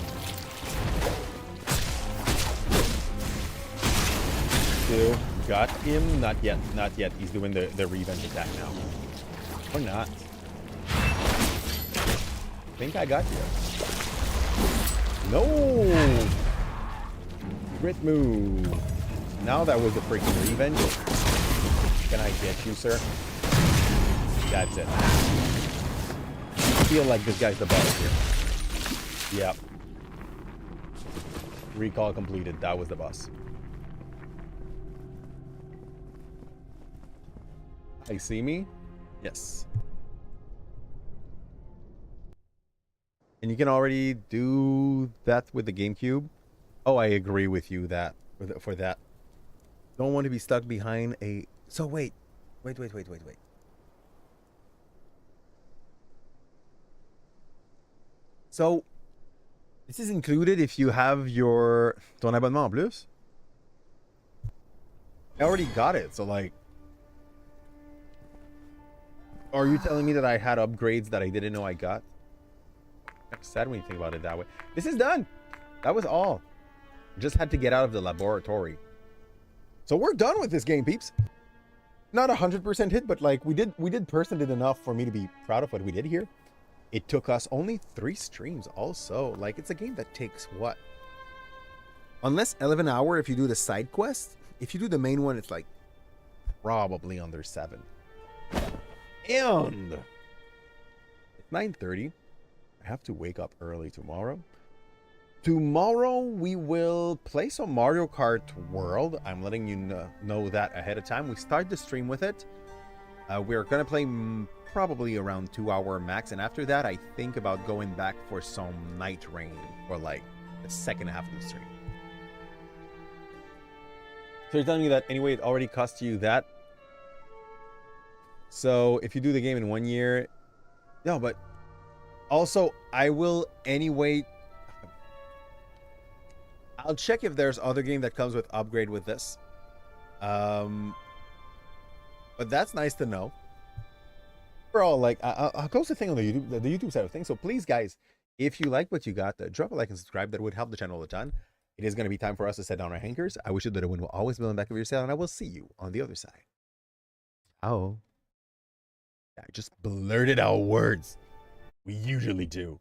2. Got him. Not yet. Not yet. He's doing the revenge attack now. Or not. I think I got you. No! Great move. Now that was the freaking revenge. Can I get you, sir? That's it. I feel like this guy's the boss here. Yep. Recall completed. That was the boss. I see me? Yes. And you can already do that with the GameCube? Oh, I agree with you that for that. Don't want to be stuck behind a... So wait. So, this is included if you have your ton abonnement en plus? I already got it, so like... Are you telling me that I had upgrades that I didn't know I got? I'm sad when you think about it that way. This is done! That was all. Just had to get out of the laboratory. So we're done with this game, peeps. Not 100% hit, but like we did percent it enough for me to be proud of what we did here. It took us only 3 streams also. Like it's a game that takes what? Unless 11 hours if you do the side quest. If you do the main one, it's like probably under 7. And it's 9:30. I have to wake up early tomorrow. Tomorrow we will play some Mario Kart World. I'm letting you know that ahead of time. We start the stream with it. We're going to play probably around 2 hour max. And after that, I think about going back for some Night Rain for like the second half of the stream. So you're telling me that anyway, it already cost you that? So if you do the game in 1 year, no, but also I will anyway. I'll check if there's other game that comes with upgrade with this. But that's nice to know. Overall, like I'll close the thing on the YouTube side of things. So please, guys, if you like what you got, drop a like and subscribe. That would help the channel a ton. It is going to be time for us to set down our hankers. I wish you that a win will always be on the back of your sail, and I will see you on the other side. Oh, I just blurted out words. We usually do.